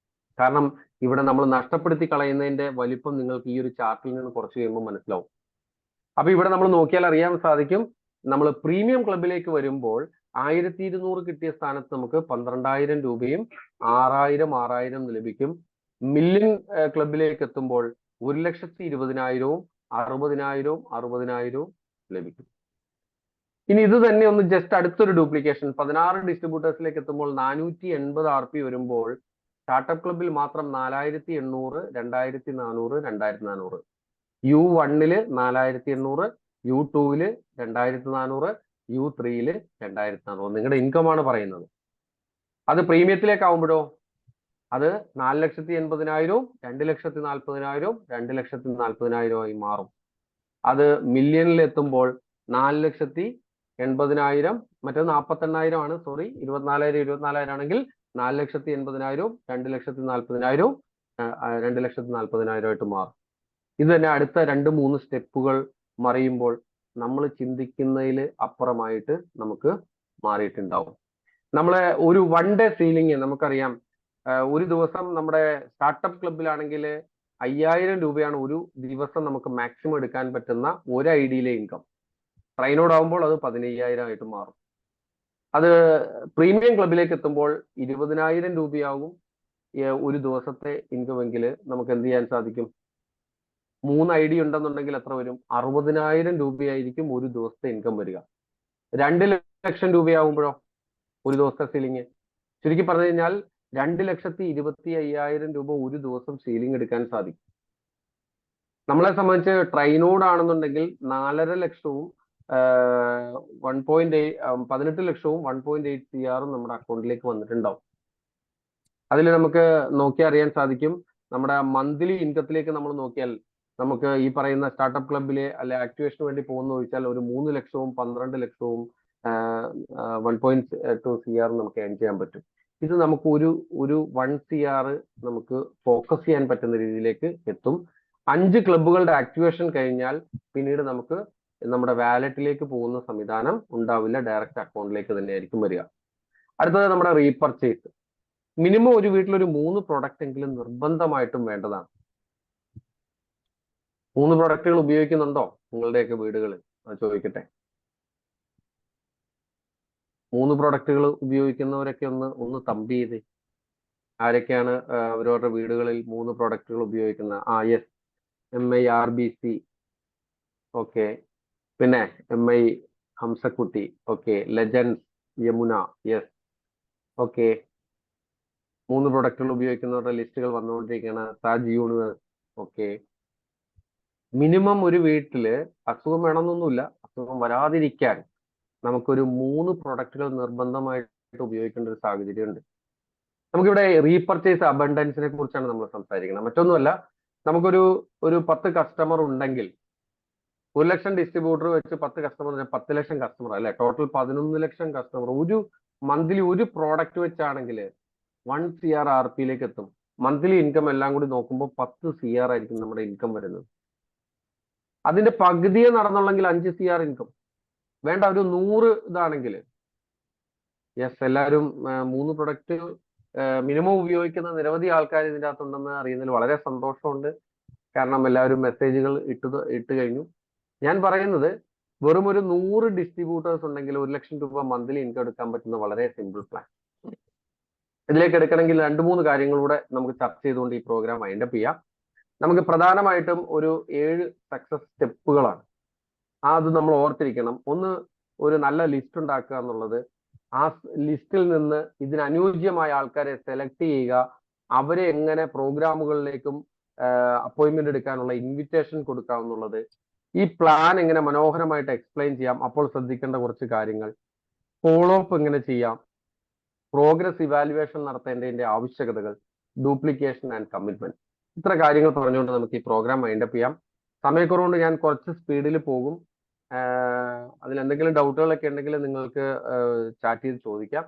B: കാരണം ഇവിടെ നമ്മൾ നഷ്ടപ്പെടുത്തി കളയുന്നതിന്റെ വലിപ്പം നിങ്ങൾക്ക് ഈ ഒരു ചാർട്ടിൽ നിന്ന് കുറച്ച് കഴിയുമ്പോൾ മനസ്സിലാവും. അപ്പൊ ഇവിടെ നമ്മൾ നോക്കിയാൽ അറിയാൻ സാധിക്കും, നമ്മൾ പ്രീമിയം ക്ലബിലേക്ക് വരുമ്പോൾ 1200 കിട്ടിയ സ്ഥാനത്ത് നമുക്ക് 12,000 രൂപയും 6,000 ലഭിക്കും. മില്യൺ ക്ലബിലേക്ക് എത്തുമ്പോൾ 1,20,000-ഉം 60,000-ഉം ലഭിക്കും. ഇനി ഇത് തന്നെ ഒന്ന് ജസ്റ്റ് അടുത്തൊരു ഡ്യൂപ്ലിക്കേഷൻ 16 ഡിസ്ട്രിബ്യൂട്ടേഴ്സിലേക്ക് എത്തുമ്പോൾ 480 RP വരുമ്പോൾ സ്റ്റാർട്ടപ്പ് ക്ലബിൽ മാത്രം 4,800, 2,400, 2,400. U1-ല് 4,800, U2-ല് 2,400, U3-ല് 2,400. നിങ്ങളുടെ ഇൻകം ആണ് പറയുന്നത്. അത് പ്രീമിയത്തിലേക്ക് ആവുമ്പോഴോ അത് 4,80,000-ഉം 2,40,000-ഉം 2,40,000-ആയി മാറും. അത് മില്യണിൽ എത്തുമ്പോൾ 4,80,000, മറ്റേത് 48,000 ആണ്, സോറി, 24,000 ആണെങ്കിൽ 4,80,000-ഉം 2,40,000-ഉം 2,40,000-ആയിട്ട് മാറും. ഇത് തന്നെ അടുത്ത 2-3 സ്റ്റെപ്പുകൾ മറിയുമ്പോൾ നമ്മൾ ചിന്തിക്കുന്നതിൽ അപ്പുറമായിട്ട് നമുക്ക് മാറിയിട്ടുണ്ടാവും. നമ്മളെ ഒരു 1 ഡേ സീലിംഗ് നമുക്കറിയാം. ഒരു ദിവസം നമ്മുടെ സ്റ്റാർട്ടപ്പ് ക്ലബിലാണെങ്കിൽ 5,000 രൂപയാണ് ഒരു ദിവസം നമുക്ക് മാക്സിമം എടുക്കാൻ പറ്റുന്ന ഒരു ഐഡിയിലെ ഇൻകം. ട്രൈനോഡ് ആവുമ്പോൾ അത് 15,000 ആയിട്ട് മാറും. അത് പ്രീമിയം ക്ലബിലേക്ക് എത്തുമ്പോൾ 20,000 രൂപയാകും ഒരു ദിവസത്തെ ഇൻകം എങ്കിൽ നമുക്ക് എന്ത് ചെയ്യാൻ സാധിക്കും? 3 ഐഡി ഉണ്ടെന്നുണ്ടെങ്കിൽ എത്ര വരും? 60,000 രൂപയായിരിക്കും ഒരു ദിവസത്തെ ഇൻകം വരിക. 2 ലക്ഷം രൂപയാകുമ്പോഴോ ഒരു ദിവസത്തെ സീലിംഗ്? ചുരുക്കി പറഞ്ഞു കഴിഞ്ഞാൽ 2,25,000 രൂപ ഒരു ദിവസം സീലിംഗ് എടുക്കാൻ സാധിക്കും. നമ്മളെ സംബന്ധിച്ച് ട്രൈനോഡ് ആണെന്നുണ്ടെങ്കിൽ 4.5 ലക്ഷവും 18 ലക്ഷവും 1.8 CR നമ്മുടെ അക്കൗണ്ടിലേക്ക് വന്നിട്ടുണ്ടാവും. അതിൽ നമുക്ക് നോക്കിയാൽ അറിയാൻ സാധിക്കും, നമ്മുടെ മന്ത്ലി ഇൻകത്തിലേക്ക് നമ്മൾ നോക്കിയാൽ നമുക്ക് ഈ പറയുന്ന സ്റ്റാർട്ടപ്പ് ക്ലബിലെ അല്ലെ ആക്ടിവേഷന് വേണ്ടി പോകുന്ന ചോദിച്ചാൽ ഒരു 3 ലക്ഷവും 12 ലക്ഷവും 1.2 CR നമുക്ക് ഏൺ ചെയ്യാൻ പറ്റും. ഇത് നമുക്ക് ഒരു 1 CR നമുക്ക് ഫോക്കസ് ചെയ്യാൻ പറ്റുന്ന രീതിയിലേക്ക് എത്തും. 5 ക്ലബുകളുടെ ആക്ടിവേഷൻ കഴിഞ്ഞാൽ പിന്നീട് നമുക്ക് നമ്മുടെ വാലറ്റിലേക്ക് പോകുന്ന സംവിധാനം ഉണ്ടാവില്ല, ഡയറക്റ്റ് അക്കൗണ്ടിലേക്ക് തന്നെയായിരിക്കും വരിക. അടുത്തത് നമ്മുടെ റീപർച്ചേസ്. മിനിമം ഒരു വീട്ടിലൊരു 3 പ്രൊഡക്റ്റ് എങ്കിലും നിർബന്ധമായിട്ടും വേണ്ടതാണ്. 3 പ്രൊഡക്റ്റുകൾ ഉപയോഗിക്കുന്നുണ്ടോ നിങ്ങളുടെയൊക്കെ വീടുകളിൽ? ചോദിക്കട്ടെ. 3 പ്രൊഡക്റ്റുകൾ ഉപയോഗിക്കുന്നവരൊക്കെ ഒന്ന് തമ്പി ചെയ്ത്. ആരൊക്കെയാണ് അവരവരുടെ വീടുകളിൽ 3 പ്രൊഡക്റ്റുകൾ ഉപയോഗിക്കുന്നത്? Yes, MIRBC, okay. പിന്നെ MI Hamsakutty, okay. Legends, Yamuna, yes, okay. 3 പ്രൊഡക്റ്റുകൾ ഉപയോഗിക്കുന്നവരുടെ ലിസ്റ്റുകൾ വന്നുകൊണ്ടിരിക്കുകയാണ്. Taj universe, okay. മിനിമം ഒരു വീട്ടില് അസുഖം വേണമെന്നൊന്നുമില്ല, അസുഖം വരാതിരിക്കാൻ നമുക്കൊരു 3 പ്രൊഡക്റ്റുകൾ നിർബന്ധമായിട്ട് ഉപയോഗിക്കേണ്ട ഒരു സാഹചര്യം ഉണ്ട്. നമുക്കിവിടെ റീപർച്ചേസ് അബണ്ടൻസിനെ കുറിച്ചാണ് നമ്മൾ സംസാരിക്കുന്നത്. മറ്റൊന്നുമല്ല, നമുക്കൊരു 10 കസ്റ്റമർ ഉണ്ടെങ്കിൽ 1 ലക്ഷം ഡിസ്ട്രിബ്യൂട്ടർ വെച്ച് 10 കസ്റ്റമർ 10 ലക്ഷം കസ്റ്റമർ അല്ലെ, ടോട്ടൽ 11 ലക്ഷം കസ്റ്റമർ. ഒരു മന്ത്ലി ഒരു പ്രോഡക്റ്റ് വെച്ചാണെങ്കിൽ 1 CR RPയിലേക്ക് എത്തും. മന്ത്ലി ഇൻകം എല്ലാം കൂടി നോക്കുമ്പോൾ 10 CR ആയിരിക്കും നമ്മുടെ ഇൻകം വരുന്നത്. അതിന്റെ പകുതിയെ നടന്നുള്ളെങ്കിൽ 5 CR ഇൻകം വേണ്ട. ഒരു 100 ഇതാണെങ്കിൽ യെസ്, എല്ലാവരും 3 പ്രൊഡക്റ്റ് മിനിമം ഉപയോഗിക്കുന്ന നിരവധി ആൾക്കാർ ഇതിൻ്റെ അകത്തുണ്ടെന്ന് അറിയുന്നതിൽ വളരെ സന്തോഷമുണ്ട്. കാരണം എല്ലാവരും മെസ്സേജുകൾ ഇട്ട് കഴിഞ്ഞു. ഞാൻ പറയുന്നത് വെറും ഒരു 100 ഡിസ്ട്രിബ്യൂട്ടേഴ്സ് ഉണ്ടെങ്കിൽ 1,00,000 രൂപ മന്ത്ലി ഇൻകം എടുക്കാൻ പറ്റുന്ന വളരെ സിമ്പിൾ പ്ലാൻ. ഇതിലേക്ക് എടുക്കണമെങ്കിൽ 2-3 കാര്യങ്ങളൂടെ നമുക്ക് ചർച്ച ചെയ്തുകൊണ്ട് ഈ പ്രോഗ്രാം വൈൻഡപ്പ് ചെയ്യാം. നമുക്ക് പ്രധാനമായിട്ടും ഒരു 7 സക്സസ് സ്റ്റെപ്പുകളാണ്. അത് നമ്മൾ ഓർത്തിരിക്കണം. ഒന്ന്, ഒരു നല്ല ലിസ്റ്റ് ഉണ്ടാക്കുക എന്നുള്ളത്. ആ ലിസ്റ്റിൽ നിന്ന് ഇതിനനുയോജ്യമായ ആൾക്കാരെ സെലക്ട് ചെയ്യുക, അവരെ എങ്ങനെ പ്രോഗ്രാമുകളിലേക്കും അപ്പോയിന്റ്മെന്റ് എടുക്കാനുള്ള ഇൻവിറ്റേഷൻ കൊടുക്കാം എന്നുള്ളത്. ഈ പ്ലാൻ എങ്ങനെ മനോഹരമായിട്ട് എക്സ്പ്ലെയിൻ ചെയ്യാം, അപ്പോൾ ശ്രദ്ധിക്കേണ്ട കുറച്ച് കാര്യങ്ങൾ. ഫോളോ അപ്പ് എങ്ങനെ ചെയ്യാം, പ്രോഗ്രസ് ഇവാലുവേഷൻ നടത്തേണ്ടതിന്റെ ആവശ്യകതകൾ, ഡ്യൂപ്ലിക്കേഷൻ ആൻഡ് കമ്മിറ്റ്മെന്റ്. ഇത്ര കാര്യങ്ങൾ പറഞ്ഞുകൊണ്ട് നമുക്ക് ഈ പ്രോഗ്രാം വൈൻഡപ്പ് ചെയ്യാം. സമയക്കുറവുകൊണ്ട് ഞാൻ കുറച്ച് സ്പീഡിൽ പോകും. അതിൽ എന്തെങ്കിലും ഡൗട്ടുകളൊക്കെ ഉണ്ടെങ്കിൽ നിങ്ങൾക്ക് ചാറ്റ് ചെയ്ത് ചോദിക്കാം.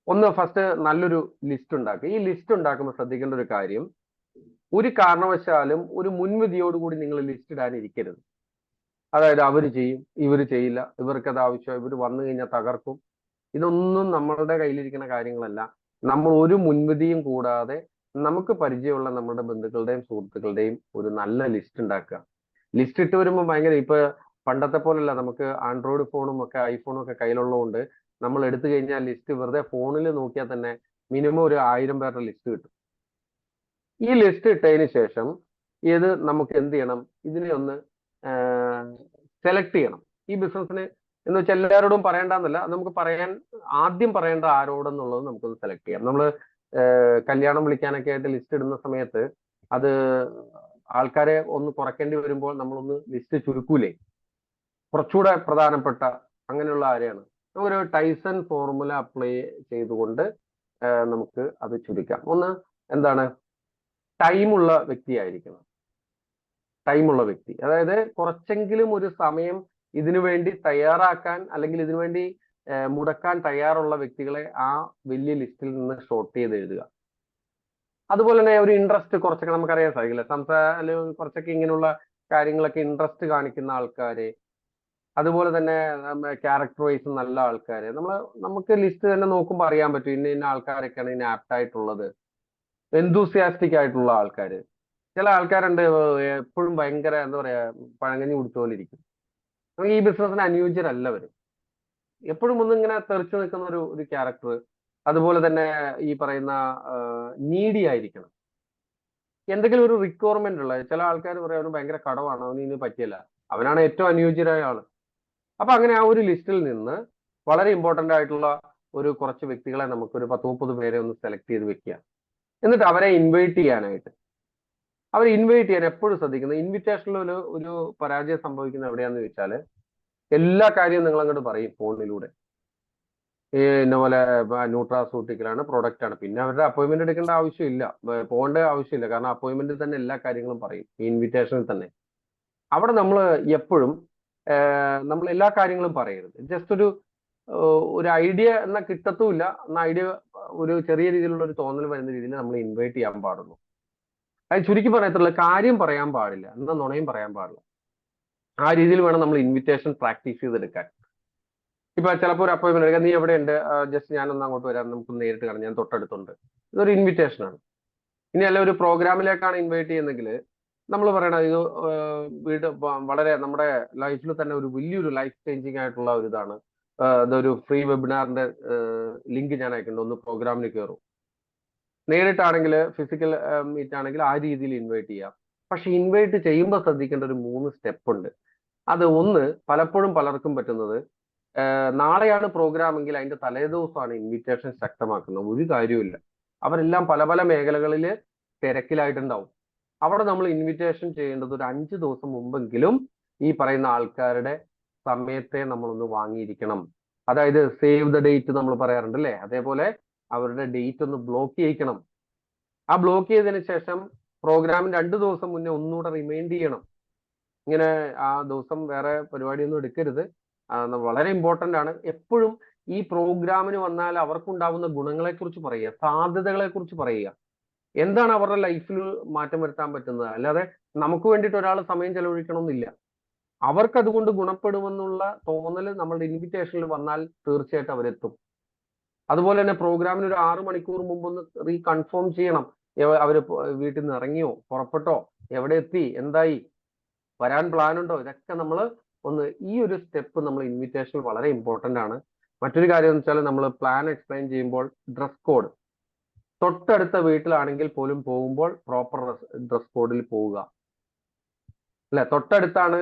B: ഒന്ന്, ഫസ്റ്റ് നല്ലൊരു ലിസ്റ്റ് ഉണ്ടാക്കുക. ഈ ലിസ്റ്റ് ഉണ്ടാക്കുമ്പോൾ ശ്രദ്ധിക്കേണ്ട ഒരു കാര്യം, ഒരു കാരണവശാലും ഒരു മുൻവിധിയോടുകൂടി നിങ്ങൾ ലിസ്റ്റ് ഇടാനിരിക്കരുത്. അതായത് അവർ ചെയ്യും, ഇവർ ചെയ്യില്ല, ഇവർക്കത് ആവശ്യം, ഇവർ വന്നു കഴിഞ്ഞാൽ തകർക്കും. ഇതൊന്നും നമ്മളുടെ കയ്യിലിരിക്കുന്ന കാര്യങ്ങളല്ല. നമ്മൾ ഒരു മുൻവിധിയും കൂടാതെ നമുക്ക് പരിചയമുള്ള നമ്മുടെ ബന്ധുക്കളുടെയും സുഹൃത്തുക്കളുടെയും ഒരു നല്ല ലിസ്റ്റ് ഉണ്ടാക്കുക. ലിസ്റ്റ് ഇട്ട് വരുമ്പോൾ ഭയങ്കര, ഇപ്പൊ പണ്ടത്തെ പോലല്ല, നമുക്ക് ആൻഡ്രോയിഡ് ഫോണും ഒക്കെ ഐഫോണും ഒക്കെ കയ്യിലുള്ളതുകൊണ്ട് നമ്മൾ എടുത്തു കഴിഞ്ഞാൽ ലിസ്റ്റ് വെറുതെ ഫോണിൽ നോക്കിയാൽ തന്നെ മിനിമം ഒരു 1000 പേരുടെ ലിസ്റ്റ് കിട്ടും. ഈ ലിസ്റ്റ് ഇട്ടതിന് ശേഷം ഇത് നമുക്ക് എന്ത് ചെയ്യണം, ഇതിനെ ഒന്ന് സെലക്ട് ചെയ്യണം. ഈ ബിസിനസ്സിന് എന്ന് വെച്ചാൽ എല്ലാവരോടും പറയേണ്ടെന്നല്ല, നമുക്ക് ആദ്യം പറയേണ്ട ആരോടെന്നുള്ളത് നമുക്കൊന്ന് സെലക്ട് ചെയ്യാം. നമ്മൾ കല്യാണം വിളിക്കാനൊക്കെ ആയിട്ട് ലിസ്റ്റ് ഇടുന്ന സമയത്ത് അത് ആൾക്കാരെ ഒന്ന് കുറയ്ക്കേണ്ടി വരുമ്പോൾ നമ്മളൊന്ന് ലിസ്റ്റ് ചുരുക്കൂലേ? കുറച്ചുകൂടെ പ്രധാനപ്പെട്ട അങ്ങനെയുള്ള ആരെയാണ്? നമുക്കൊരു ടൈസൺ ഫോർമുല അപ്ലൈ ചെയ്തുകൊണ്ട് നമുക്ക് അത് ചുരുക്കാം. ഒന്ന്, എന്താണ്? ടൈമുള്ള വ്യക്തിയായിരിക്കണം. ടൈമുള്ള വ്യക്തി, അതായത് കുറച്ചെങ്കിലും ഒരു സമയം ഇതിനു വേണ്ടി തയ്യാറാക്കാൻ അല്ലെങ്കിൽ ഇതിനു വേണ്ടി മുടക്കാൻ തയ്യാറുള്ള വ്യക്തികളെ ആ വലിയ ലിസ്റ്റിൽ നിന്ന് ഷോർട്ട് ചെയ്ത് എഴുതുക. അതുപോലെ തന്നെ ഒരു ഇൻട്രസ്റ്റ് കുറച്ചൊക്കെ നമുക്കറിയാൻ സാധിക്കില്ല, കുറച്ചൊക്കെ ഇങ്ങനെയുള്ള കാര്യങ്ങളൊക്കെ ഇൻട്രസ്റ്റ് കാണിക്കുന്ന ആൾക്കാരെ, അതുപോലെ തന്നെ ക്യാരക്ടർ വൈസ് നല്ല ആൾക്കാരെ നമുക്ക് ലിസ്റ്റ് തന്നെ നോക്കുമ്പോൾ അറിയാൻ പറ്റും. ഇന്ന ആൾക്കാരൊക്കെയാണ് ഇതിന് ആപ്റ്റ് ആയിട്ടുള്ളത്. എന്തൂസിയാസ്റ്റിക് ആയിട്ടുള്ള ആൾക്കാര്. ചില ആൾക്കാരുണ്ട് എപ്പോഴും ഭയങ്കര എന്താ പറയാ, പഴങ്കഞ്ഞി കുടിച്ചോലിരിക്കും. ഈ ബിസിനസ്സിന് അനുയോജ്യരല്ല അവര്. എപ്പോഴും ഒന്നും ഇങ്ങനെ തെറിച്ചു നിൽക്കുന്ന ഒരു ക്യാരക്ടർ. അതുപോലെ തന്നെ ഈ പറയുന്ന നീഡി ആയിരിക്കണം. എന്തെങ്കിലും ഒരു റിക്വയർമെന്റ് ഉള്ള ചില ആൾക്കാർ പറയാം അവന് ഭയങ്കര കടവാണ്, അവന് ഇതിന് പറ്റിയല്ല, അവനാണ് ഏറ്റവും അനുയോജ്യരായ ആള്. അപ്പൊ അങ്ങനെ ആ ഒരു ലിസ്റ്റിൽ നിന്ന് വളരെ ഇമ്പോർട്ടന്റ് ആയിട്ടുള്ള ഒരു കുറച്ച് വ്യക്തികളെ നമുക്കൊരു 10-30 പേരെ ഒന്ന് സെലക്ട് ചെയ്ത് വെക്കുക. എന്നിട്ട് അവരെ ഇൻവൈറ്റ് ചെയ്യാനായിട്ട്, അവരെ ഇൻവൈറ്റ് ചെയ്യാൻ എപ്പോഴും ശ്രദ്ധിക്കുന്നത്. ഇൻവിറ്റേഷനിൽ ഒരു പരാജയം സംഭവിക്കുന്നത് എവിടെയാന്ന് ചോദിച്ചാല്, എല്ലാ കാര്യവും നിങ്ങൾ അങ്ങോട്ട് പറയും ഫോണിലൂടെ. ഇന്ന പോലെ ന്യൂട്രാസൂട്ടിക്കലാണ്, പ്രൊഡക്റ്റ് ആണ്, പിന്നെ അവരുടെ അപ്പോയിന്റ്മെന്റ് എടുക്കേണ്ട ആവശ്യമില്ല, പോകേണ്ട ആവശ്യമില്ല. കാരണം അപ്പോയിന്റ്മെന്റിൽ തന്നെ എല്ലാ കാര്യങ്ങളും പറയും, ഈ ഇൻവിറ്റേഷനിൽ തന്നെ. അവിടെ നമ്മൾ എപ്പോഴും നമ്മൾ എല്ലാ കാര്യങ്ങളും പറയരുത്. ജസ്റ്റ് ഒരു ഐഡിയ എന്നാൽ കിട്ടത്തുമില്ല, എന്നാൽ ഐഡിയ ഒരു ചെറിയ രീതിയിലുള്ള ഒരു തോന്നൽ വരുന്ന രീതിയിൽ നമ്മൾ ഇൻവൈറ്റ് ചെയ്യാൻ പാടുള്ളൂ. അത് ചുരുക്കി പറയത്തുള്ള കാര്യം പറയാൻ പാടില്ല, എന്നാൽ നുണയും പറയാൻ പാടില്ല. ആ രീതിയിൽ വേണം നമ്മൾ ഇൻവിറ്റേഷൻ പ്രാക്ടീസ് ചെയ്തെടുക്കാൻ. ഇപ്പൊ ചിലപ്പോൾ ഒരു അപ്പോയിന്റ്മെന്റ് എടുക്കാം, നീ എവിടെ ഉണ്ട്, ജസ്റ്റ് ഞാനൊന്ന് അങ്ങോട്ട് വരാം, നമുക്ക് നേരിട്ട് കാണാം, ഞാൻ തൊട്ടടുത്തുണ്ട്. ഇതൊരു ഇൻവിറ്റേഷൻ ആണ്. ഇനി അല്ല ഒരു പ്രോഗ്രാമിലേക്കാണ് ഇൻവൈറ്റ് ചെയ്യുന്നെങ്കിൽ നമ്മൾ പറയണത് ഇത് വീട് വളരെ നമ്മുടെ ലൈഫിൽ തന്നെ ഒരു വലിയൊരു ലൈഫ് ചേഞ്ചിങ് ആയിട്ടുള്ള ഒരു ഇതാണ്, ഇതൊരു ഫ്രീ വെബിനാറിന്റെ ലിങ്ക് ഞാൻ അയക്കുന്നുണ്ട്, ഒന്ന് പ്രോഗ്രാമിന് കയറും. നേരിട്ടാണെങ്കിൽ ഫിസിക്കൽ മീറ്റ് ആണെങ്കിൽ ആ രീതിയിൽ ഇൻവൈറ്റ് ചെയ്യാം. പക്ഷെ ഇൻവൈറ്റ് ചെയ്യുമ്പോൾ ശ്രദ്ധിക്കേണ്ട ഒരു 3 സ്റ്റെപ്പ് ഉണ്ട്. അത് ഒന്ന്, പലപ്പോഴും പലർക്കും പറ്റുന്നത്, നാളെയാണ് പ്രോഗ്രാം എങ്കിൽ അതിന്റെ തലേദിവസമാണ് ഇൻവിറ്റേഷൻ ശക്തമാക്കുന്നത്. ഒരു കാര്യമില്ല, അവരെല്ലാം പല പല മേഖലകളിൽ തിരക്കിലായിട്ടുണ്ടാവും. അവിടെ നമ്മൾ ഇൻവിറ്റേഷൻ ചെയ്യേണ്ടത് ഒരു 5 ദിവസം മുമ്പെങ്കിലും ഈ പറയുന്ന ആൾക്കാരുടെ സമയത്തെ നമ്മളൊന്ന് വാങ്ങിയിരിക്കണം. അതായത് സേവ് ദ ഡേറ്റ് നമ്മൾ പറയാറുണ്ട് അല്ലേ, അതേപോലെ അവരുടെ ഡേറ്റ് ഒന്ന് ബ്ലോക്ക് ചെയ്യിക്കണം. ആ ബ്ലോക്ക് ചെയ്തതിനു ശേഷം പ്രോഗ്രാമിന് 2 ദിവസം മുന്നേ ഒന്നുകൂടെ റിമൈൻഡ് ചെയ്യണം. ഇങ്ങനെ ആ ദിവസം വേറെ പരിപാടിയൊന്നും എടുക്കരുത്, വളരെ ഇമ്പോർട്ടന്റ് ആണ്. എപ്പോഴും ഈ പ്രോഗ്രാമിന് വന്നാൽ അവർക്കുണ്ടാവുന്ന ഗുണങ്ങളെ കുറിച്ച് പറയുക, സാധ്യതകളെ കുറിച്ച് പറയുക, എന്താണ് അവരുടെ ലൈഫിൽ മാറ്റം വരുത്താൻ പറ്റുന്നത്. അല്ലാതെ നമുക്ക് വേണ്ടിയിട്ട് ഒരാൾ സമയം ചെലവഴിക്കണമെന്നില്ല. അവർക്ക് അതുകൊണ്ട് ഗുണപ്പെടുമെന്നുള്ള തോന്നൽ നമ്മളുടെ ഇൻവിറ്റേഷനിൽ വന്നാൽ തീർച്ചയായിട്ടും അവരെത്തും. അതുപോലെ തന്നെ പ്രോഗ്രാമിന് ഒരു 6 മണിക്കൂർ മുമ്പ് ഒന്ന് റീകൺഫേം ചെയ്യണം. അവര് വീട്ടിൽ നിന്ന് ഇറങ്ങിയോ, പുറപ്പെട്ടോ, എവിടെ എത്തി, എന്തായി, വരാൻ പ്ലാൻ ഉണ്ടോ, ഇതൊക്കെ നമ്മൾ ഒന്ന് ഈ ഒരു സ്റ്റെപ്പ് നമ്മൾ ഇൻവിറ്റേഷൻ വളരെ ഇമ്പോർട്ടന്റ് ആണ്. മറ്റൊരു കാര്യം എന്ന് വെച്ചാൽ നമ്മൾ പ്ലാൻ എക്സ്പ്ലെയിൻ ചെയ്യുമ്പോൾ ഡ്രസ് കോഡ് തൊട്ടടുത്ത വീട്ടിലാണെങ്കിൽ പോലും പോകുമ്പോൾ പ്രോപ്പർ ഡ്രസ് കോഡിൽ പോവുക. അല്ലെ, തൊട്ടടുത്താണ്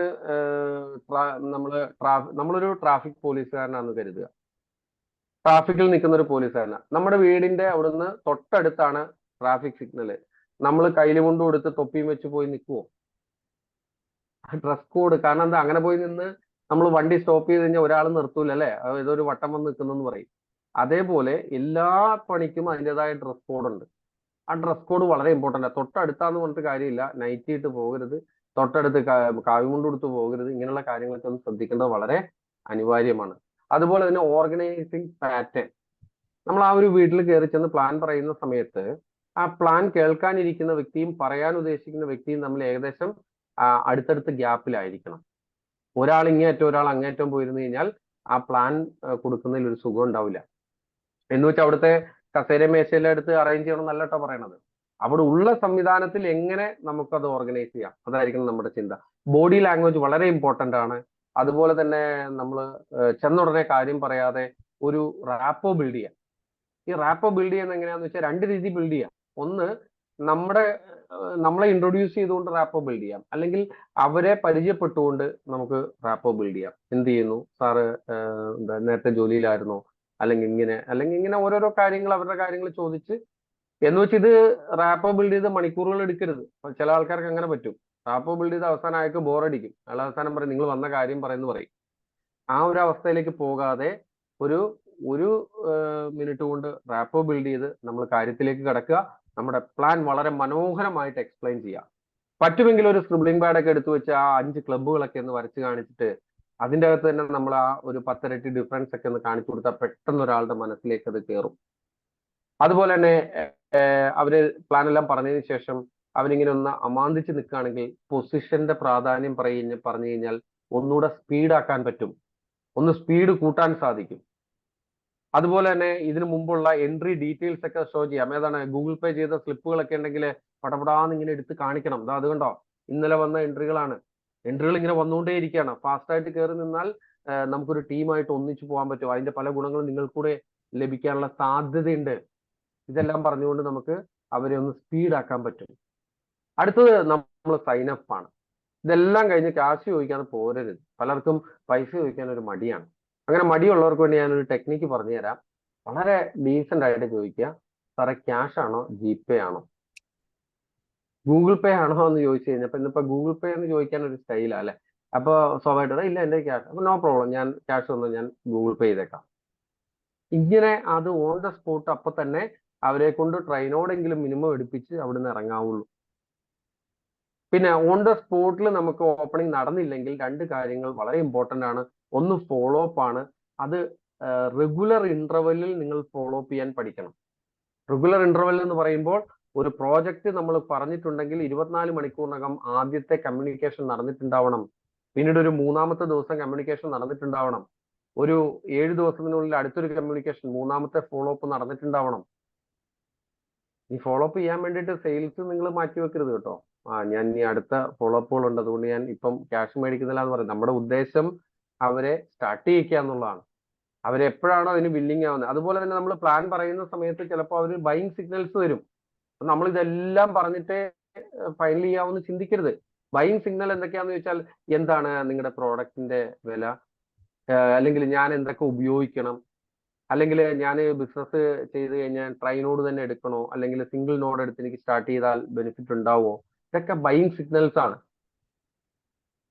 B: നമ്മളൊരു ട്രാഫിക് പോലീസുകാരനാണെന്ന് കരുതുക. ട്രാഫിക്കിൽ നിൽക്കുന്ന ഒരു പോലീസുകാരനാണ്. നമ്മുടെ വീടിന്റെ അവിടുന്ന് തൊട്ടടുത്താണ് ട്രാഫിക് സിഗ്നല്. നമ്മൾ കയ്യിൽ കൊണ്ട് കൊടുത്ത് തൊപ്പിയും വെച്ച് പോയി നിൽക്കുവോ? ഡ്രസ് കോഡ്, കാരണം എന്താ, അങ്ങനെ പോയി നിന്ന് നമ്മൾ വണ്ടി സ്റ്റോപ്പ് ചെയ്ത് കഴിഞ്ഞാൽ ഒരാൾ നിർത്തൂല, അല്ലെ, ഏതൊരു വട്ടം വന്ന് നിൽക്കുന്നെന്ന് പറയും. അതേപോലെ എല്ലാ പണിക്കും അതിൻ്റെതായ ഡ്രസ് കോഡ് ഉണ്ട്. ആ ഡ്രസ് കോഡ് വളരെ ഇമ്പോർട്ടൻ്റ് ആണ്. തൊട്ടടുത്താന്ന് പറഞ്ഞിട്ട് കാര്യമില്ല, നൈറ്റ് ഇട്ട് പോകരുത്, തൊട്ടടുത്ത് കാവിമുണ്ട് കൊടുത്ത് പോകരുത്. ഇങ്ങനെയുള്ള കാര്യങ്ങളൊക്കെ ഒന്ന് ശ്രദ്ധിക്കേണ്ടത് വളരെ അനിവാര്യമാണ്. അതുപോലെ തന്നെ ഓർഗനൈസിങ് പാറ്റേൺ. നമ്മൾ ആ ഒരു വീട്ടിൽ കയറി ചെന്ന് പ്ലാൻ പറയുന്ന സമയത്ത് ആ പ്ലാൻ കേൾക്കാനിരിക്കുന്ന വ്യക്തിയും പറയാൻ ഉദ്ദേശിക്കുന്ന വ്യക്തിയും തമ്മിൽ ഏകദേശം അടുത്തടുത്ത് ഗ്യാപ്പിലായിരിക്കണം. ഒരാൾ ഇങ്ങേറ്റം ഒരാൾ അങ്ങേറ്റം പോയിരുന്നു കഴിഞ്ഞാൽ ആ പ്ലാൻ കൊടുക്കുന്നതിൽ ഒരു സുഖം ഉണ്ടാവില്ല. എന്ന് വെച്ചാൽ അവിടുത്തെ കസേര മേശയിലെ അടുത്ത് അറേഞ്ച് ചെയ്യണം എന്നല്ല കേട്ടോ പറയണത്. അവിടെ ഉള്ള സംവിധാനത്തിൽ എങ്ങനെ നമുക്കത് ഓർഗനൈസ് ചെയ്യാം, അതായിരിക്കണം നമ്മുടെ ചിന്ത. ബോഡി ലാംഗ്വേജ് വളരെ ഇമ്പോർട്ടന്റ് ആണ്. അതുപോലെ തന്നെ നമ്മൾ ചെന്നുടനെ കാര്യം പറയാതെ ഒരു റാപ്പോ ബിൽഡ് ചെയ്യാം. ഈ റാപ്പോ ബിൽഡ് ചെയ്യുന്നത് എങ്ങനെയാന്ന് വെച്ചാൽ 2 രീതി ബിൽഡ് ചെയ്യാം. ഒന്ന്, നമ്മളെ ഇൻട്രൊഡ്യൂസ് ചെയ്തുകൊണ്ട് റാപ്പോ ബിൽഡ് ചെയ്യാം, അല്ലെങ്കിൽ അവരെ പരിചയപ്പെട്ടുകൊണ്ട് നമുക്ക് റാപ്പോ ബിൽഡ് ചെയ്യാം. എന്ത് ചെയ്യുന്നു സാറ്, നേരത്തെ ജോലിയിലായിരുന്നോ, അല്ലെങ്കിൽ ഇങ്ങനെ ഓരോരോ കാര്യങ്ങൾ, അവരുടെ കാര്യങ്ങൾ ചോദിച്ച്, എന്ന് വെച്ച് ഇത് റാപ്പോ ബിൽഡ് ചെയ്ത് മണിക്കൂറുകൾ എടുക്കരുത്. ചില ആൾക്കാർക്ക് അങ്ങനെ പറ്റും. റാപ്പോ ബിൽഡ് ചെയ്ത് അവസാനം അയാൾക്ക് ബോറടിക്കും. അയാൾ അവസാനം പറയും നിങ്ങൾ വന്ന കാര്യം പറയും. ആ ഒരു അവസ്ഥയിലേക്ക് പോകാതെ ഒരു മിനിറ്റ് കൊണ്ട് റാപ്പോ ബിൽഡ് ചെയ്ത് നമ്മൾ കാര്യത്തിലേക്ക് കടക്കുക. നമ്മുടെ പ്ലാൻ വളരെ മനോഹരമായിട്ട് എക്സ്പ്ലെയിൻ ചെയ്യുക. പറ്റുമെങ്കിൽ ഒരു സ്ക്രിബ്ലിംഗ് പാഡ് ഒക്കെ എടുത്തു വെച്ച് ആ 5 ക്ലബ്ബുകളൊക്കെ ഒന്ന് വരച്ച് കാണിച്ചിട്ട് അതിൻ്റെ അകത്ത് തന്നെ നമ്മൾ ആ ഒരു 10 ഇരട്ടി ഡിഫറൻസ് ഒക്കെ ഒന്ന് കാണിച്ചു കൊടുത്താൽ പെട്ടെന്ന് ഒരാളുടെ മനസ്സിലേക്ക് അത് കയറും. അതുപോലെ തന്നെ അവര് പ്ലാൻ എല്ലാം പറഞ്ഞതിന് ശേഷം അവരിങ്ങനെ ഒന്ന് അമാന്തിച്ച് നിൽക്കുകയാണെങ്കിൽ പൊസിഷന്റെ പ്രാധാന്യം പറഞ്ഞു കഴിഞ്ഞാൽ ഒന്നുകൂടെ സ്പീഡാക്കാൻ പറ്റും, ഒന്ന് സ്പീഡ് കൂട്ടാൻ സാധിക്കും. അതുപോലെ തന്നെ ഇതിനു മുമ്പുള്ള എൻട്രി ഡീറ്റെയിൽസ് ഒക്കെ ഷോ ചെയ്യാം. ഏതാണ്, ഗൂഗിൾ പേ ചെയ്ത സ്ലിപ്പുകളൊക്കെ ഉണ്ടെങ്കിൽ പടപടാന്ന് ഇങ്ങനെ എടുത്ത് കാണിക്കണം. അത് കണ്ടോ, ഇന്നലെ വന്ന എൻട്രികളാണ്. എൻട്രികൾ ഇങ്ങനെ വന്നുകൊണ്ടേയിരിക്കുകയാണ്. ഫാസ്റ്റായിട്ട് കയറി നിന്നാൽ നമുക്കൊരു ടീമായിട്ട് ഒന്നിച്ചു പോകാൻ പറ്റും. അതിന്റെ പല ഗുണങ്ങളും നിങ്ങൾക്കൂടെ ലഭിക്കാനുള്ള സാധ്യതയുണ്ട്. ഇതെല്ലാം പറഞ്ഞുകൊണ്ട് നമുക്ക് അവരെ ഒന്ന് സ്പീഡാക്കാൻ പറ്റും. അടുത്തത് നമ്മൾ സൈൻ അപ്പ് ആണ്. ഇതെല്ലാം കഴിഞ്ഞ് ക്യാഷ് ചോദിക്കാതെ പോരരുത്. പലർക്കും പൈസ ചോദിക്കാൻ ഒരു മടിയാണ്. അങ്ങനെ മടിയുള്ളവർക്ക് വേണ്ടി ഞാനൊരു ടെക്നിക്ക് പറഞ്ഞു തരാം. വളരെ ഡീസന്റ് ആയിട്ട് ചോദിക്കുക, സാറേ ക്യാഷ് ആണോ GPay ആണോ, ഗൂഗിൾ പേ ആണോ എന്ന് ചോദിച്ചു കഴിഞ്ഞപ്പോൾ ഇന്നിപ്പോ ഗൂഗിൾ പേ എന്ന് ചോദിക്കാൻ ഒരു സ്റ്റൈലാ അല്ലെ. അപ്പൊ സ്വാഭാവികമായിട്ട് ഇല്ല എന്റെ ക്യാഷ്, അപ്പൊ നോ പ്രോബ്ലം, ഞാൻ ക്യാഷ് ഒന്നും ഞാൻ ഗൂഗിൾ പേ ചെയ്തേക്കാം. ഇങ്ങനെ അത് ഓൺ ദ സ്പോട്ട് അപ്പൊ തന്നെ അവരെ കൊണ്ട് ട്രെയിനോടെങ്കിലും മിനിമം എടുപ്പിച്ച് അവിടുന്ന് ഇറങ്ങാവുള്ളൂ. പിന്നെ ഓൺ ദ സ്പോട്ടിൽ നമുക്ക് ഓപ്പണിംഗ് നടന്നില്ലെങ്കിൽ 2 കാര്യങ്ങൾ വളരെ ഇമ്പോർട്ടന്റ് ആണ്. ഒന്ന് ഫോളോ അപ്പ് ആണ്. അത് റെഗുലർ ഇന്റർവെല്ലിൽ നിങ്ങൾ ഫോളോ അപ്പ് ചെയ്യാൻ പഠിക്കണം. റെഗുലർ ഇന്റർവെൽ എന്ന് പറയുമ്പോൾ ഒരു പ്രോജക്റ്റ് നമ്മൾ പറഞ്ഞിട്ടുണ്ടെങ്കിൽ 24 മണിക്കൂറിനകം ആദ്യത്തെ കമ്മ്യൂണിക്കേഷൻ നടന്നിട്ടുണ്ടാവണം. പിന്നീട് ഒരു 3-ാമത്തെ ദിവസം കമ്മ്യൂണിക്കേഷൻ നടന്നിട്ടുണ്ടാവണം. ഒരു 7 ദിവസത്തിനുള്ളിൽ അടുത്തൊരു കമ്മ്യൂണിക്കേഷൻ, 3-ാമത്തെ ഫോളോ അപ്പ് നടന്നിട്ടുണ്ടാവണം. ഈ ഫോളോ അപ്പ് ചെയ്യാൻ വേണ്ടിയിട്ട് സെയിൽസ് നിങ്ങൾ മാറ്റി വെക്കരുത് കേട്ടോ. ഞാൻ ഈ അടുത്ത ഫോളോ അപ്പുകൾ ഉണ്ട്, അതുകൊണ്ട് ഞാൻ ഇപ്പം ക്യാഷ് മേടിക്കുന്നില്ല എന്ന് പറയും. നമ്മുടെ ഉദ്ദേശം അവരെ സ്റ്റാർട്ട് ചെയ്യിക്കുക എന്നുള്ളതാണ്. അവരെപ്പോഴാണോ അതിന് വില്ലിങ് ആവുന്നത്. അതുപോലെ തന്നെ നമ്മൾ പ്ലാൻ പറയുന്ന സമയത്ത് ചിലപ്പോൾ അവർ ബൈങ് സിഗ്നൽസ് വരും. നമ്മൾ ഇതെല്ലാം പറഞ്ഞിട്ട് ഫൈനൽ ചെയ്യാമെന്ന് ചിന്തിക്കരുത്. ബൈങ് സിഗ്നൽ എന്തൊക്കെയാന്ന് ചോദിച്ചാൽ, എന്താണ് നിങ്ങളുടെ പ്രോഡക്റ്റിന്റെ വില, അല്ലെങ്കിൽ ഞാൻ എന്തൊക്കെ ഉപയോഗിക്കണം, അല്ലെങ്കിൽ ഞാൻ ബിസിനസ് ചെയ്ത് കഴിഞ്ഞാൽ ട്രൈ നോഡ് തന്നെ എടുക്കണോ, അല്ലെങ്കിൽ സിംഗിൾ നോഡ് എടുത്ത് എനിക്ക് സ്റ്റാർട്ട് ചെയ്താൽ ബെനിഫിറ്റ് ഉണ്ടാവോ, ഇതൊക്കെ ബൈങ് സിഗ്നൽസ് ആണ്.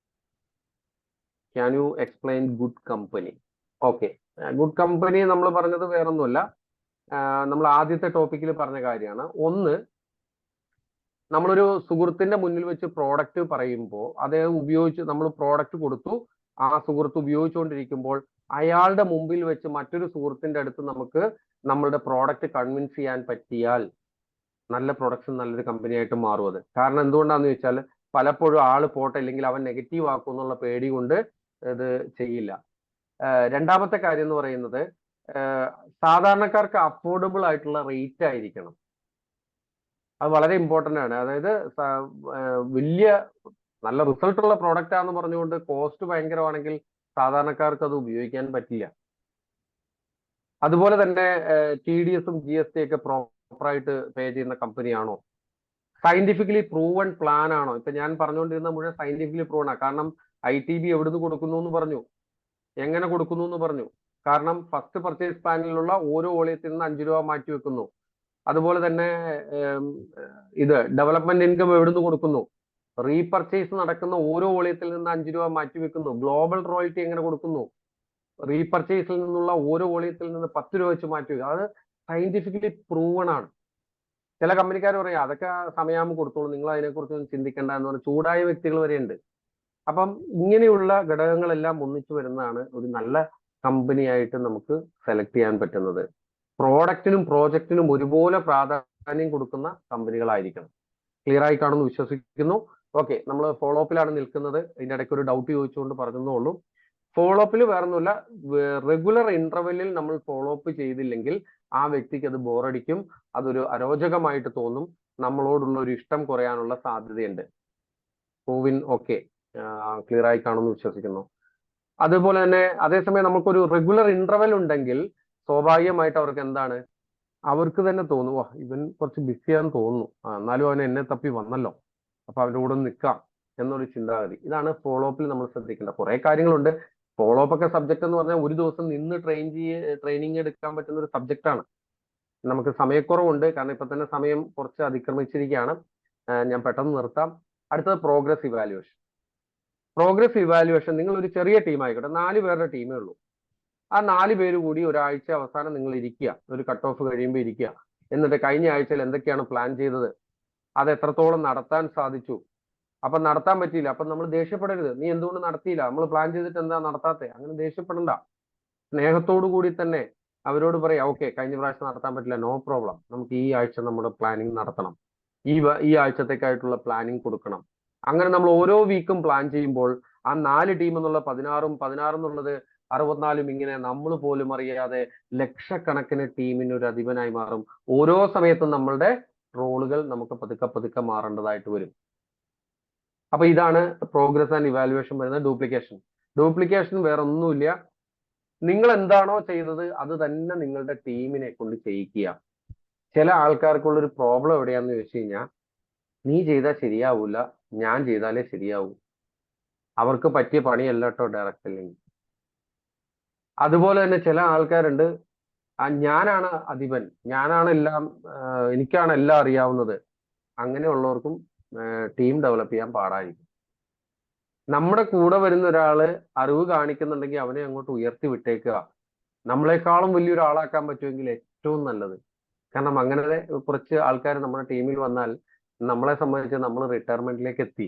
B: Can you explain good company? Okay, good company നമ്മൾ പറഞ്ഞത് വേറൊന്നുമല്ല, നമ്മൾ ആദ്യത്തെ ടോപ്പിക്കിൽ പറഞ്ഞ കാര്യമാണ്. ഒന്ന്, നമ്മളൊരു സുഹൃത്തിന്റെ മുന്നിൽ വെച്ച് പ്രോഡക്റ്റ് പറയുമ്പോൾ അദ്ദേഹം നമ്മൾ പ്രോഡക്റ്റ് കൊടുത്തു, ആ സുഹൃത്ത് ഉപയോഗിച്ചുകൊണ്ടിരിക്കുമ്പോൾ അയാളുടെ മുമ്പിൽ വെച്ച് മറ്റൊരു സുഹൃത്തിന്റെ അടുത്ത് നമുക്ക് നമ്മളുടെ പ്രോഡക്റ്റ് കൺവിൻസ് ചെയ്യാൻ പറ്റിയാൽ നല്ല പ്രൊഡക്ഷൻ നല്ലൊരു കമ്പനിയായിട്ട് മാറും അത്. കാരണം എന്തുകൊണ്ടാന്ന് ചോദിച്ചാൽ പലപ്പോഴും ആള് പോട്ടെ, ഇല്ലെങ്കിൽ അവൻ നെഗറ്റീവ് ആക്കും എന്നുള്ള പേടി കൊണ്ട് ഇത് ചെയ്യില്ല. രണ്ടാമത്തെ കാര്യം എന്ന് പറയുന്നത്, സാധാരണക്കാർക്ക് അഫോർഡബിൾ ആയിട്ടുള്ള റേറ്റ് ആയിരിക്കണം. അത് വളരെ ഇമ്പോർട്ടന്റ് ആണ്. അതായത് വലിയ നല്ല റിസൾട്ട് ഉള്ള പ്രോഡക്റ്റ് ആണെന്ന് പറഞ്ഞുകൊണ്ട് കോസ്റ്റ് ഭയങ്കരമാണെങ്കിൽ സാധാരണക്കാർക്ക് അത് ഉപയോഗിക്കാൻ പറ്റില്ല. അതുപോലെ തന്നെ TDSഉം GST ഒക്കെ പ്രോപ്പറായിട്ട് പേ ചെയ്യുന്ന കമ്പനിയാണോ? സയന്റിഫിക്കലി പ്രൂവൺ പ്ലാൻ ആണോ? ഇപ്പൊ ഞാൻ പറഞ്ഞുകൊണ്ടിരുന്ന മുഴുവൻ സയന്റിഫിക്കലി പ്രൂവൺ ആണ്. കാരണം ITB എവിടുന്ന് കൊടുക്കുന്നു എന്ന് പറഞ്ഞു, എങ്ങനെ കൊടുക്കുന്നു എന്ന് പറഞ്ഞു. കാരണം ഫസ്റ്റ് പർച്ചേസ് പ്ലാനിലുള്ള ഓരോ വോളിയത്തിൽ നിന്ന് 5 രൂപ മാറ്റി വെക്കുന്നു. അതുപോലെ തന്നെ ഇത് ഡെവലപ്മെന്റ് ഇൻകം എവിടുന്ന് കൊടുക്കുന്നു, റീപർച്ചേസ് നടക്കുന്ന ഓരോ വോളിയത്തിൽ നിന്ന് 5 രൂപ മാറ്റി വെക്കുന്നു. ഗ്ലോബൽ റോയൽറ്റി എങ്ങനെ കൊടുക്കുന്നു, റീപർച്ചേസിൽ നിന്നുള്ള ഓരോ വോളിയത്തിൽ നിന്ന് 10 രൂപ വെച്ച് മാറ്റി വെക്കുക. അത് സയന്റിഫിക്കലി പ്രൂവൺ ആണ്. ചില കമ്പനിക്കാർ പറയും അതൊക്കെ സമയമാകുമ്പോൾ കൊടുത്തോളൂ, നിങ്ങൾ അതിനെക്കുറിച്ചൊന്നും ചിന്തിക്കേണ്ട എന്ന് പറഞ്ഞ ചൂടായ വ്യക്തികൾ വരെ ഉണ്ട്. അപ്പം ഇങ്ങനെയുള്ള ഘടകങ്ങളെല്ലാം ഒന്നിച്ചു വരുന്നതാണ് ഒരു നല്ല കമ്പനിയായിട്ട് നമുക്ക് സെലക്ട് ചെയ്യാൻ പറ്റുന്നത്. പ്രോഡക്റ്റിനും പ്രോജക്റ്റിനും ഒരുപോലെ പ്രാധാന്യം കൊടുക്കുന്ന കമ്പനികളായിരിക്കണം. ക്ലിയർ ആയി കാണുമെന്ന് വിശ്വസിക്കുന്നു. ഓക്കെ, നമ്മൾ ഫോളോ അപ്പിലാണ് നിൽക്കുന്നത്. ഇതിന്റെ ഇടയ്ക്ക് ഒരു ഡൗട്ട് ചോദിച്ചുകൊണ്ട് പറഞ്ഞതേ ഉള്ളൂ. ഫോളോ അപ്പിൽ വേറൊന്നുമില്ല, റെഗുലർ ഇന്റർവെല്ലിൽ നമ്മൾ ഫോളോ അപ്പ് ചെയ്തില്ലെങ്കിൽ ആ വ്യക്തിക്ക് അത് ബോറടിക്കും, അതൊരു അരോചകമായിട്ട് തോന്നും, നമ്മളോടുള്ള ഒരു ഇഷ്ടം കുറയാനുള്ള സാധ്യതയുണ്ട്. കോവിൻ ഓക്കെ, ക്ലിയർ ആയി കാണുമെന്ന് വിശ്വസിക്കുന്നു. അതുപോലെ തന്നെ അതേസമയം നമുക്കൊരു റെഗുലർ ഇന്റർവെൽ ഉണ്ടെങ്കിൽ സ്വാഭാവികമായിട്ട് അവർക്ക് എന്താണ്, അവർക്ക് തന്നെ തോന്നും, ഇവൻ കുറച്ച് ബിസിയാന്ന് തോന്നുന്നു, എന്നാലും അവൻ എന്നെ തപ്പി വന്നല്ലോ, അപ്പൊ അവരുടെ കൂടെ നിൽക്കാം എന്നൊരു ചിന്താഗതി. ഇതാണ് ഫോളോ അപ്പിൽ നമ്മൾ ശ്രദ്ധിക്കേണ്ട കുറെ കാര്യങ്ങളുണ്ട്. ഫോളോ അപ്പ് ഒക്കെ സബ്ജക്ട് എന്ന് പറഞ്ഞാൽ ഒരു ദിവസം നിന്ന് ട്രെയിനിങ് എടുക്കാൻ പറ്റുന്ന ഒരു സബ്ജക്റ്റ് ആണ്. നമുക്ക് സമയക്കുറവുണ്ട്, കാരണം ഇപ്പൊ തന്നെ സമയം കുറച്ച് അതിക്രമിച്ചിരിക്കുകയാണ്. ഞാൻ പെട്ടെന്ന് നിർത്താം. അടുത്തത് പ്രോഗ്രസ് ഇവാലുവേഷൻ. പ്രോഗ്രസ് ഇവാലുവേഷൻ നിങ്ങൾ ഒരു ചെറിയ ടീം ആയിക്കോട്ടെ, 4 പേരുടെ ടീമേ ഉള്ളൂ. ആ 4 പേര് കൂടി ഒരാഴ്ച അവസാനം നിങ്ങൾ ഇരിക്കുക, ഒരു കട്ട് ഓഫ് കഴിയുമ്പോൾ ഇരിക്കുക. എന്നിട്ട് കഴിഞ്ഞ ആഴ്ചയിൽ എന്തൊക്കെയാണ് പ്ലാൻ ചെയ്തത്, അത് എത്രത്തോളം നടത്താൻ സാധിച്ചു. അപ്പൊ നടത്താൻ പറ്റിയില്ല, അപ്പൊ നമ്മൾ ദേഷ്യപ്പെടരുത്, നീ എന്തുകൊണ്ട് നടത്തിയില്ല, നമ്മൾ പ്ലാൻ ചെയ്തിട്ട് എന്താ നടത്താത്തെ, അങ്ങനെ ദേഷ്യപ്പെടണ്ട. സ്നേഹത്തോടു കൂടി തന്നെ അവരോട് പറയാം, ഓക്കെ കഴിഞ്ഞ പ്രാവശ്യം നടത്താൻ പറ്റില്ല, നോ പ്രോബ്ലം, നമുക്ക് ഈ ആഴ്ച നമ്മുടെ പ്ലാനിങ് നടത്തണം, ഈ ആഴ്ചത്തേക്കായിട്ടുള്ള പ്ലാനിങ് കൊടുക്കണം. അങ്ങനെ നമ്മൾ ഓരോ വീക്കും പ്ലാൻ ചെയ്യുമ്പോൾ ആ 4 ടീം എന്നുള്ള 16 എന്നുള്ളത് 64 ഇങ്ങനെ നമ്മൾ പോലും അറിയാതെ ലക്ഷക്കണക്കിന് ടീമിന് ഒരു അധിപനായി മാറും. ഓരോ സമയത്തും നമ്മളുടെ റോളുകൾ നമുക്ക് പതുക്കെ പതുക്കെ മാറേണ്ടതായിട്ട് വരും. അപ്പൊ ഇതാണ് പ്രോഗ്രസ് ആൻഡ് ഇവാലുവേഷൻ വരുന്നത്. ഡ്യൂപ്ലിക്കേഷൻ വേറെ ഒന്നുമില്ല, നിങ്ങൾ എന്താണോ ചെയ്തത് അത് തന്നെ നിങ്ങളുടെ ടീമിനെ കൊണ്ട് ചെയ്യിക്കുക. ചില ആൾക്കാർക്കുള്ള ഒരു പ്രോബ്ലം എവിടെയാന്ന് ചോദിച്ചു കഴിഞ്ഞാൽ, നീ ചെയ്താൽ ശരിയാവൂല, ഞാൻ ചെയ്താലേ ശരിയാവൂ. അവർക്ക് പറ്റിയ പണിയല്ല കേട്ടോ ഡയറക്റ്റ് അല്ലെങ്കിൽ. അതുപോലെ തന്നെ ചില ആൾക്കാരുണ്ട്, ഞാനാണ് അധിപൻ, ഞാനാണ് എല്ലാം, എനിക്കാണ് എല്ലാം അറിയാവുന്നത്. അങ്ങനെയുള്ളവർക്കും ടീം ഡെവലപ്പ് ചെയ്യാൻ പാടായിരിക്കും. നമ്മുടെ കൂടെ വരുന്ന ഒരാള് അറിവ് കാണിക്കുന്നുണ്ടെങ്കിൽ അവനെ അങ്ങോട്ട് ഉയർത്തി വിട്ടേക്കുക. നമ്മളെക്കാളും വലിയൊരു ആളാക്കാൻ പറ്റുമെങ്കിൽ ഏറ്റവും നല്ലത്. കാരണം അങ്ങനെ കുറച്ച് ആൾക്കാർ നമ്മുടെ ടീമിൽ വന്നാൽ നമ്മളെ സംബന്ധിച്ച് നമ്മൾ റിട്ടയർമെന്റിലേക്ക് എത്തി.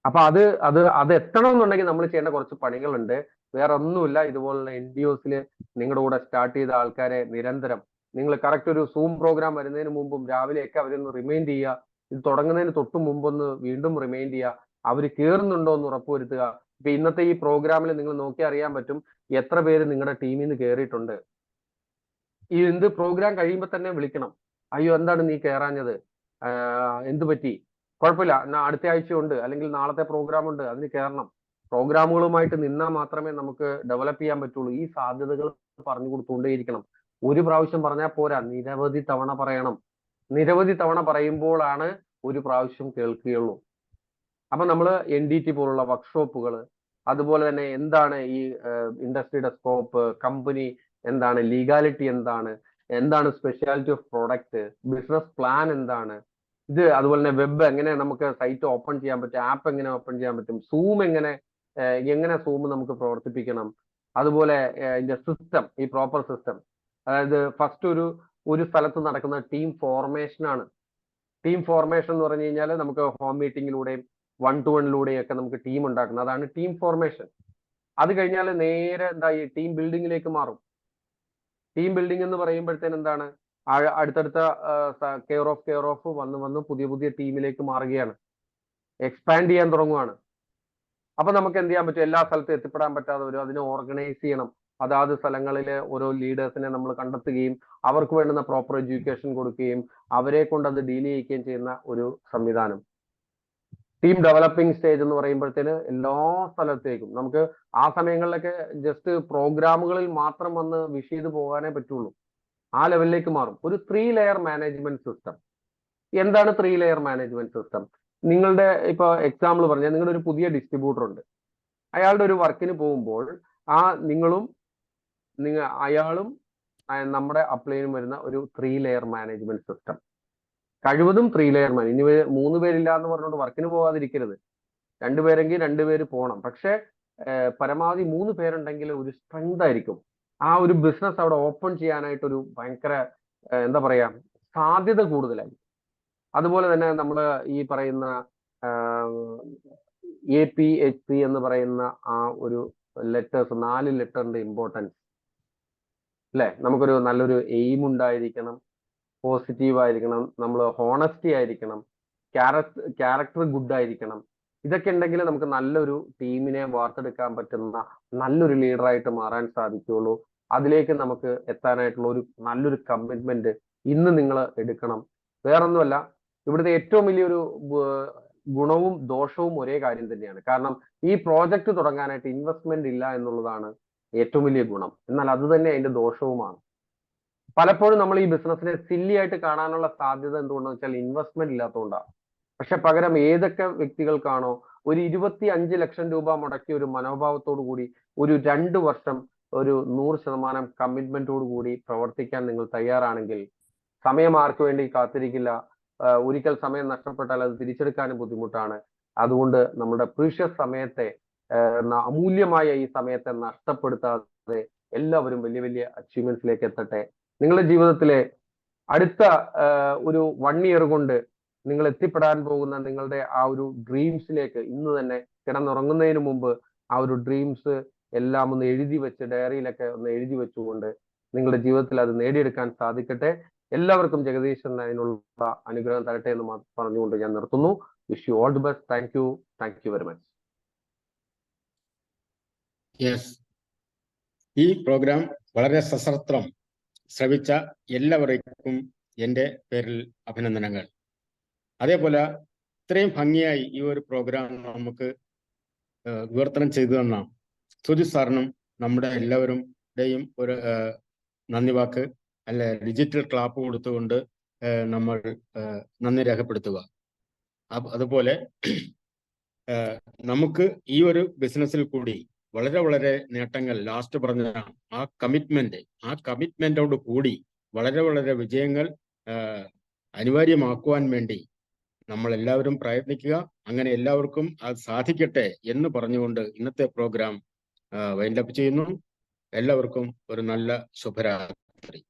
B: അപ്പൊ അത് എത്തണം എന്നുണ്ടെങ്കിൽ നമ്മൾ ചെയ്യേണ്ട കുറച്ച് പണികളുണ്ട്. വേറെ ഒന്നുമില്ല, ഇതുപോലുള്ള NGOസിൽ നിങ്ങളുടെ കൂടെ സ്റ്റാർട്ട് ചെയ്ത ആൾക്കാരെ നിരന്തരം നിങ്ങൾ കറക്റ്റ് ഒരു സൂം പ്രോഗ്രാം വരുന്നതിന് മുമ്പും രാവിലെയൊക്കെ അവരൊന്ന് റിമൈൻഡ് ചെയ്യുക. ഇത് തുടങ്ങുന്നതിന് തൊട്ട് മുമ്പൊന്ന് വീണ്ടും റിമൈൻഡ് ചെയ്യുക. അവർ കയറുന്നുണ്ടോ എന്ന് ഉറപ്പുവരുത്തുക. ഇപ്പൊ ഇന്നത്തെ ഈ പ്രോഗ്രാമിൽ നിങ്ങൾ നോക്കി അറിയാൻ പറ്റും എത്ര പേര് നിങ്ങളുടെ ടീമിൽ നിന്ന് കയറിയിട്ടുണ്ട്. ഈ എന്ത് പ്രോഗ്രാം കഴിയുമ്പോൾ തന്നെ വിളിക്കണം, അയ്യോ എന്താണ് നീ കയറാഞ്ഞത്, എന്ത് പറ്റി, കുഴപ്പമില്ല, അടുത്ത ആഴ്ച ഉണ്ട്, അല്ലെങ്കിൽ നാളത്തെ പ്രോഗ്രാം ഉണ്ട്, അതിന് കയറണം. പ്രോഗ്രാമുകളുമായിട്ട് നിന്നാൽ മാത്രമേ നമുക്ക് ഡെവലപ്പ് ചെയ്യാൻ പറ്റുള്ളൂ. ഈ സാധ്യതകൾ പറഞ്ഞു കൊടുത്തുകൊണ്ടേയിരിക്കണം. ഒരു പ്രാവശ്യം പറഞ്ഞാൽ പോരാ, നിരവധി തവണ പറയണം. നിരവധി തവണ പറയുമ്പോഴാണ് ഒരു പ്രാവശ്യം കേൾക്കുകയുള്ളൂ. അപ്പൊ നമ്മൾ NDT പോലുള്ള വർക്ക്ഷോപ്പുകൾ, അതുപോലെ തന്നെ എന്താണ് ഈ ഇൻഡസ്ട്രിയുടെ സ്കോപ്പ്, കമ്പനി എന്താണ്, ലീഗാലിറ്റി എന്താണ് speciality of product, business plan എന്താണ്, ഇത് അതുപോലെ തന്നെ വെബ് എങ്ങനെ നമുക്ക് സൈറ്റ് ഓപ്പൺ ചെയ്യാൻ പറ്റും, ആപ്പ് എങ്ങനെ ഓപ്പൺ ചെയ്യാൻ പറ്റും, സൂം എങ്ങനെ സൂം നമുക്ക് പ്രവർത്തിപ്പിക്കണം, അതുപോലെ ഇതിന്റെ സിസ്റ്റം, ഈ പ്രോപ്പർ സിസ്റ്റം. അതായത് ഫസ്റ്റ് ഒരു സ്ഥലത്ത് നടക്കുന്ന ടീം ഫോർമേഷൻ ആണ്. ടീം ഫോർമേഷൻ എന്ന് പറഞ്ഞു കഴിഞ്ഞാൽ നമുക്ക് ഹോം മീറ്റിങ്ങിലൂടെയും 1-to-1 ഒക്കെ നമുക്ക് ടീം ഉണ്ടാക്കുന്നത്, അതാണ് ടീം ഫോർമേഷൻ. അത് കഴിഞ്ഞാൽ നേരെ ഈ ടീം ബിൽഡിങ്ങിലേക്ക് മാറും. ടീം ബിൽഡിംഗ് എന്ന് പറയുമ്പോഴത്തേന് എന്താണ്, അടുത്തടുത്ത കെയർ ഓഫ് വന്ന് പുതിയ ടീമിലേക്ക് മാറുകയാണ്, എക്സ്പാൻഡ് ചെയ്യാൻ തുടങ്ങുകയാണ്. അപ്പൊ നമുക്ക് എന്ത് ചെയ്യാൻ പറ്റും, എല്ലാ സ്ഥലത്തും എത്തിപ്പെടാൻ പറ്റാതെ വരും, അതിനെ ഓർഗനൈസ് ചെയ്യണം. അതാത് സ്ഥലങ്ങളിലെ ഓരോ ലീഡേഴ്സിനെ നമ്മൾ കണ്ടെത്തുകയും അവർക്ക് വേണ്ടുന്ന പ്രോപ്പർ എഡ്യൂക്കേഷൻ കൊടുക്കുകയും അവരെ കൊണ്ട് അത് ഡീൽ ചെയ്യിക്കുകയും ചെയ്യുന്ന ഒരു സംവിധാനം. ടീം ഡെവലപ്പിംഗ് സ്റ്റേജ് എന്ന് പറയുമ്പോഴത്തേന് എല്ലാ സ്ഥലത്തേക്കും നമുക്ക് ആ സമയങ്ങളിലൊക്കെ ജസ്റ്റ് പ്രോഗ്രാമുകളിൽ മാത്രം വന്ന് വിഷ് ചെയ്ത് പോകാനേ പറ്റുള്ളൂ. ആ ലെവലിലേക്ക് മാറും. ഒരു 3 ലെയർ മാനേജ്മെന്റ് സിസ്റ്റം. എന്താണ് 3 ലെയർ മാനേജ്മെന്റ് സിസ്റ്റം? നിങ്ങളുടെ ഇപ്പൊ എക്സാമ്പിൾ പറഞ്ഞാൽ നിങ്ങളുടെ ഒരു പുതിയ ഡിസ്ട്രിബ്യൂട്ടർ ഉണ്ട്. അയാളുടെ ഒരു വർക്കിന് പോകുമ്പോൾ അയാളും നമ്മുടെ അപ്ലൈനും വരുന്ന ഒരു 3 ലെയർ മാനേജ്മെന്റ് സിസ്റ്റം. കഴിവതും 3 ലെയർ ഇനി 3 പേരില്ല എന്ന് പറഞ്ഞുകൊണ്ട് വർക്കിന് പോകാതിരിക്കരുത്. 2 പേരെങ്കിൽ 2 പേര് പോകണം. പക്ഷെ പരമാവധി 3 പേരുണ്ടെങ്കിൽ ഒരു സ്ട്രെങ്ത് ആയിരിക്കും. ആ ഒരു ബിസിനസ് അവിടെ ഓപ്പൺ ചെയ്യാനായിട്ടൊരു ഭയങ്കര എന്താ പറയാ സാധ്യത കൂടുതലായി. അതുപോലെ തന്നെ നമ്മൾ ഈ പറയുന്ന APHC എന്ന് പറയുന്ന ആ ഒരു ലെറ്റേഴ്സ്, 4 ലെറ്ററിന്റെ ഇമ്പോർട്ടൻസ് അല്ലെ. നമുക്കൊരു നല്ലൊരു എയിം ഉണ്ടായിരിക്കണം, പോസിറ്റീവ് ആയിരിക്കണം, നമ്മൾ ഹോണസ്റ്റി ആയിരിക്കണം, ക്യാരക്ടർ ഗുഡ് ആയിരിക്കണം. ഇതൊക്കെ ഉണ്ടെങ്കിൽ നമുക്ക് നല്ലൊരു ടീമിനെ വാർത്തെടുക്കാൻ പറ്റുന്ന നല്ലൊരു ലീഡറായിട്ട് മാറാൻ സാധിക്കുള്ളൂ. അതിലേക്ക് നമുക്ക് എത്താനായിട്ടുള്ള ഒരു നല്ലൊരു കമ്മിറ്റ്മെന്റ് ഇന്ന് നിങ്ങൾ എടുക്കണം. വേറൊന്നുമല്ല, ഇവിടുത്തെ ഏറ്റവും വലിയൊരു ഗുണവും ദോഷവും ഒരേ കാര്യം തന്നെയാണ്. കാരണം ഈ പ്രോജക്റ്റ് തുടങ്ങാനായിട്ട് ഇൻവെസ്റ്റ്മെന്റ് ഇല്ല എന്നുള്ളതാണ് ഏറ്റവും വലിയ ഗുണം. എന്നാൽ അത് തന്നെ അതിന്റെ ദോഷവുമാണ്. പലപ്പോഴും നമ്മൾ ഈ ബിസിനസ്സിനെ സില്ലി ആയിട്ട് കാണാനുള്ള സാധ്യത എന്തുകൊണ്ടെന്ന് വെച്ചാൽ ഇൻവെസ്റ്റ്മെന്റ് ഇല്ലാത്തതുകൊണ്ടാണ്. പക്ഷെ പകരം ഏതൊക്കെ വ്യക്തികൾക്കാണോ ഒരു 25 ലക്ഷം രൂപ മുടക്കി ഒരു മനോഭാവത്തോടു കൂടി ഒരു 2 വർഷം ഒരു 100% കമ്മിറ്റ്മെന്റോടു കൂടി പ്രവർത്തിക്കാൻ നിങ്ങൾ തയ്യാറാണെങ്കിൽ സമയം ആർക്കു വേണ്ടി കാത്തിരിക്കില്ല. ഒരിക്കൽ സമയം നഷ്ടപ്പെട്ടാൽ അത് തിരിച്ചെടുക്കാനും ബുദ്ധിമുട്ടാണ്. അതുകൊണ്ട് നമ്മുടെ പ്രീഷ്യസ് സമയത്തെ, അമൂല്യമായ ഈ സമയത്തെ നഷ്ടപ്പെടുത്താതെ എല്ലാവരും വലിയ വലിയ അച്ചീവ്മെന്റ്സിലേക്ക് എത്തട്ടെ. നിങ്ങളുടെ ജീവിതത്തിലെ അടുത്ത ഒരു 1 ഇയർ കൊണ്ട് നിങ്ങൾ എത്തിപ്പെടാൻ പോകുന്ന നിങ്ങളുടെ ആ ഒരു ഡ്രീംസിലേക്ക് ഇന്ന് തന്നെ കിടന്നുറങ്ങുന്നതിന് മുമ്പ് ആ ഒരു ഡ്രീംസ് എല്ലാം ഒന്ന് എഴുതി വെച്ച്, ഡയറിയിലൊക്കെ ഒന്ന് എഴുതി വെച്ചുകൊണ്ട് നിങ്ങളുടെ ജീവിതത്തിൽ അത് നേടിയെടുക്കാൻ സാധിക്കട്ടെ. എല്ലാവർക്കും ജഗദീശൻ അതിനുള്ള അനുഗ്രഹം തരട്ടെ എന്ന് പറഞ്ഞുകൊണ്ട് ഞാൻ നിർത്തുന്നു. Wish you all the best. Thank you very much.
A: Yes, ഈ പ്രോഗ്രാം വളരെ സശ്രദ്ധം ശ്രവിച്ച എല്ലാവർക്കും എൻ്റെ പേരിൽ അഭിനന്ദനങ്ങൾ. അതേപോലെ ഇത്രയും ഭംഗിയായി ഈ ഒരു പ്രോഗ്രാം നമുക്ക് വിവർത്തനം ചെയ്തു തന്ന സുധി സാറിനും നമ്മുടെ എല്ലാവരുടെയും ഒരു നന്ദി വാക്ക് അല്ലെ ഡിജിറ്റൽ ക്ലാപ്പ് കൊടുത്തുകൊണ്ട് നമ്മൾ നന്ദി രേഖപ്പെടുത്തുക. അതുപോലെ നമുക്ക് ഈ ഒരു ബിസിനസ്സിൽ കൂടി വളരെ വളരെ നേട്ടങ്ങൾ, ലാസ്റ്റ് പറഞ്ഞ ആ കമ്മിറ്റ്മെന്റോട് കൂടി വളരെ വളരെ വിജയങ്ങൾ അനിവാര്യമാക്കുവാൻ വേണ്ടി നമ്മൾ എല്ലാവരും പ്രയത്നിക്കുക. അങ്ങനെ എല്ലാവർക്കും അത് സാധിക്കട്ടെ എന്ന് പറഞ്ഞുകൊണ്ട് ഇന്നത്തെ പ്രോഗ്രാം വൈൻഡപ്പ് ചെയ്യുന്നു. എല്ലാവർക്കും ഒരു നല്ല ശുഭരാത്രി.